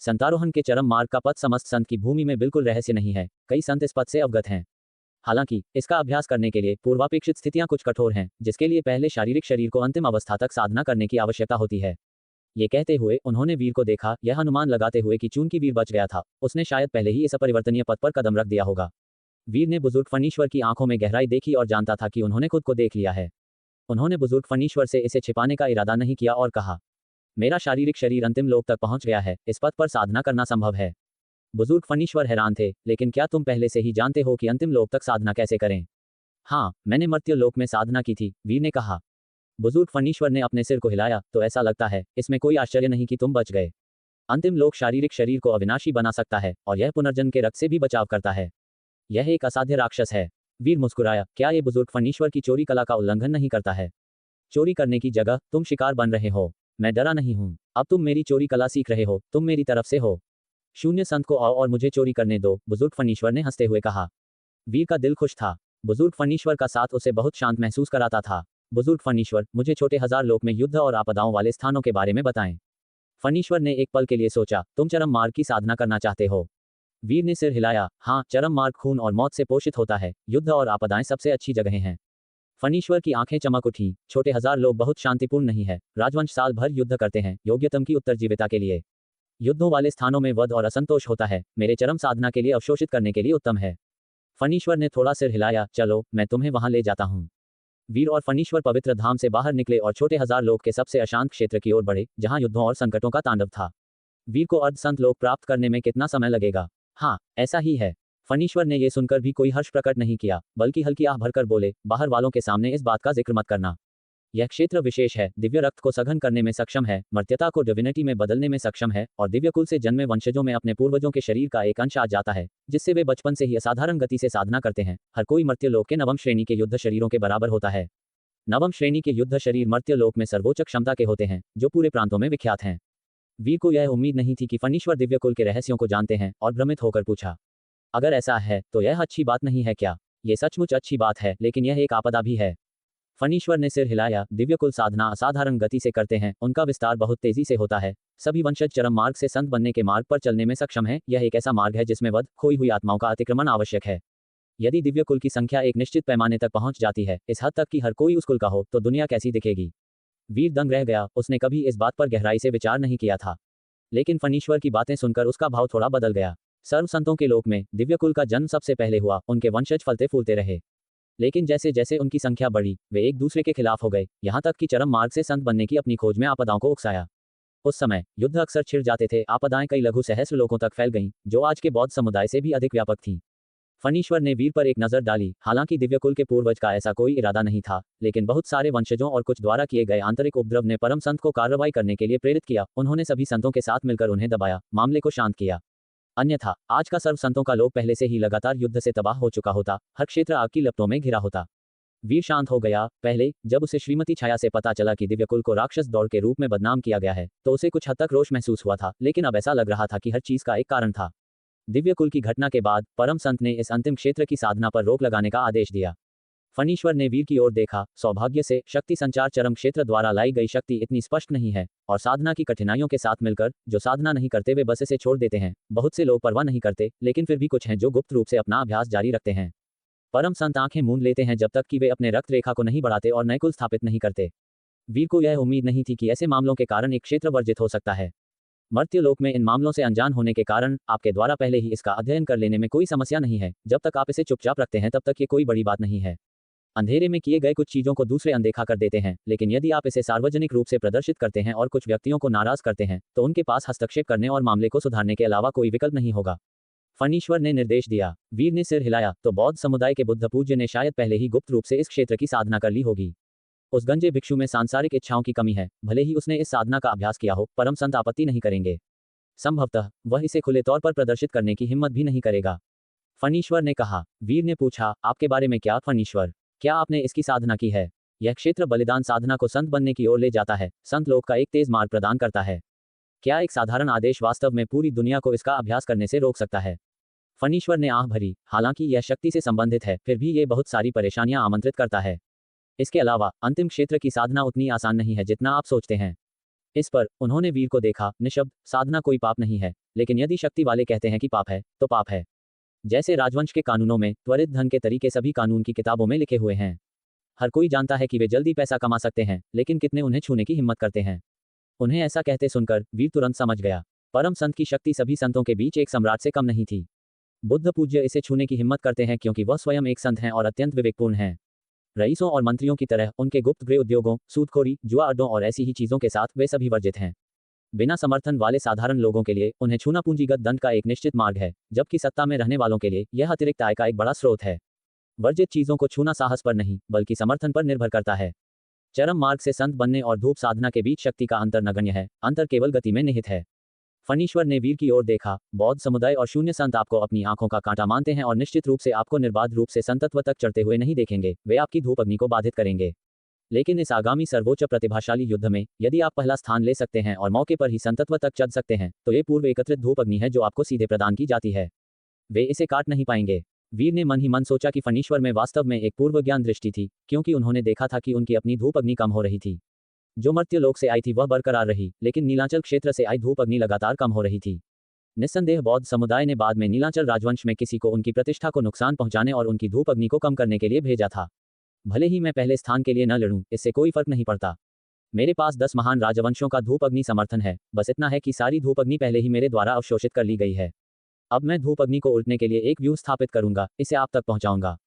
संतारोहण के चरम मार्ग का पथ समस्त संत की भूमि में बिल्कुल रहस्य नहीं है। कई संत इस पथ से अवगत हैं। हालांकि इसका अभ्यास करने के लिए पूर्वापेक्षित स्थितियां कुछ कठोर हैं, जिसके लिए पहले शारीरिक शरीर को अंतिम अवस्था तक साधना करने की आवश्यकता होती है। ये कहते हुए उन्होंने वीर को देखा, यह अनुमान लगाते हुए कि चूंकि वीर बच गया था, उसने शायद पहले ही इस अपरिवर्तनीय पथ पर कदम रख दिया होगा। वीर ने बुजुर्ग फणीश्वर की आंखों में गहराई देखी और जानता था कि उन्होंने खुद को देख लिया है। उन्होंने बुजुर्ग फणीश्वर से इसे छिपाने का इरादा नहीं किया और कहा, मेरा शारीरिक शरीर अंतिम लोक तक पहुंच गया है, इस पथ पर साधना करना संभव है। बुजुर्ग फणीश्वर हैरान थे, लेकिन क्या तुम पहले से ही जानते हो कि अंतिम लोक तक साधना कैसे करें? हाँ, मैंने मर्त्य लोक में साधना की थी, वीर ने कहा। बुजुर्ग फणीश्वर ने अपने सिर को हिलाया, तो ऐसा लगता है, इसमें कोई आश्चर्य नहीं कि तुम बच गए। अंतिम लोक शारीरिक शरीर को अविनाशी बना सकता है और यह पुनर्जन्म के रक्त से भी बचाव करता है। यह एक असाध्य राक्षस है। वीर मुस्कुराया, क्या ये बुजुर्ग फणीश्वर की चोरी कला का उल्लंघन नहीं करता है? चोरी करने की जगह तुम शिकार बन रहे हो। मैं डरा नहीं हूं। अब तुम मेरी चोरी कला सीख रहे हो, तुम मेरी तरफ से हो। शून्य संत को आओ और मुझे चोरी करने दो, बुजुर्ग फणीश्वर ने हंसते हुए कहा। वीर का दिल खुश था। बुजुर्ग फणीश्वर का साथ उसे बहुत शांत महसूस कराता था। बुजुर्ग फणीश्वर, मुझे छोटे हजार लोक में युद्ध और आपदाओं वाले स्थानों के बारे में बताएं। फणीश्वर ने एक पल के लिए सोचा, तुम चरम मार्ग की साधना करना चाहते हो? वीर ने सिर हिलाया, हाँ, चरम मार्ग खून और मौत से पोषित होता है, युद्ध और आपदाएं सबसे अच्छी जगहें हैं। फणीश्वर की आंखें चमक उठी, छोटे हजार लोग बहुत शांतिपूर्ण नहीं है, राजवंश साल भर युद्ध करते हैं, योग्यतम की उत्तरजीविता के लिए। युद्धों वाले स्थानों में वध और असंतोष होता है, मेरे चरम साधना के लिए अवशोषित करने के लिए उत्तम है। फणीश्वर ने थोड़ा सिर हिलाया, चलो, मैं तुम्हें वहां ले जाता हूँ। वीर और फणीश्वर पवित्र धाम से बाहर निकले और छोटे हजार लोग के सबसे अशांत क्षेत्र की ओर बढ़े, जहां युद्धों और संकटों का तांडव था। वीर को अर्धसंत लोक प्राप्त करने में कितना समय लगेगा? हाँ, ऐसा ही है। फणीश्वर ने यह सुनकर भी कोई हर्ष प्रकट नहीं किया, बल्कि हल्की आह भरकर बोले, बाहर वालों के सामने इस बात का जिक्र मत करना। यह क्षेत्र विशेष है, दिव्य रक्त को सघन करने में सक्षम है, मर्त्यता को डिविनिटी में बदलने में सक्षम है, और दिव्य कुल से जन्मे वंशजों में अपने पूर्वजों के शरीर का एक अंश आ जाता है, जिससे वे बचपन से ही असाधारण गति से साधना करते हैं। हर कोई मर्त्यलोक के नवम श्रेणी के युद्ध शरीरों के बराबर होता है। नवम श्रेणी के युद्ध शरीर मर्त्यलोक में सर्वोच्च क्षमता के होते हैं, जो पूरे प्रांतों में विख्यात हैं। वीर को यह उम्मीद नहीं थी कि फणीश्वर दिव्य कुल के रहस्यों को जानते हैं, और भ्रमित होकर पूछा, अगर ऐसा है तो यह अच्छी बात नहीं है क्या? ये सचमुच अच्छी बात है, लेकिन यह एक आपदा भी है। फणीश्वर ने सिर हिलाया, दिव्य कुल साधना असाधारण गति से करते हैं, उनका विस्तार बहुत तेजी से होता है, सभी वंशज चरम मार्ग से संत बनने के मार्ग पर चलने में सक्षम है। यह एक ऐसा मार्ग है जिसमें वध, खोई हुई आत्माओं का अतिक्रमण आवश्यक है। यदि दिव्य कुल की संख्या एक निश्चित पैमाने तक पहुंच जाती है, इस हद तक कि हर कोई उस कुल का हो, तो दुनिया कैसी दिखेगी? वीर दंग रह गया, उसने कभी इस बात पर गहराई से विचार नहीं किया था। लेकिन फणीश्वर की बातें सुनकर उसका भाव थोड़ा बदल गया। सर्व संतों के लोक में दिव्य कुल का जन्म सबसे पहले हुआ, उनके वंशज फलते फूलते रहे। लेकिन जैसे जैसे उनकी संख्या बढ़ी, वे एक दूसरे के खिलाफ हो गए, यहाँ तक कि चरम मार्ग से संत बनने की अपनी खोज में आपदाओं को उकसाया। उस समय युद्ध अक्सर छिड़ जाते थे, आपदाएं कई लघु सहस्र लोगों तक फैल गईं, जो आज के बौद्ध समुदाय से भी अधिक व्यापक थीं। फणीश्वर ने वीर पर एक नजर डाली, हालांकि दिव्य कुल के पूर्वज का ऐसा कोई इरादा नहीं था, लेकिन बहुत सारे वंशजों और कुछ द्वारा किए गए आंतरिक उपद्रव ने परम संत को कार्रवाई करने के लिए प्रेरित किया। उन्होंने सभी संतों के साथ मिलकर उन्हें दबाया, मामले को शांत किया। अन्यथा आज का सर्व संतों का लोक पहले से ही लगातार युद्ध से तबाह हो चुका होता, हर क्षेत्र आग की लपटों में घिरा होता। वीर शांत हो गया। पहले जब उसे श्रीमती छाया से पता चला कि दिव्य कुल को राक्षस दौड़ के रूप में बदनाम किया गया है, तो उसे कुछ हद तक रोष महसूस हुआ था, लेकिन अब ऐसा लग रहा था कि हर चीज का एक कारण था। दिव्य कुल की घटना के बाद परम संत ने इस अंतिम क्षेत्र की साधना पर रोक लगाने का आदेश दिया। फणीश्वर ने वीर की ओर देखा, सौभाग्य से शक्ति संचार चरम क्षेत्र द्वारा लाई गई शक्ति इतनी स्पष्ट नहीं है, और साधना की कठिनाइयों के साथ मिलकर जो साधना नहीं करते वे बस इसे छोड़ देते हैं। बहुत से लोग परवाह नहीं करते, लेकिन फिर भी कुछ हैं जो गुप्त रूप से अपना अभ्यास जारी रखते हैं। परम संत आंखें मूंद लेते हैं जब तक कि वे अपने रक्त रेखा को नहीं बढ़ाते और नए कुल स्थापित नहीं करते। वीर को यह उम्मीद नहीं थी कि ऐसे मामलों के कारण एक क्षेत्र वर्जित हो सकता है। मर्त्यलोक में इन मामलों से अनजान होने के कारण आपके द्वारा पहले ही इसका अध्ययन कर लेने में कोई समस्या नहीं है। जब तक आप इसे चुपचाप रखते हैं तब तक ये कोई बड़ी बात नहीं है। अंधेरे में किए गए कुछ चीजों को दूसरे अनदेखा कर देते हैं, लेकिन यदि आप इसे सार्वजनिक रूप से प्रदर्शित करते हैं और कुछ व्यक्तियों को नाराज करते हैं, तो उनके पास हस्तक्षेप करने और मामले को सुधारने के अलावा कोई विकल्प नहीं होगा। फणीश्वर ने निर्देश दिया। वीर ने सिर हिलाया, तो बौद्ध समुदाय के बुद्ध पूज्य ने शायद पहले ही गुप्त रूप से इस क्षेत्र की साधना कर ली होगी। उस गंजे भिक्षु में सांसारिक इच्छाओं की कमी है, भले ही उसने इस साधना का अभ्यास किया हो, परम संत आपत्ति नहीं करेंगे। संभवतः वह इसे खुले तौर पर प्रदर्शित करने की हिम्मत भी नहीं करेगा। फणीश्वर ने कहा। वीर ने पूछा, आपके बारे में क्या फणीश्वर? क्या आपने इसकी साधना की है? यह क्षेत्र बलिदान साधना को संत बनने की ओर ले जाता है, संत लोक का एक तेज मार्ग प्रदान करता है। क्या एक साधारण आदेश वास्तव में पूरी दुनिया को इसका अभ्यास करने से रोक सकता है? फणीश्वर ने आह भरी। हालांकि यह शक्ति से संबंधित है, फिर भी ये बहुत सारी परेशानियां आमंत्रित करता है। इसके अलावा अंतिम क्षेत्र की साधना उतनी आसान नहीं है जितना आप सोचते हैं। इस पर उन्होंने वीर को देखा। निशब्द, साधना कोई पाप नहीं है, लेकिन यदि शक्ति वाले कहते हैं कि पाप है, तो पाप है। जैसे राजवंश के कानूनों में त्वरित धन के तरीके सभी कानून की किताबों में लिखे हुए हैं। हर कोई जानता है कि वे जल्दी पैसा कमा सकते हैं, लेकिन कितने उन्हें छूने की हिम्मत करते हैं? उन्हें ऐसा कहते सुनकर वीर तुरंत समझ गया, परम संत की शक्ति सभी संतों के बीच एक सम्राट से कम नहीं थी। बुद्ध पूज्य इसे छूने की हिम्मत करते हैं क्योंकि वह स्वयं एक संत हैं और अत्यंत विवेकपूर्ण हैं। रईसों और मंत्रियों की तरह उनके गुप्त गृह उद्योगों, सूदखोरी, जुआ अड्डों और ऐसी ही चीजों के साथ वे सभी वर्जित हैं। बिना समर्थन वाले साधारण लोगों के लिए उन्हें छूना पूंजीगत दंड का एक निश्चित मार्ग है, जबकि सत्ता में रहने वालों के लिए यह अतिरिक्त आय का एक बड़ा स्रोत है। वर्जित चीजों को छूना साहस पर नहीं, बल्कि समर्थन पर निर्भर करता है। चरम मार्ग से संत बनने और धूप साधना के बीच शक्ति का अंतर नगण्य है, अंतर केवल गति में निहित है। फणीश्वर ने वीर की ओर देखा। बौद्ध समुदाय और शून्य संत आपको अपनी आंखों का कांटा मानते हैं और निश्चित रूप से आपको निर्बाध रूप से संतत्व तक चढ़ते हुए नहीं देखेंगे। वे आपकी धूप अग्नि को बाधित करेंगे। लेकिन इस आगामी सर्वोच्च प्रतिभाशाली युद्ध में यदि आप पहला स्थान ले सकते हैं और मौके पर ही संतत्व तक चढ़ सकते हैं, तो ये पूर्व एकत्रित धूप अग्नि है जो आपको सीधे प्रदान की जाती है। वे इसे काट नहीं पाएंगे। वीर ने मन ही मन सोचा कि फणीश्वर में वास्तव में एक पूर्व ज्ञान दृष्टि थी, क्योंकि उन्होंने देखा था कि उनकी अपनी धूप अग्नि कम हो रही थी। जो मर्त्यलोक से आई थी वह बरकरार रही, लेकिन नीलांचल क्षेत्र से आई धूप अग्नि लगातार कम हो रही थी। निस्संदेह बौद्ध समुदाय ने बाद में नीलांचल राजवंश में किसी को उनकी प्रतिष्ठा को नुकसान पहुंचाने और उनकी धूप अग्नि को कम करने के लिए भेजा था। भले ही मैं पहले स्थान के लिए न लड़ूं, इससे कोई फर्क नहीं पड़ता। मेरे पास 10 महान राजवंशों का धूप अग्नि समर्थन है, बस इतना है कि सारी धूप अग्नि पहले ही मेरे द्वारा अवशोषित कर ली गई है। अब मैं धूप अग्नि को उल्टने के लिए एक व्यूह स्थापित करूंगा, इसे आप तक पहुंचाऊंगा।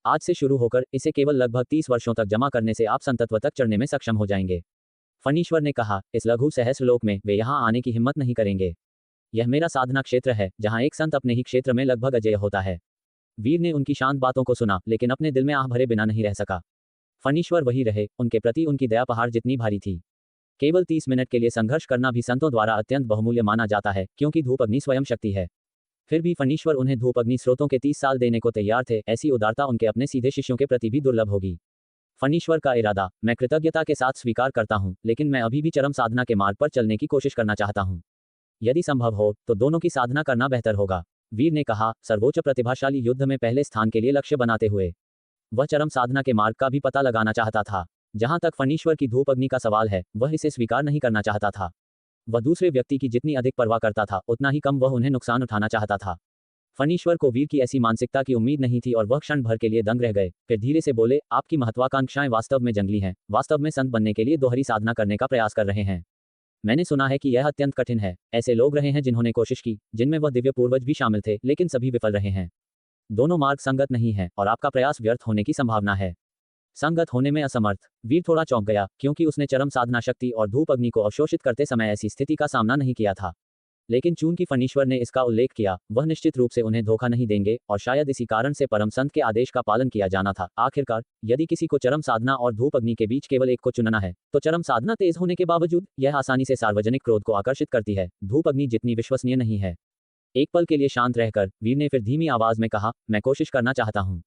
आज से शुरू होकर इसे केवल लगभग 30 वर्षों तक जमा करने से आप संतत्व तक चढ़ने में सक्षम हो जाएंगे। फणीश्वर ने कहा, इस लघु सहस्रलोक में वे यहाँ आने की हिम्मत नहीं करेंगे। यह मेरा साधना क्षेत्र है, जहाँ एक संत अपने ही क्षेत्र में लगभग अजेय होता है। वीर ने उनकी शांत बातों को सुना, लेकिन अपने दिल में आह भरे बिना नहीं रह सका। फणीश्वर वही रहे, उनके प्रति उनकी दया पहाड़ जितनी भारी थी। केवल 30 मिनट के लिए संघर्ष करना भी संतों द्वारा अत्यंत बहुमूल्य माना जाता है, क्योंकि धूप अग्नि स्वयं शक्ति है। फिर भी फणीश्वर उन्हें धूप अग्नि स्रोतों के 30 साल देने को तैयार थे। ऐसी उदारता उनके अपने सीधे शिष्यों के प्रति भी दुर्लभ होगी। फणीश्वर का इरादा मैं कृतज्ञता के साथ स्वीकार करता हूं, लेकिन मैं अभी भी चरम साधना के मार्ग पर चलने की कोशिश करना चाहता हूं। यदि संभव हो तो दोनों की साधना करना बेहतर होगा। वीर ने कहा, सर्वोच्च प्रतिभाशाली युद्ध में पहले स्थान के लिए लक्ष्य बनाते हुए वह चरम साधना के मार्ग का भी पता लगाना चाहता था। जहां तक फणीश्वर की धूप अग्नि का सवाल है, वह इसे स्वीकार नहीं करना चाहता था। वह दूसरे व्यक्ति की जितनी अधिक परवाह करता था, उतना ही कम वह उन्हें नुकसान उठाना चाहता था। फणीश्वर को वीर की ऐसी मानसिकता की उम्मीद नहीं थी और वह क्षण भर के लिए दंग रह गए। फिर धीरे से बोले, आपकी महत्वाकांक्षाएं वास्तव में जंगली हैं, वास्तव में संत बनने के लिए दोहरी साधना करने का प्रयास कर रहे हैं। मैंने सुना है कि यह अत्यंत कठिन है। ऐसे लोग रहे हैं जिन्होंने कोशिश की, जिनमें वह दिव्य पूर्वज भी शामिल थे, लेकिन सभी विफल रहे हैं। दोनों मार्ग संगत नहीं है और आपका प्रयास व्यर्थ होने की संभावना है। संगत होने में असमर्थ। वीर थोड़ा चौंक गया, क्योंकि उसने चरम साधना शक्ति और धूप अग्नि को अवशोषित करते समय ऐसी स्थिति का सामना नहीं किया था। लेकिन चूंकि फणीश्वर ने इसका उल्लेख किया, वह निश्चित रूप से उन्हें धोखा नहीं देंगे, और शायद इसी कारण से परम संत के आदेश का पालन किया जाना था। आखिरकार, यदि किसी को चरम साधना और धूप अग्नि के बीच केवल एक को चुनना है, तो चरम साधना तेज होने के बावजूद यह आसानी से सार्वजनिक क्रोध को आकर्षित करती है। धूप अग्नि जितनी विश्वसनीय नहीं है। एक पल के लिए शांत रहकर वीर ने फिर धीमी आवाज में कहा, मैं कोशिश करना चाहता हूँ।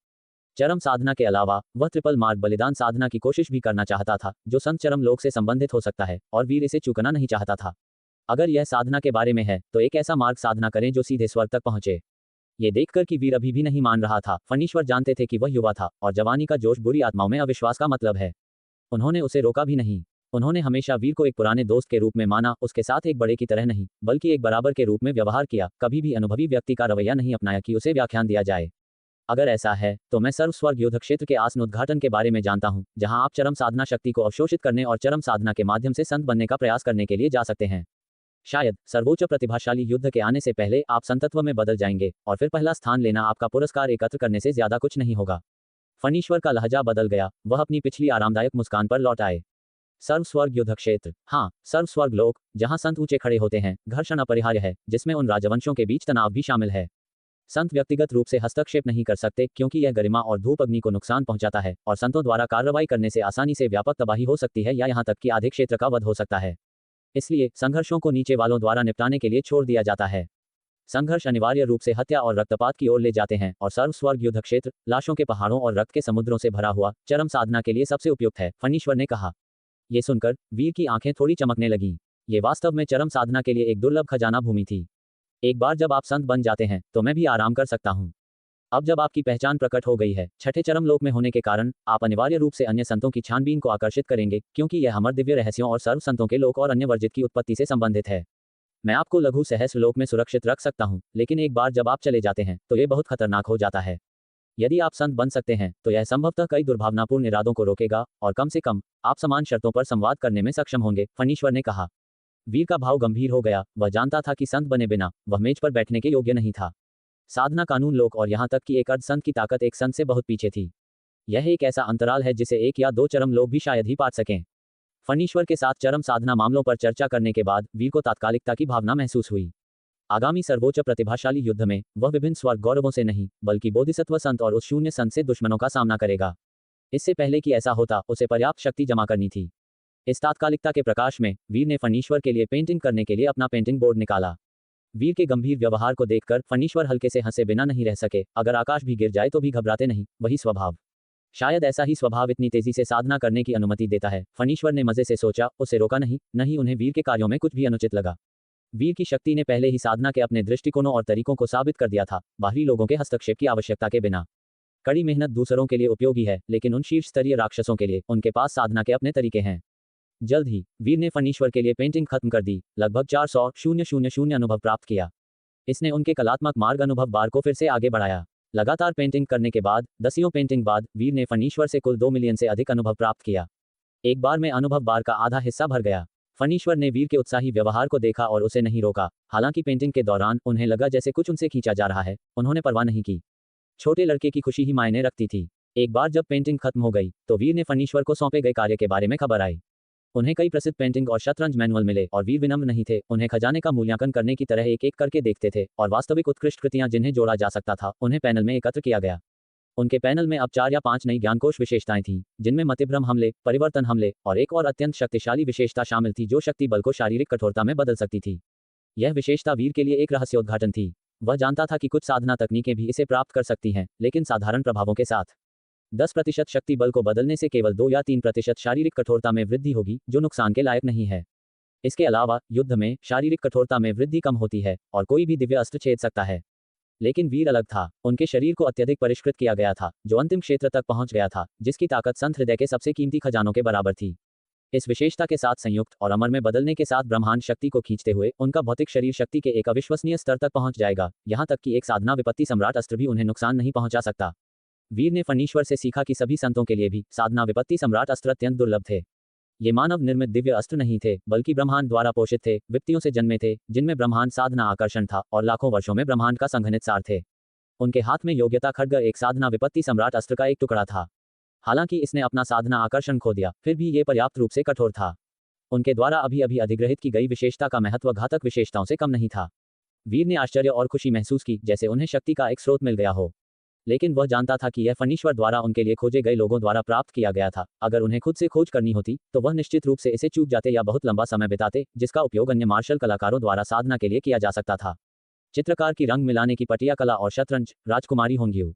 चरम साधना के अलावा वह ट्रिपल मार्ग बलिदान साधना की कोशिश भी करना चाहता था, जो संत चरम लोक से संबंधित हो सकता है, और वीर इसे चूकना नहीं चाहता था। अगर यह साधना के बारे में है, तो एक ऐसा मार्ग साधना करें जो सीधे स्वर्ग तक पहुंचे। ये देखकर कि वीर अभी भी नहीं मान रहा था, फणीश्वर जानते थे कि वह युवा था, और जवानी का जोश बुरी आत्माओं में अविश्वास का मतलब है। उन्होंने उसे रोका भी नहीं। उन्होंने हमेशा वीर को एक पुराने दोस्त के रूप में माना, उसके साथ एक बड़े की तरह नहीं, बल्कि एक बराबर के रूप में व्यवहार किया। कभी भी अनुभवी व्यक्ति का रवैया नहीं अपनाया कि उसे व्याख्यान दिया जाए। अगर ऐसा है, तो मैं सर्वस्वर्ग युद्ध क्षेत्र के आसन उद्घाटन के बारे में जानता हूं, जहां आप चरम साधना शक्ति को अवशोषित करने और चरम साधना के माध्यम से संत बनने का प्रयास करने के लिए जा सकते हैं। शायद सर्वोच्च प्रतिभाशाली युद्ध के आने से पहले आप संतत्व में बदल जाएंगे, और फिर पहला स्थान लेना आपका पुरस्कार एकत्र करने से ज्यादा कुछ नहीं होगा। फणीश्वर का लहजा बदल गया, वह अपनी पिछली आरामदायक मुस्कान पर लौट आए। सर्वस्वर्ग युद्ध क्षेत्र, हाँ, सर्वस्वर्ग लोक, जहां संत ऊंचे खड़े होते हैं। घर्षण अपरिहार्य है, जिसमें उन राजवंशों के बीच तनाव भी शामिल है। संत व्यक्तिगत रूप से हस्तक्षेप नहीं कर सकते, क्योंकि यह गरिमा और धूप अग्नि को नुकसान पहुंचाता है, और संतों द्वारा कार्रवाई करने से आसानी से व्यापक तबाही हो सकती है, या यहां तक कि आधे क्षेत्र का वध हो सकता है। इसलिए संघर्षों को नीचे वालों द्वारा निपटाने के लिए छोड़ दिया जाता है। संघर्ष अनिवार्य रूप से हत्या और रक्तपात की ओर ले जाते हैं, और सर्वस्वर्ग युद्ध क्षेत्र लाशों के पहाड़ों और रक्त के समुद्रों से भरा हुआ चरम साधना के लिए सबसे उपयुक्त है, फणीश्वर ने कहा। ये सुनकर वीर की आंखें थोड़ी चमकने लगीं। ये वास्तव में चरम साधना के लिए एक दुर्लभ खजाना भूमि थी। एक बार जब आप संत बन जाते हैं, तो मैं भी आराम कर सकता हूँ। अब जब आपकी पहचान प्रकट हो गई है, छठे चरम लोक में होने के कारण, आप अनिवार्य रूप से अन्य संतों की छानबीन को आकर्षित करेंगे, क्योंकि यह अमर दिव्य रहस्यों और सर्व संतों के लोक और अन्य वर्जित की उत्पत्ति से संबंधित है। मैं आपको लघु सहस्र लोक में सुरक्षित रख सकता हूँ, लेकिन एक बार जब आप चले जाते हैं, तो यह बहुत खतरनाक हो जाता है। यदि आप संत बन सकते हैं, तो यह संभवतः कई दुर्भावनापूर्ण इरादों को रोकेगा, और कम से कम आप समान शर्तों पर संवाद करने में सक्षम होंगे, फणीश्वर ने कहा। वीर का भाव गंभीर हो गया। वह जानता था कि संत बने बिना वह मेज पर बैठने के योग्य नहीं था। साधना कानून लोक और यहाँ तक कि एक अर्ध संत की ताकत एक संत से बहुत पीछे थी। यह एक ऐसा अंतराल है जिसे एक या दो चरम लोग भी शायद ही पार सकें। फणीश्वर के साथ चरम साधना मामलों पर चर्चा करने के बाद वीर को तात्कालिकता की भावना महसूस हुई। आगामी सर्वोच्च प्रतिभाशाली युद्ध में वह विभिन्न स्वर्ग गौरवों से नहीं, बल्कि बोधिसत्व संत और उस शून्य संत से दुश्मनों का सामना करेगा। इससे पहले कि ऐसा होता, उसे पर्याप्त शक्ति जमा करनी थी। इस तात्कालिकता के प्रकाश में वीर ने फणीश्वर के लिए पेंटिंग करने के लिए अपना पेंटिंग बोर्ड निकाला। वीर के गंभीर व्यवहार को देखकर फणीश्वर हल्के से हंसे बिना नहीं रह सके। अगर आकाश भी गिर जाए तो भी घबराते नहीं, वही स्वभाव। शायद ऐसा ही स्वभाव इतनी तेजी से साधना करने की अनुमति देता है, फणीश्वर ने मजे से सोचा। उसे रोका नहीं, उन्हें वीर के कार्यों में कुछ भी अनुचित लगा। वीर की शक्ति ने पहले ही साधना के अपने दृष्टिकोणों और तरीकों को साबित कर दिया था, बाहरी लोगों के हस्तक्षेप की आवश्यकता के बिना। कड़ी मेहनत दूसरों के लिए उपयोगी है, लेकिन उन शीर्ष स्तरीय राक्षसों के लिए उनके पास साधना के अपने तरीके हैं। जल्द ही वीर ने फणीश्वर के लिए पेंटिंग खत्म कर दी, लगभग 400,000 अनुभव प्राप्त किया। इसने उनके कलात्मक मार्ग अनुभव बार को फिर से आगे बढ़ाया। लगातार पेंटिंग करने के बाद, दसियों पेंटिंग बाद, वीर ने फणीश्वर से कुल 2 मिलियन से अधिक अनुभव प्राप्त किया। एक बार में अनुभव बार का आधा हिस्सा भर गया। फणीश्वर ने वीर के उत्साही व्यवहार को देखा और उसे नहीं रोका। हालांकि पेंटिंग के दौरान उन्हें लगा जैसे कुछ उनसे खींचा जा रहा है, उन्होंने परवाह नहीं की। छोटे लड़के की खुशी ही मायने रखती थी। एक बार जब पेंटिंग खत्म हो गई तो वीर ने फणीश्वर को सौंपे गए कार्य के बारे में खबर आई। उन्हें कई प्रसिद्ध पेंटिंग और शतरंज मैनुअल मिले और वीर विनम्र नहीं थे, उन्हें खजाने का मूल्यांकन करने की तरह एक एक करके देखते थे और वास्तविक उत्कृष्ट कृतियां जिन्हें जोड़ा जा सकता था उन्हें पैनल में एकत्र किया गया। उनके पैनल में अब 4 या 5 नई ज्ञानकोश विशेषताएं थीं, जिनमें मतिभ्रम हमले, परिवर्तन हमले और एक और अत्यंत शक्तिशाली विशेषता शामिल थी जो शक्ति बल को शारीरिक कठोरता में बदल सकती थी। यह विशेषता वीर के लिए एक रहस्योद्घाटन थी। वह जानता था कि कुछ साधना तकनीकें भी इसे प्राप्त कर सकती हैं, लेकिन साधारण प्रभावों के साथ। 10% शक्ति बल को बदलने से केवल 2 या 3% शारीरिक कठोरता में वृद्धि होगी, जो नुकसान के लायक नहीं है। इसके अलावा युद्ध में शारीरिक कठोरता में वृद्धि कम होती है और कोई भी दिव्य अस्त्र छेद सकता है। लेकिन वीर अलग था। उनके शरीर को अत्यधिक परिष्कृत किया गया था, जो अंतिम क्षेत्र तक पहुंच गया था, जिसकी ताकत संत हृदय के सबसे कीमती खजानों के बराबर थी। इस विशेषता के साथ संयुक्त और अमर में बदलने के साथ ब्रह्मांड शक्ति को खींचते हुए उनका भौतिक शरीर शक्ति के एक अविश्वसनीय स्तर तक पहुंच जाएगा, यहां तक कि एक साधना विपत्ति सम्राट अस्त्र भी उन्हें नुकसान नहीं पहुंचा सकता। वीर ने फणीश्वर से सीखा कि सभी संतों के लिए भी साधना विपत्ति सम्राट अस्त्र अत्यंत दुर्लभ थे। ये मानव निर्मित दिव्य अस्त्र नहीं थे, बल्कि ब्रह्मांड द्वारा पोषित थे, विपत्तियों से जन्मे थे, जिनमें ब्रह्मांड साधना आकर्षण था और लाखों वर्षों में ब्रह्मांड का संघनित सार थे। उनके हाथ में योग्यता खड्ग एक साधना विपत्ति सम्राट अस्त्र का एक टुकड़ा था। हालांकि इसने अपना साधना आकर्षण खो दिया, फिर भी ये पर्याप्त रूप से कठोर था। उनके द्वारा अभी अभी अधिग्रहित की गई विशेषता का महत्व घातक विशेषताओं से कम नहीं था। वीर ने आश्चर्य और खुशी महसूस की, जैसे उन्हें शक्ति का एक स्रोत मिल गया हो। लेकिन वह जानता था कि यह फणीश्वर द्वारा उनके लिए खोजे गए लोगों द्वारा प्राप्त किया गया था। अगर उन्हें खुद से खोज करनी होती तो वह निश्चित रूप से इसे चूक जाते या बहुत लंबा समय बिताते, जिसका उपयोग अन्य मार्शल कलाकारों द्वारा साधना के लिए किया जा सकता था। चित्रकार की रंग मिलाने की पटिया कला और शतरंज, राजकुमारी होंग्यू।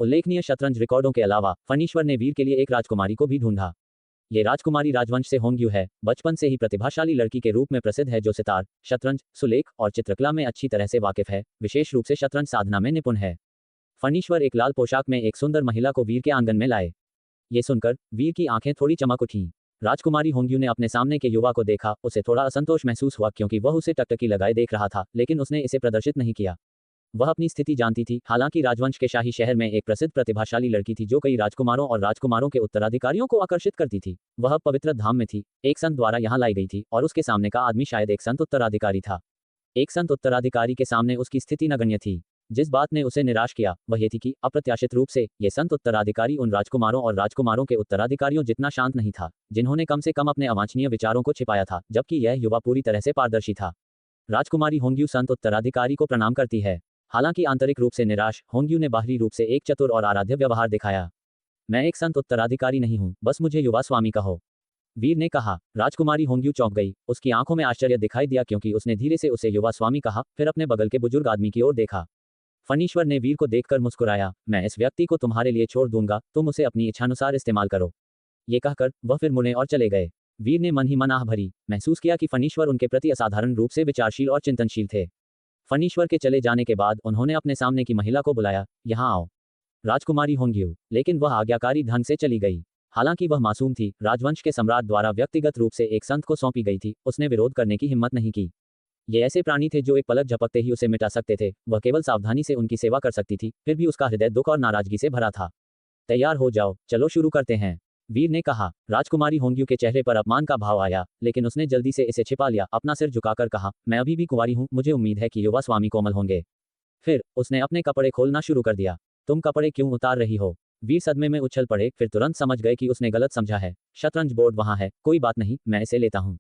उल्लेखनीय शतरंज रिकॉर्डों के अलावा फणीश्वर ने वीर के लिए एक राजकुमारी को भी ढूंढा। ये राजकुमारी राजवंश से होंग्यू है, बचपन से ही प्रतिभाशाली लड़की के रूप में प्रसिद्ध है जो सितार, शतरंज, सुलेख और चित्रकला में अच्छी तरह से वाकिफ है, विशेष रूप से शतरंज साधना में निपुण है। फणीश्वर एक लाल पोशाक में एक सुंदर महिला को वीर के आंगन में लाए। ये सुनकर वीर की आंखें थोड़ी चमक उठीं। राजकुमारी होंग्यू ने अपने सामने के युवा को देखा, उसे थोड़ा असंतोष महसूस हुआ क्योंकि वह उसे टकटकी लगाए देख रहा था, लेकिन उसने इसे प्रदर्शित नहीं किया। वह अपनी स्थिति जानती थी। हालांकि राजवंश के शाही शहर में एक प्रसिद्ध प्रतिभाशाली लड़की थी जो कई राजकुमारों और राजकुमारों के उत्तराधिकारियों को आकर्षित करती थी। वह पवित्र धाम में थी, एक संत द्वारा यहाँ लाई गई थी और उसके सामने का आदमी शायद एक संत उत्तराधिकारी था। एक संत उत्तराधिकारी के सामने उसकी स्थिति नगण्य थी। जिस बात ने उसे निराश किया वह ये थी कि अप्रत्याशित रूप से ये संत उत्तराधिकारी उन राजकुमारों और राजकुमारों के उत्तराधिकारियों जितना शांत नहीं था, जिन्होंने कम से कम अपने अवांछनीय विचारों को छिपाया था, जबकि यह युवा पूरी तरह से पारदर्शी था। राजकुमारी होंग्यू संत उत्तराधिकारी को प्रणाम करती है। हालांकि आंतरिक रूप से निराश, होंग्यू ने बाहरी रूप से एक चतुर और आराध्य व्यवहार दिखाया। मैं एक संत उत्तराधिकारी नहीं हूं, बस मुझे युवा स्वामी कहो, वीर ने कहा। राजकुमारी होंग्यू चौंक गई। उसकी आंखों में आश्चर्य दिखाई दिया क्योंकि उसने धीरे से उसे युवा स्वामी कहा, फिर अपने बगल के बुजुर्ग आदमी की ओर देखा। फणीश्वर ने वीर को देखकर मुस्कुराया। मैं इस व्यक्ति को तुम्हारे लिए छोड़ दूंगा, तुम उसे अपनी इच्छानुसार इस्तेमाल करो। ये कहकर वह फिर मुड़े और चले गए। वीर ने मन ही मन आह भरी, महसूस किया कि फणीश्वर उनके प्रति असाधारण रूप से विचारशील और चिंतनशील थे। फणीश्वर के चले जाने के बाद उन्होंने अपने सामने की महिला को बुलाया, यहाँ आओ। राजकुमारी होंग्यू, लेकिन वह आज्ञाकारी ढंग से चली गई। हालांकि वह मासूम थी, राजवंश के सम्राट द्वारा व्यक्तिगत रूप से एक संत को सौंपी गई थी, उसने विरोध करने की हिम्मत नहीं की। ये ऐसे प्राणी थे जो एक पलक झपकते ही उसे मिटा सकते थे। वह केवल सावधानी से उनकी सेवा कर सकती थी, फिर भी उसका हृदय दुख और नाराजगी से भरा था। तैयार हो जाओ, चलो शुरू करते हैं, वीर ने कहा। राजकुमारी होंग्यू के चेहरे पर अपमान का भाव आया, लेकिन उसने जल्दी से इसे छिपा लिया। अपना सिर झुकाकर कहा, मैं अभी भी कुंवारी हूं, मुझे उम्मीद है कि युवा स्वामी कोमल होंगे। फिर उसने अपने कपड़े खोलना शुरू कर दिया। तुम कपड़े क्यों उतार रही हो? वीर सदमे में उछल पड़े, फिर तुरंत समझ गए कि उसने गलत समझा है। शतरंज बोर्ड वहां है, कोई बात नहीं, मैं इसे लेता हूं।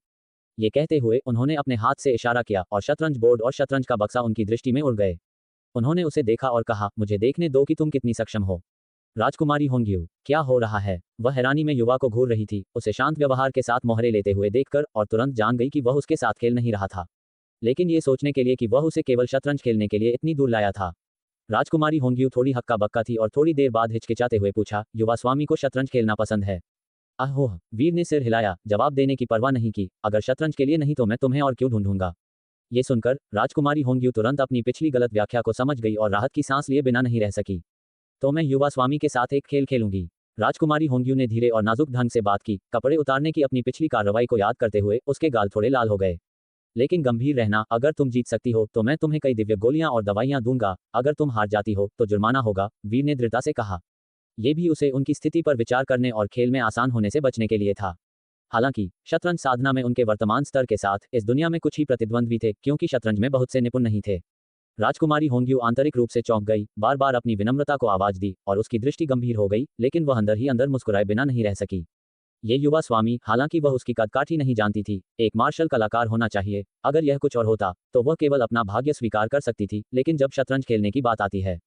ये कहते हुए उन्होंने अपने हाथ से इशारा किया और शतरंज बोर्ड और शतरंज का बक्सा उनकी दृष्टि में उड़ गए। उन्होंने उसे देखा और कहा, मुझे देखने दो कि तुम कितनी सक्षम हो। राजकुमारी होंग्यू, क्या हो रहा है? वह हैरानी में युवा को घूर रही थी, उसे शांत व्यवहार के साथ मोहरे लेते हुए देखकर, और तुरंत जान गई कि वह उसके साथ खेल नहीं रहा था, लेकिन ये सोचने के लिए कि वह उसे केवल शतरंज खेलने के लिए इतनी दूर लाया था। राजकुमारी होंग्यू थोड़ी हक्का बक्का थी और थोड़ी देर बाद हिचकिचाते हुए पूछा, युवा स्वामी को शतरंज खेलना पसंद है? आहोह, वीर ने सिर हिलाया, जवाब देने की परवाह नहीं की। अगर शतरंज के लिए नहीं तो मैं तुम्हें और क्यों ढूंढूंगा। ये सुनकर राजकुमारी होंग्यू तुरंत अपनी पिछली गलत व्याख्या को समझ गई और राहत की सांस लिए बिना नहीं रह सकी। तो मैं युवा स्वामी के साथ एक खेल खेलूंगी। राजकुमारी होंग्यू ने धीरे और नाजुक ढंग से बात की, कपड़े उतारने की अपनी पिछली कार्रवाई को याद करते हुए उसके गाल थोड़े लाल हो गए। लेकिन गंभीर रहना, अगर तुम जीत सकती हो तो मैं तुम्हें कई दिव्य गोलियां और दवाइयां दूंगा, अगर तुम हार जाती हो तो जुर्माना होगा, वीर ने दृढ़ता से कहा। ये भी उसे उनकी स्थिति पर विचार करने और खेल में आसान होने से बचने के लिए था। हालांकि शतरंज साधना में उनके वर्तमान स्तर के साथ इस दुनिया में कुछ ही प्रतिद्वंद्वी थे, क्योंकि शतरंज में बहुत से निपुण नहीं थे। राजकुमारी होंग्यू आंतरिक रूप से चौंक गई, बार बार अपनी विनम्रता को आवाज दी और उसकी दृष्टि गंभीर हो गई, लेकिन वह अंदर ही अंदर मुस्कुराए बिना नहीं रह सकी। ये युवा स्वामी, हालांकि वह उसकी कदकाठी नहीं जानती थी, एक मार्शल कलाकार होना चाहिए। अगर यह कुछ और होता तो वह केवल अपना भाग्य स्वीकार कर सकती थी, लेकिन जब शतरंज खेलने की बात आती है,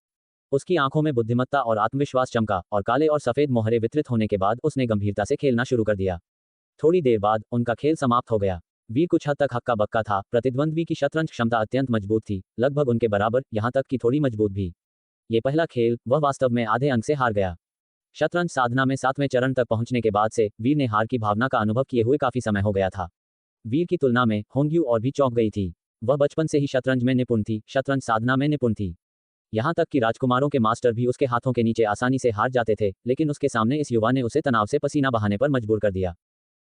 उसकी आंखों में बुद्धिमत्ता और आत्मविश्वास चमका और काले और सफेद मोहरे वितरित होने के बाद उसने गंभीरता से खेलना शुरू कर दिया। थोड़ी देर बाद उनका खेल समाप्त हो गया। वीर कुछ हद तक हक्का बक्का था, प्रतिद्वंद्वी की शतरंज क्षमता अत्यंत मजबूत थी, लगभग उनके बराबर, यहाँ तक कि थोड़ी मजबूत भी। ये पहला खेल वह वास्तव में आधे अंक से हार गया। शतरंज साधना में 7वें चरण तक पहुंचने के बाद से वीर ने हार की भावना का अनुभव किए हुए काफी समय हो गया था। वीर की तुलना में होंग्यू और भी चौंक गई थी। वह बचपन से ही शतरंज में निपुण थी, शतरंज साधना में निपुण थी। यहाँ तक कि राजकुमारों के मास्टर भी उसके हाथों के नीचे आसानी से हार जाते थे, लेकिन उसके सामने इस युवा ने उसे तनाव से पसीना बहाने पर मजबूर कर दिया।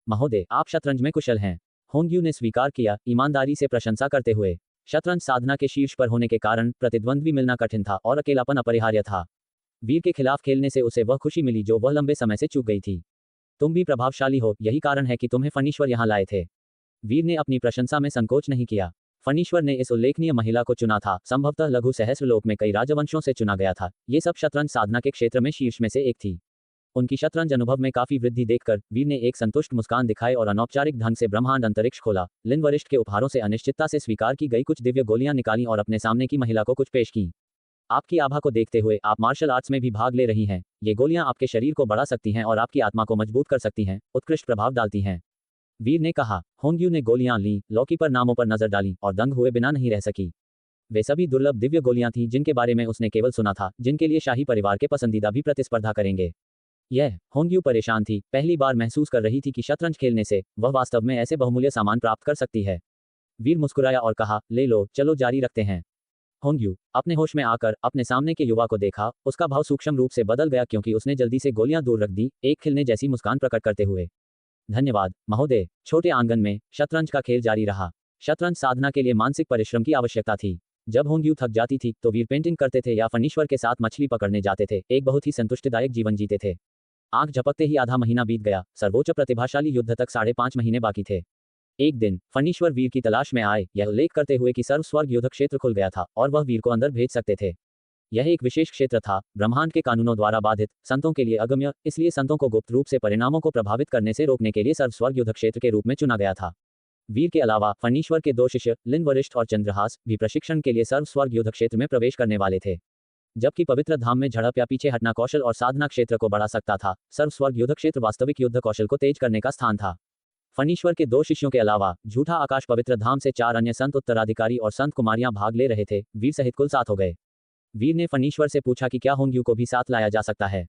महोदय, आप शतरंज में कुशल हैं, होंग्यू ने स्वीकार किया, ईमानदारी से प्रशंसा करते हुए। शतरंज साधना के शीर्ष पर होने के कारण प्रतिद्वंद्वी मिलना कठिन था और अकेलापन अपरिहार्य था। वीर के खिलाफ खेलने से उसे वह खुशी मिली जो वह लंबे समय से चूक गई थी। तुम भी प्रभावशाली हो, यही कारण है कि तुम्हें फणीश्वर यहाँ लाए थे। वीर ने अपनी प्रशंसा में संकोच नहीं किया। फणीश्वर ने इस उल्लेखनीय महिला को चुना था, संभवतः लघु सहस्रलोक में कई राजवंशों से चुना गया था। ये सब शतरंज साधना के क्षेत्र में शीर्ष में से एक थी। उनकी शतरंज अनुभव में काफी वृद्धि देखकर वीर ने एक संतुष्ट मुस्कान दिखाई और अनौपचारिक ढंग से ब्रह्मांड अंतरिक्ष खोला। लिन वरिष्ठ के उपहारों से अनिश्चितता से स्वीकार की गई कुछ दिव्य गोलियां निकाली और अपने सामने की महिला को कुछ पेश की। आपकी आभा को देखते हुए आप मार्शल आर्ट्स में भी भाग ले रही हैं। ये गोलियां आपके शरीर को बढ़ा सकती हैं और आपकी आत्मा को मजबूत कर सकती हैं, उत्कृष्ट प्रभाव डालती हैं, वीर ने कहा। होंग्यू ने गोलियां लीं, लौकी पर नामों पर नजर डाली और दंग हुए बिना नहीं रह सकी। वे सभी दुर्लभ दिव्य गोलियां थीं जिनके बारे में उसने केवल सुना था, जिनके लिए शाही परिवार के पसंदीदा भी प्रतिस्पर्धा करेंगे। यह होंग्यू परेशान थी, पहली बार महसूस कर रही थी कि शतरंज खेलने से वह वास्तव में ऐसे बहुमूल्य सामान प्राप्त कर सकती है। वीर मुस्कुराया और कहा, ले लो, चलो जारी रखते हैं। होंग्यू अपने होश में आकर अपने सामने के युवा को देखा, उसका भाव सूक्ष्म रूप से बदल गया क्योंकि उसने जल्दी से गोलियां दूर रख दी, एक खिलने जैसी मुस्कान प्रकट करते हुए। धन्यवाद महोदय। छोटे आंगन में शतरंज का खेल जारी रहा। शतरंज साधना के लिए मानसिक परिश्रम की आवश्यकता थी। जब होंग्यू थक जाती थी तो वीर पेंटिंग करते थे या फणीश्वर के साथ मछली पकड़ने जाते थे, एक बहुत ही संतुष्टिदायक जीवन जीते थे। आंख झपकते ही आधा महीना बीत गया, सर्वोच्च प्रतिभाशाली युद्ध तक 5.5 महीने बाकी थे। एक दिन फणीश्वर वीर की तलाश में आए, यह उल्लेख करते हुए कि सर्वस्वर्ग युद्ध क्षेत्र खुल गया था और वह वीर को अंदर भेज सकते थे। यह एक विशेष क्षेत्र था, ब्रह्मांड के कानूनों द्वारा बाधित, संतों के लिए अगम्य, इसलिए संतों को गुप्त रूप से परिणामों को प्रभावित करने से रोकने के लिए सर्वस्वर्ग युद्ध क्षेत्र के रूप में चुना गया था। वीर के अलावा फणीश्वर के 2 शिष्य लिन वरिष्ठ और चंद्रहास भी प्रशिक्षण के लिए सर्वस्वर्ग युद्ध क्षेत्र में प्रवेश करने वाले थे। जबकि पवित्र धाम में झड़प या पीछे हटना कौशल और साधना क्षेत्र को बढ़ा सकता था, सर्वस्वर्ग युद्ध क्षेत्र वास्तविक युद्ध कौशल को तेज करने का स्थान था। फणीश्वर के 2 शिष्यों के अलावा झूठा आकाश पवित्र धाम से 4 अन्य संत उत्तराधिकारी और संत कुमारियां भाग ले रहे थे। वीर सहित कुल 7 हो गए। वीर ने फणीश्वर से पूछा कि क्या होंग्यू को भी साथ लाया जा सकता है।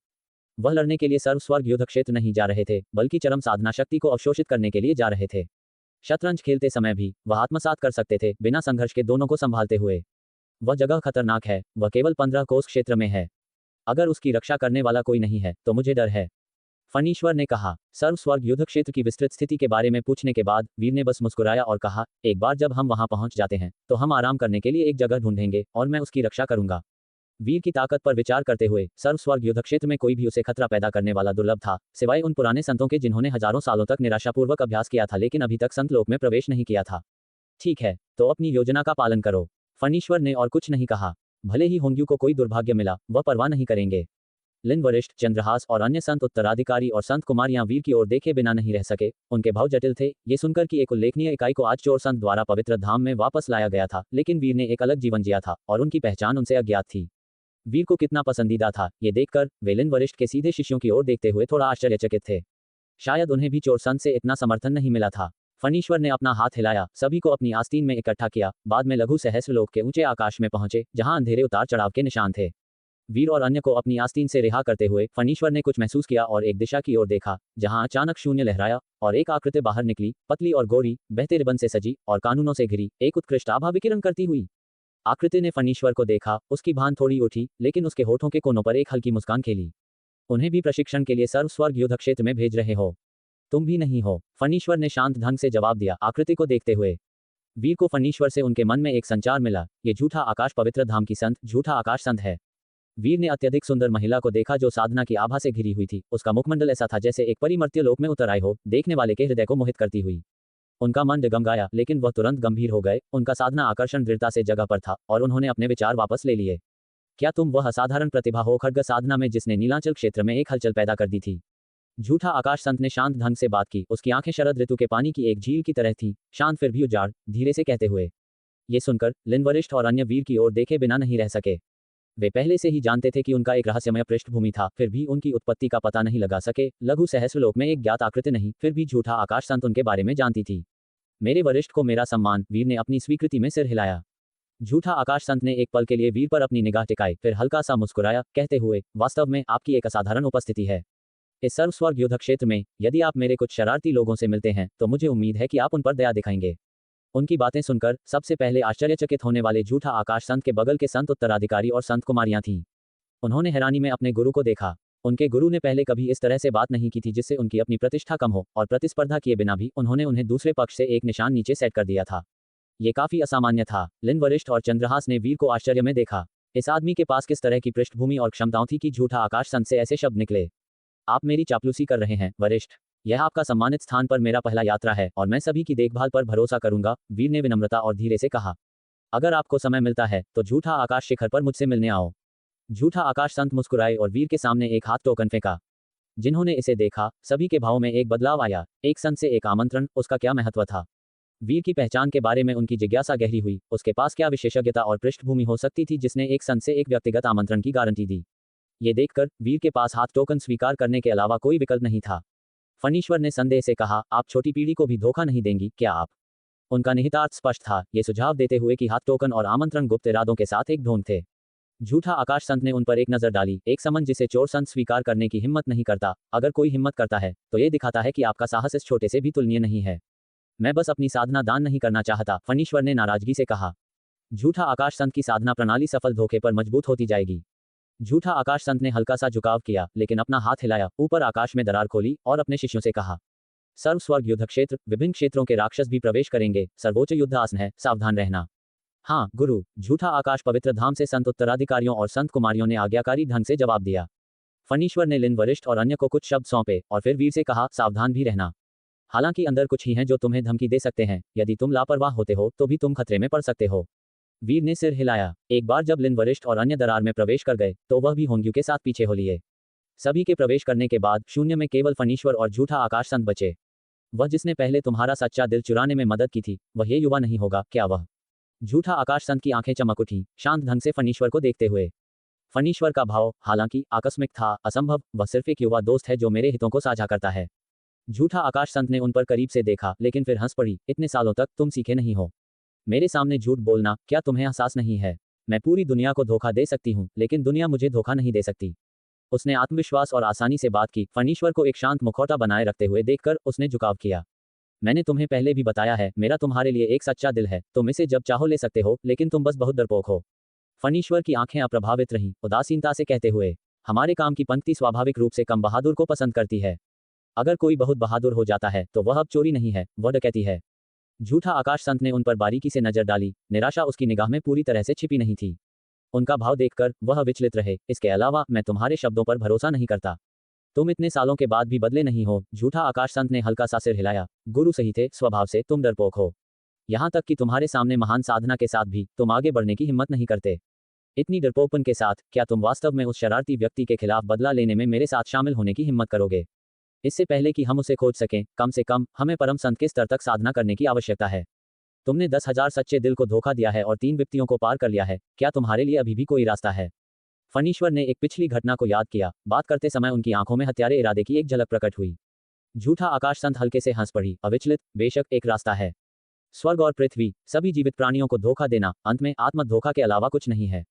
वह लड़ने के लिए सर्वस्वर्ग युद्ध क्षेत्र नहीं जा रहे थे, बल्कि चरम साधना शक्ति को अवशोषित करने के लिए जा रहे थे। शतरंज खेलते समय भी वह आत्मसात कर सकते थे, बिना संघर्ष के दोनों को संभालते हुए। वह जगह खतरनाक है, वह केवल 15 कोस क्षेत्र में है। अगर उसकी रक्षा करने वाला कोई नहीं है तो मुझे डर है, फणीश्वर ने कहा। सर्वस्वर्ग युद्ध क्षेत्र की विस्तृत स्थिति के बारे में पूछने के बाद वीर ने बस मुस्कुराया और कहा, एक बार जब हम वहां पहुंच जाते हैं तो हम आराम करने के लिए एक जगह ढूंढेंगे और मैं उसकी रक्षा करूंगा। वीर की ताकत पर विचार करते हुए सर्वस्वर्ग युद्ध क्षेत्र में कोई भी उसे खतरा पैदा करने वाला दुर्लभ था, सिवाय उन पुराने संतों के जिन्होंने हजारों सालों तक निराशापूर्वक अभ्यास किया था लेकिन अभी तक संत लोक में प्रवेश नहीं किया था। ठीक है, तो अपनी योजना का पालन करो, फणीश्वर ने और कुछ नहीं कहा। भले ही होंग्यू को कोई दुर्भाग्य मिला, वह परवाह नहीं करेंगे। लिन वरिष्ठ, चंद्रहास और अन्य संत उत्तराधिकारी और संत कुमारियां वीर की ओर देखे बिना नहीं रह सके, उनके भाव जटिल थे। ये सुनकर कि एक उल्लेखनीय इकाई को आज चोर संत द्वारा पवित्र धाम में वापस लाया गया था, लेकिन वीर ने एक अलग जीवन जिया था और उनकी पहचान उनसे अज्ञात थी। वीर को कितना पसंदीदा था, ये देखकर वे लिन वरिष्ठ के सीधे शिष्यों की ओर देखते हुए थोड़ा आश्चर्यचकित थे। शायद उन्हें भी चोर संत से इतना समर्थन नहीं मिला था। फणीश्वर ने अपना हाथ हिलाया, सभी को अपनी आस्तीन में इकट्ठा किया। बाद में लघु सहस्रलोक के ऊंचे आकाश में पहुंचे, जहां अंधेरे उतार चढ़ाव के निशान थे। वीर और अन्य को अपनी आस्तीन से रिहा करते हुए फणीश्वर ने कुछ महसूस किया और एक दिशा की ओर देखा, जहां अचानक शून्य लहराया और एक आकृति बाहर निकली, पतली और गोरी, बहते रिबन से सजी और कानूनों से घिरी, एक उत्कृष्ट आभा विकिरण करती हुई। आकृति ने फणीश्वर को देखा, उसकी भान थोड़ी उठी, लेकिन उसके होठों के कोनों पर एक हल्की मुस्कान खेली। उन्हें भी प्रशिक्षण के लिए सर्वस्वर्ग युद्ध क्षेत्र में भेज रहे हो? तुम भी नहीं हो? फणीश्वर ने शांत ढंग से जवाब दिया, आकृति को देखते हुए। वीर को फणीश्वर से उनके मन में एक संचार मिला, ये झूठा आकाश पवित्र धाम की संत, झूठा आकाश संत है। वीर ने अत्यधिक सुंदर महिला को देखा जो साधना की आभा से घिरी हुई थी। उसका मुखमंडल ऐसा था जैसे एक परी मर्त्य लोक में उतर आए हो, देखने वाले के हृदय को मोहित करती हुई। उनका मन डगमगाया, लेकिन वह तुरंत गंभीर हो गए। उनका साधना आकर्षण दृढ़ता से जगह पर था और उन्होंने अपने विचार वापस ले लिए। क्या तुम वह असाधारण प्रतिभा हो खड्ग साधना में जिसने नीलांचल क्षेत्र में एक हलचल पैदा कर दी थी? झूठा आकाश संत ने शांत ढंग से बात की। उसकी आंखें शरद ऋतु के पानी की एक झील की तरह थीं, शांत फिर भी उजाड़, धीरे से कहते हुए। ये सुनकर लिन वरिष्ठ और अन्य वीर की ओर देखे बिना नहीं रह सके। वे पहले से ही जानते थे कि उनका एक रहस्यमय पृष्ठभूमि था, फिर भी उनकी उत्पत्ति का पता नहीं लगा सके। लघु सहस्रलोक में एक ज्ञात आकृति नहीं, फिर भी झूठा आकाश संत उनके बारे में जानती थी। मेरे वरिष्ठ को मेरा सम्मान, वीर ने अपनी स्वीकृति में सिर हिलाया। झूठा आकाश संत ने एक पल के लिए वीर पर अपनी निगाह टिकाई, फिर हल्का सा मुस्कुराया, कहते हुए, वास्तव में आपकी एक असाधारण उपस्थिति है इस सर्वस्वर्ग युद्ध क्षेत्र में। यदि आप मेरे कुछ शरारती लोगों से मिलते हैं तो मुझे उम्मीद है कि आप उन पर दया दिखाएंगे। उनकी बातें सुनकर सबसे पहले आश्चर्यचकित होने वाले झूठा आकाश संत के बगल के संत उत्तराधिकारी और संत कुमारियां थीं। उन्होंने हैरानी में अपने गुरु को देखा। उनके गुरु ने पहले कभी इस तरह से बात नहीं की थी जिससे उनकी अपनी प्रतिष्ठा कम हो, और प्रतिस्पर्धा किए बिना भी उन्होंने उन्हें दूसरे पक्ष से एक निशान नीचे सेट कर दिया था। ये काफी असामान्य था। लिन वरिष्ठ और चंद्रहास ने वीर को आश्चर्य में देखा। इस आदमी के पास किस तरह की पृष्ठभूमि और क्षमताओं थी कि झूठा आकाश संत से ऐसे शब्द निकले। आप मेरी चापलूसी कर रहे हैं वरिष्ठ। यह आपका सम्मानित स्थान पर मेरा पहला यात्रा है और मैं सभी की देखभाल पर भरोसा करूंगा, वीर ने विनम्रता और धीरे से कहा। अगर आपको समय मिलता है तो झूठा आकाश शिखर पर मुझसे मिलने आओ। झूठा आकाश संत मुस्कुराए और वीर के सामने एक हाथ टोकन फेंका। जिन्होंने इसे देखा, सभी के भावों में एक बदलाव आया। एक संत से एक आमंत्रण, उसका क्या महत्व था? वीर की पहचान के बारे में उनकी जिज्ञासा गहरी हुई। उसके पास क्या विशेषज्ञता और पृष्ठभूमि हो सकती थी जिसने एक संत से एक व्यक्तिगत आमंत्रण की गारंटी दी? ये देखकर वीर के पास हाथ टोकन स्वीकार करने के अलावा कोई विकल्प नहीं था। फणीश्वर ने संदेह से कहा, आप छोटी पीढ़ी को भी धोखा नहीं देंगी क्या आप? उनका निहितार्थ स्पष्ट था, ये सुझाव देते हुए कि हाथ टोकन और आमंत्रण गुप्त इरादों के साथ एक ढोंग थे। झूठा आकाश संत ने उन पर एक नजर डाली, एक समन जिसे चोर संत स्वीकार करने की हिम्मत नहीं करता। अगर कोई हिम्मत करता है तो ये दिखाता है कि आपका साहस इस छोटे से भी तुलनीय नहीं है। मैं बस अपनी साधना दान नहीं करना चाहता, फणीश्वर ने नाराजगी से कहा। झूठा आकाश संत की साधना प्रणाली सफल धोखे पर मजबूत होती जाएगी। झूठा आकाश संत ने हल्का सा झुकाव किया, लेकिन अपना हाथ हिलाया, ऊपर आकाश में दरार खोली और अपने शिष्यों से कहा, सर्वस्वर्ग युद्ध क्षेत्र, विभिन्न क्षेत्रों के राक्षस भी प्रवेश करेंगे, सर्वोच्च युद्ध आसन है, सावधान रहना। हाँ गुरु। झूठा आकाश पवित्र धाम से संत उत्तराधिकारियों और संत कुमारियों ने आज्ञाकारी ढंग से जवाब दिया। फणीश्वर ने लिन वरिष्ठ और अन्य को कुछ शब्द सौंपे और फिर वीर से कहा, सावधान भी रहना। हालांकि अंदर कुछ ही हैं जो तुम्हें धमकी दे सकते हैं। यदि तुम लापरवाह होते हो तो भी तुम खतरे में पड़ सकते हो। वीर ने सिर हिलाया। एक बार जब लिन वरिष्ठ और अन्य दरार में प्रवेश कर गए तो वह भी होंग्यू के साथ पीछे हो लिए। सभी के प्रवेश करने के बाद शून्य में केवल फणीश्वर और झूठा आकाश संत बचे। वह जिसने पहले तुम्हारा सच्चा दिल चुराने में मदद की थी, वह ये युवा नहीं होगा क्या? वह झूठा आकाश संत की आंखें चमक उठी, शांत ढंग से फणीश्वर को देखते हुए। फणीश्वर का भाव हालांकि आकस्मिक था, असंभव। वह सिर्फ एक युवा दोस्त है जो मेरे हितों को साझा करता है। झूठा आकाश संत ने उन पर करीब से देखा, लेकिन फिर हंस पड़ी। इतने सालों तक तुम सीखे नहीं हो मेरे सामने झूठ बोलना, क्या तुम्हें एहसास नहीं है? मैं पूरी दुनिया को धोखा दे सकती हूँ, लेकिन दुनिया मुझे धोखा नहीं दे सकती। उसने आत्मविश्वास और आसानी से बात की। फणीश्वर को एक शांत मुखौटा बनाए रखते हुए देखकर उसने झुकाव किया। मैंने तुम्हें पहले भी बताया है, मेरा तुम्हारे लिए एक सच्चा दिल है। तुम इसे जब चाहो ले सकते हो, लेकिन तुम बस बहुत डरपोक हो। फणीश्वर की आंखें अप्रभावित रहीं, उदासीनता से कहते हुए, हमारे काम की पंक्ति स्वाभाविक रूप से कम बहादुर को पसंद करती है। अगर कोई बहुत बहादुर हो जाता है तो वह अब चोरी नहीं है, वह डकैती है। झूठा आकाश संत ने उन पर बारीकी से नजर डाली। निराशा उसकी निगाह में पूरी तरह से छिपी नहीं थी। उनका भाव देखकर वह विचलित रहे। इसके अलावा मैं तुम्हारे शब्दों पर भरोसा नहीं करता। तुम इतने सालों के बाद भी बदले नहीं हो। झूठा आकाश संत ने हल्का सा सिर हिलाया। गुरु सही थे, स्वभाव से तुम डरपोक हो। यहाँ तक कि तुम्हारे सामने महान साधना के साथ भी तुम आगे बढ़ने की हिम्मत नहीं करते। इतनी डरपोकपन के साथ क्या तुम वास्तव में उस शरारती व्यक्ति के खिलाफ बदला लेने में मेरे साथ शामिल होने की हिम्मत करोगे? इससे पहले कि हम उसे खोज सकें, कम से कम हमें परम संत के स्तर तक साधना करने की आवश्यकता है। तुमने 10,000 सच्चे दिल को धोखा दिया है और 3 विपत्तियों को पार कर लिया है। क्या तुम्हारे लिए अभी भी कोई रास्ता है? फणीश्वर ने एक पिछली घटना को याद किया। बात करते समय उनकी आंखों में हत्यारे इरादे की एक झलक प्रकट हुई। झूठा आकाश संत हल्के से हंस पड़ी, अविचलित, बेशक एक रास्ता है। स्वर्ग और पृथ्वी, सभी जीवित प्राणियों को धोखा देना, अंत में आत्म धोखा के अलावा कुछ नहीं है।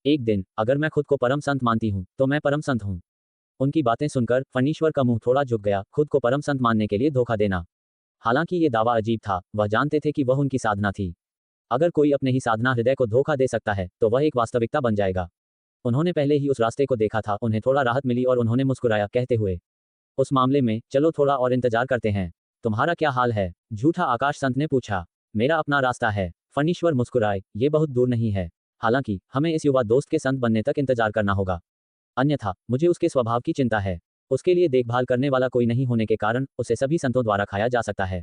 एक दिन अगर मैं खुद को परम संत मानती हूँ तो मैं परम संत हूँ। उनकी बातें सुनकर फणीश्वर का मुंह थोड़ा झुक गया। खुद को परम संत मानने के लिए धोखा देना। हालांकि ये दावा अजीब था, वह जानते थे कि वह उनकी साधना थी। अगर कोई अपने ही साधना हृदय को धोखा दे सकता है तो वह एक वास्तविकता बन जाएगा। उन्होंने पहले ही उस रास्ते को देखा था। उन्हें थोड़ा राहत मिली और उन्होंने मुस्कुराया, कहते हुए, उस मामले में चलो थोड़ा और इंतजार करते हैं। तुम्हारा क्या हाल है? झूठा आकाश संत ने पूछा। मेरा अपना रास्ता है। फणीश्वर मुस्कुराए, ये बहुत दूर नहीं है। हालांकि हमें इस युवा दोस्त के संत बनने तक इंतजार करना होगा। अन्यथा मुझे उसके स्वभाव की चिंता है। उसके लिए देखभाल करने वाला कोई नहीं होने के कारण उसे सभी संतों द्वारा खाया जा सकता है।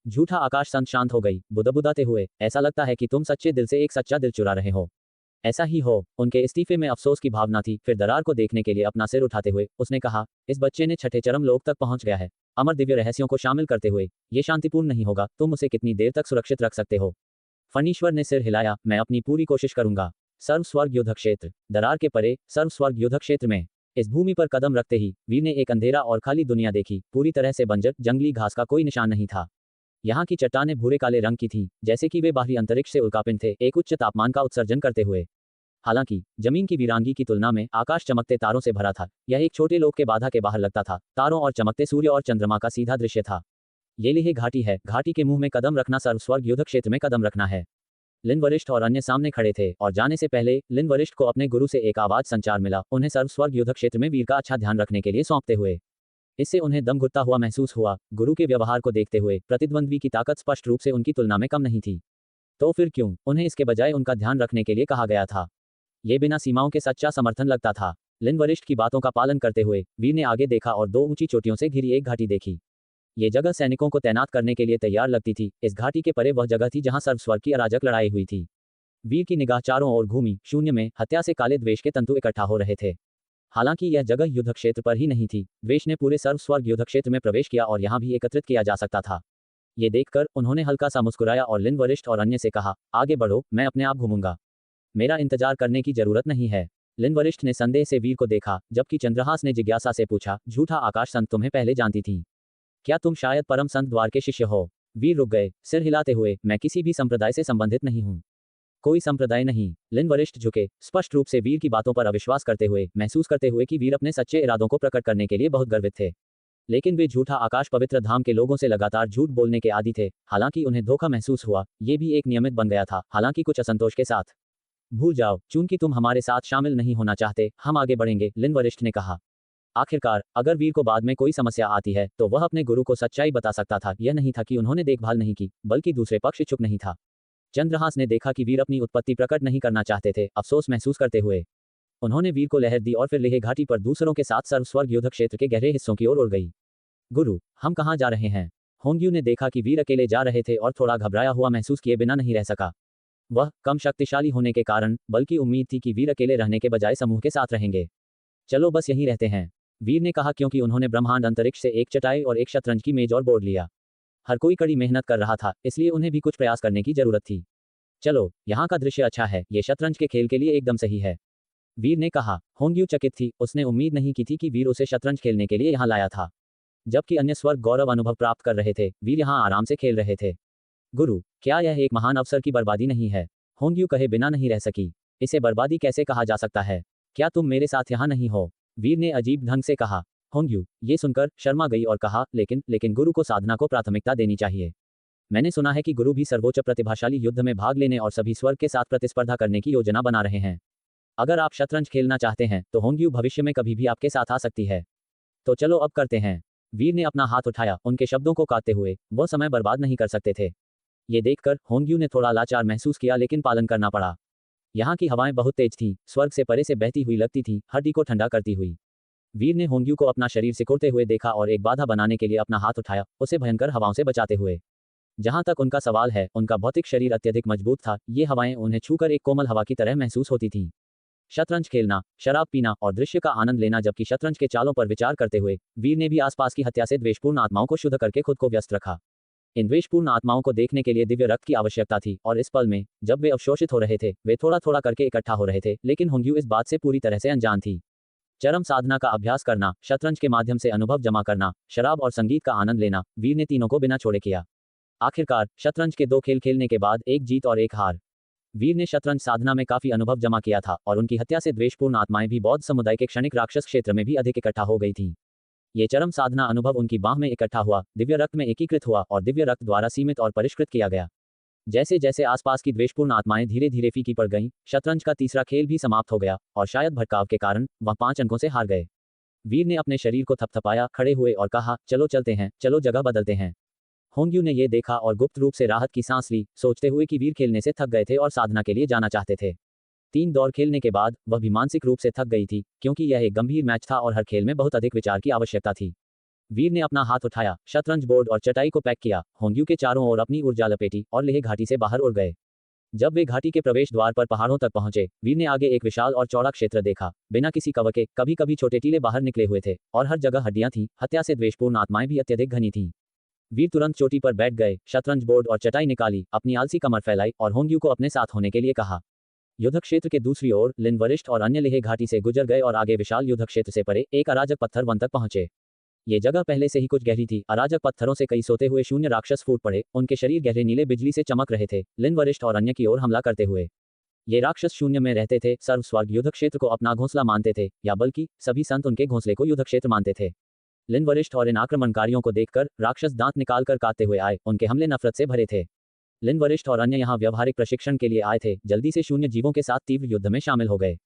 झूठा आकाश संत शांत हो गई, बुदबुदाते हुए, ऐसा लगता है कि तुम सच्चे दिल से एक सच्चा दिल चुरा रहे हो। ऐसा ही हो। उनके इस्तीफे में अफसोस की भावना थी। फिर दरार को देखने के लिए अपना सिर उठाते हुए उसने कहा, इस बच्चे ने छठे चरम लोक तक पहुंच गया है। अमर दिव्य रहस्यों को शामिल करते हुए ये शांतिपूर्ण नहीं होगा। तुम उसे कितनी देर तक सुरक्षित रख सकते हो? फणीश्वर ने सिर हिलाया, मैं अपनी पूरी कोशिश करूंगा। सर्व स्वर्ग युद्ध क्षेत्र। दरार के परे सर्व स्वर्ग युद्ध क्षेत्र में इस भूमि पर कदम रखते ही वीर ने एक अंधेरा और खाली दुनिया देखी। पूरी तरह से बंजर, जंगली घास का कोई निशान नहीं था। यहाँ की चट्टानें भूरे काले रंग की थीं, जैसे कि वे बाहरी अंतरिक्ष से उल्कापिंड थे, एक उच्च तापमान का उत्सर्जन करते हुए। हालांकि जमीन की वीरांगी की तुलना में आकाश चमकते तारों से भरा था। यह एक छोटे लोक के बाधा के बाहर लगता था। तारों और चमकते सूर्य और चंद्रमा का सीधा दृश्य था। ये लेह घाटी है। घाटी के मुंह में कदम रखना सर्व स्वर्ग युद्ध क्षेत्र में कदम रखना है। लिन वरिष्ठ और अन्य सामने खड़े थे और जाने से पहले लिन वरिष्ठ को अपने गुरु से एक आवाज संचार मिला, उन्हें सर्व स्वर्ग युद्ध क्षेत्र में वीर का अच्छा ध्यान रखने के लिए सौंपते हुए। इससे उन्हें दम घुटता हुआ महसूस हुआ। गुरु के व्यवहार को देखते हुए प्रतिद्वंद्वी की ताकत स्पष्ट रूप से उनकी तुलना में कम नहीं थी। तो फिर क्यों उन्हें इसके बजाय उनका ध्यान रखने के लिए कहा गया था? ये बिना सीमाओं के सच्चा समर्थन लगता था। लिन वरिष्ठ की बातों का पालन करते हुए वीर ने आगे देखा और दो ऊंची चोटियों से घिरी एक घाटी देखी। ये जगह सैनिकों को तैनात करने के लिए तैयार लगती थी। इस घाटी के परे वह जगह थी जहां सर्वस्वर्ग की अराजक लड़ाई हुई थी। वीर की निगाह चारों ओर घूमी। शून्य में हत्या से काले द्वेष के तंतु इकट्ठा हो रहे थे। हालांकि यह जगह युद्ध क्षेत्र पर ही नहीं थी। द्वेष ने पूरे सर्व स्वर्ग युद्ध क्षेत्र में प्रवेश किया और यहां भी एकत्रित किया जा सकता था। ये देखकर उन्होंने हल्का सा मुस्कुराया और लिन वरिष्ठ और अन्य से कहा, आगे बढ़ो, मैं अपने आप घूमूंगा। मेरा इंतजार करने की जरूरत नहीं है। लिन वरिष्ठ ने संदेह से वीर को देखा, जबकि चंद्रहास ने जिज्ञासा से पूछा, झूठा आकाश संत तुम्हें पहले जानती थी? क्या तुम शायद परम संत द्वार के शिष्य हो? वीर रुक गए, सिर हिलाते हुए, मैं किसी भी संप्रदाय से संबंधित नहीं हूँ। कोई संप्रदाय नहीं। लिन वरिष्ठ झुके, स्पष्ट रूप से वीर की बातों पर अविश्वास करते हुए, महसूस करते हुए कि वीर अपने सच्चे इरादों को प्रकट करने के लिए बहुत गर्वित थे। लेकिन वे झूठा आकाश पवित्र धाम के लोगों से लगातार झूठ बोलने के आदी थे। हालांकि उन्हें धोखा महसूस हुआ, ये भी एक नियमित बन गया था, हालांकि कुछ असंतोष के साथ। भूल जाओ, चूंकि तुम हमारे साथ शामिल नहीं होना चाहते, हम आगे बढ़ेंगे, लिन वरिष्ठ ने कहा। आखिरकार अगर वीर को बाद में कोई समस्या आती है तो वह अपने गुरु को सच्चाई बता सकता था। यह नहीं था कि उन्होंने देखभाल नहीं की, बल्कि दूसरे पक्ष इच्छुक नहीं था। चंद्रहास ने देखा कि वीर अपनी उत्पत्ति प्रकट नहीं करना चाहते थे। अफसोस महसूस करते हुए उन्होंने वीर को लहर दी और फिर लेह घाटी पर दूसरों के साथ सर्व स्वर्ग युद्ध क्षेत्र के गहरे हिस्सों की ओर उड़ गई। गुरु, हम कहाँ जा रहे हैं? होंग्यू ने देखा कि वीर अकेले जा रहे थे और थोड़ा घबराया हुआ महसूस किए बिना नहीं रह सका। वह कम शक्तिशाली होने के कारण, बल्कि उम्मीद थी कि वीर अकेले रहने के बजाय समूह के साथ रहेंगे। चलो बस यहीं रहते हैं, वीर ने कहा, क्योंकि उन्होंने ब्रह्मांड अंतरिक्ष से एक चटाई और एक शतरंज की मेज और बोर्ड लिया। हर कोई कड़ी मेहनत कर रहा था, इसलिए उन्हें भी कुछ प्रयास करने की जरूरत थी। चलो, यहाँ का दृश्य अच्छा है, ये शतरंज के खेल के लिए एकदम सही है, वीर ने कहा। होंग्यू चकित थी, उसने उम्मीद नहीं की थी कि वीर उसे शतरंज खेलने के लिए यहाँ लाया था। जबकि अन्य स्वर्ग गौरव अनुभव प्राप्त कर रहे थे, वीर यहाँ आराम से खेल रहे थे। गुरु, क्या यह एक महान अवसर की बर्बादी नहीं है? होंग्यू कहे बिना नहीं रह सकी। इसे बर्बादी कैसे कहा जा सकता है? क्या तुम मेरे साथ यहाँ नहीं हो? वीर ने अजीब ढंग से कहा। होंग्यू ये सुनकर शर्मा गई और कहा, लेकिन गुरु को साधना को प्राथमिकता देनी चाहिए। मैंने सुना है कि गुरु भी सर्वोच्च प्रतिभाशाली युद्ध में भाग लेने और सभी स्वर्ग के साथ प्रतिस्पर्धा करने की योजना बना रहे हैं। अगर आप शतरंज खेलना चाहते हैं तो होंग्यू भविष्य में कभी भी आपके साथ आ सकती है। तो चलो अब करते हैं। वीर ने अपना हाथ उठाया, उनके शब्दों को काटते हुए, वह समय बर्बाद नहीं कर सकते थे। ये देखकर होंग्यू ने थोड़ा लाचार महसूस किया, लेकिन पालन करना पड़ा। यहाँ की हवाएं बहुत तेज थीं, स्वर्ग से परे से बहती हुई लगती थीं, हड्डी को ठंडा करती हुई। वीर ने होंग्यू को अपना शरीर सिकुड़ते हुए देखा और एक बाधा बनाने के लिए अपना हाथ उठाया, उसे भयंकर हवाओं से बचाते हुए। जहां तक उनका सवाल है, उनका भौतिक शरीर अत्यधिक मजबूत था। ये हवाएं उन्हें छूकर एक कोमल हवा की तरह महसूस होती थीं। शतरंज खेलना, शराब पीना और दृश्य का आनंद लेना। जबकि शतरंज के चालों पर विचार करते हुए वीर ने भी आसपास की हत्या से द्वेषपूर्ण आत्माओं को शुद्ध करके खुद को व्यस्त रखा। इन द्वेषपूर्ण आत्माओं को देखने के लिए दिव्य रक्त की आवश्यकता थी, और इस पल में जब वे अवशोषित हो रहे थे, वे थोड़ा थोड़ा करके इकट्ठा हो रहे थे। लेकिन होंग्यू इस बात से पूरी तरह से अनजान थी। चरम साधना का अभ्यास करना, शतरंज के माध्यम से अनुभव जमा करना, शराब और संगीत का आनंद लेना, वीर ने तीनों को बिना छोड़े किया। आखिरकार शतरंज के 2 खेल खेलने के बाद एक जीत और एक हार। वीर ने शतरंज साधना में काफी अनुभव जमा किया था और उनकी हत्या से द्वेषपूर्ण आत्माएं भी बौद्ध समुदाय के क्षणिक राक्षस क्षेत्र में भी अधिक इकट्ठा हो गई थीं। ये चरम साधना अनुभव उनकी बाह में इकट्ठा हुआ, दिव्य रक्त में एकीकृत हुआ और दिव्य रक्त द्वारा सीमित और परिष्कृत किया गया। जैसे जैसे आसपास की द्वेषपूर्ण आत्माएं धीरे धीरे फीकी पड़ गईं, शतरंज का तीसरा खेल भी समाप्त हो गया और शायद भटकाव के कारण वह 5 अंकों से हार गए। वीर ने अपने शरीर को थपथपाया, खड़े हुए और कहा, चलो चलते हैं, चलो जगह बदलते हैं। होंग्यू ने यह देखा और गुप्त रूप से राहत की सांस ली, सोचते हुए कि वीर खेलने से थक गए थे और साधना के लिए जाना चाहते थे। 3 दौर खेलने के बाद वह भी मानसिक रूप से थक गई थी, क्योंकि यह एक गंभीर मैच था और हर खेल में बहुत अधिक विचार की आवश्यकता थी। वीर ने अपना हाथ उठाया, शतरंज बोर्ड और चटाई को पैक किया, होंग्यू के चारों ओर अपनी ऊर्जा लपेटी और लेह घाटी से बाहर उड़ गए। जब वे घाटी के प्रवेश द्वार पर पहाड़ों तक पहुंचे, वीर ने आगे एक विशाल और चौड़ा क्षेत्र देखा, बिना किसी कवर के। कभी कभी छोटे टीले बाहर निकले हुए थे और हर जगह हड्डियां थीं, हत्या से द्वेषपूर्ण आत्माएं भी अत्यधिक घनी थीं। वीर तुरंत चोटी पर बैठ गए, शतरंज बोर्ड और चटाई निकाली, अपनी आलसी कमर फैलाई और होंग्यू को अपने साथ होने के लिए कहा। युद्ध क्षेत्र के दूसरी ओर लिन वरिष्ठ और अन्य लेह घाटी से गुजर गए और आगे विशाल युद्ध क्षेत्र से परे एक अराजक पत्थर वन तक पहुंचे। ये जगह पहले से ही कुछ गहरी थी, अराजक पत्थरों से कई सोते हुए शून्य राक्षस फूट पड़े, उनके शरीर गहरे नीले बिजली से चमक रहे थे, लिन वरिष्ठ और अन्य की ओर हमला करते हुए। ये राक्षस शून्य में रहते थे, सर्वस्वर्ग युद्ध क्षेत्र को अपना घोंसला मानते थे, या बल्कि सभी संत उनके घोंसले को युद्ध क्षेत्र मानते थे। लिन वरिष्ठ और इन आक्रमणकारियों को देखकर राक्षस दांत निकालकर काटते हुए आए, उनके हमले नफरत से भरे थे। लिन वरिष्ठ और अन्य यहाँ व्यवहारिक प्रशिक्षण के लिए आए थे, जल्दी से शून्य जीवों के साथ तीव्र युद्ध में शामिल हो गए।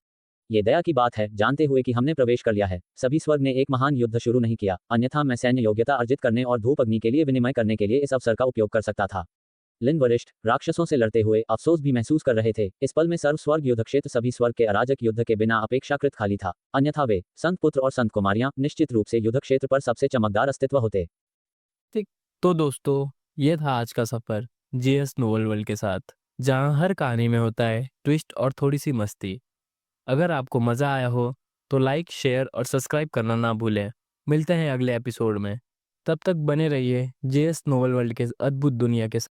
ये दया की बात है, जानते हुए कि हमने प्रवेश कर लिया है, सभी स्वर्ग ने एक महान युद्ध शुरू नहीं किया, अन्यथा मैं सैन्य योग्यता अर्जित करने और धूप अग्नि के लिए विनिमय करने के लिए इस अवसर का उपयोग कर सकता था। लिन वरिष्ठ राक्षसों से लड़ते हुए अफसोस भी महसूस कर रहे थे। इस पल में सर्व स्वर्ग युद्ध क्षेत्र सभी स्वर्ग के अराजक युद्ध के बिना अपेक्षाकृत खाली था, अन्यथा वे संत पुत्र और संत कुमारियां निश्चित रूप से युद्ध क्षेत्र पर सबसे चमकदार अस्तित्व होते। ठीक। तो दोस्तों, ये था आज का सफर जेएस नोवेल वर्ल्ड के साथ, जहां हर कहानी में होता है ट्विस्ट और थोड़ी सी मस्ती। अगर आपको मज़ा आया हो तो लाइक, शेयर और सब्सक्राइब करना ना भूलें। मिलते हैं अगले एपिसोड में। तब तक बने रहिए जेएस नोवेल वर्ल्ड के अद्भुत दुनिया के साथ।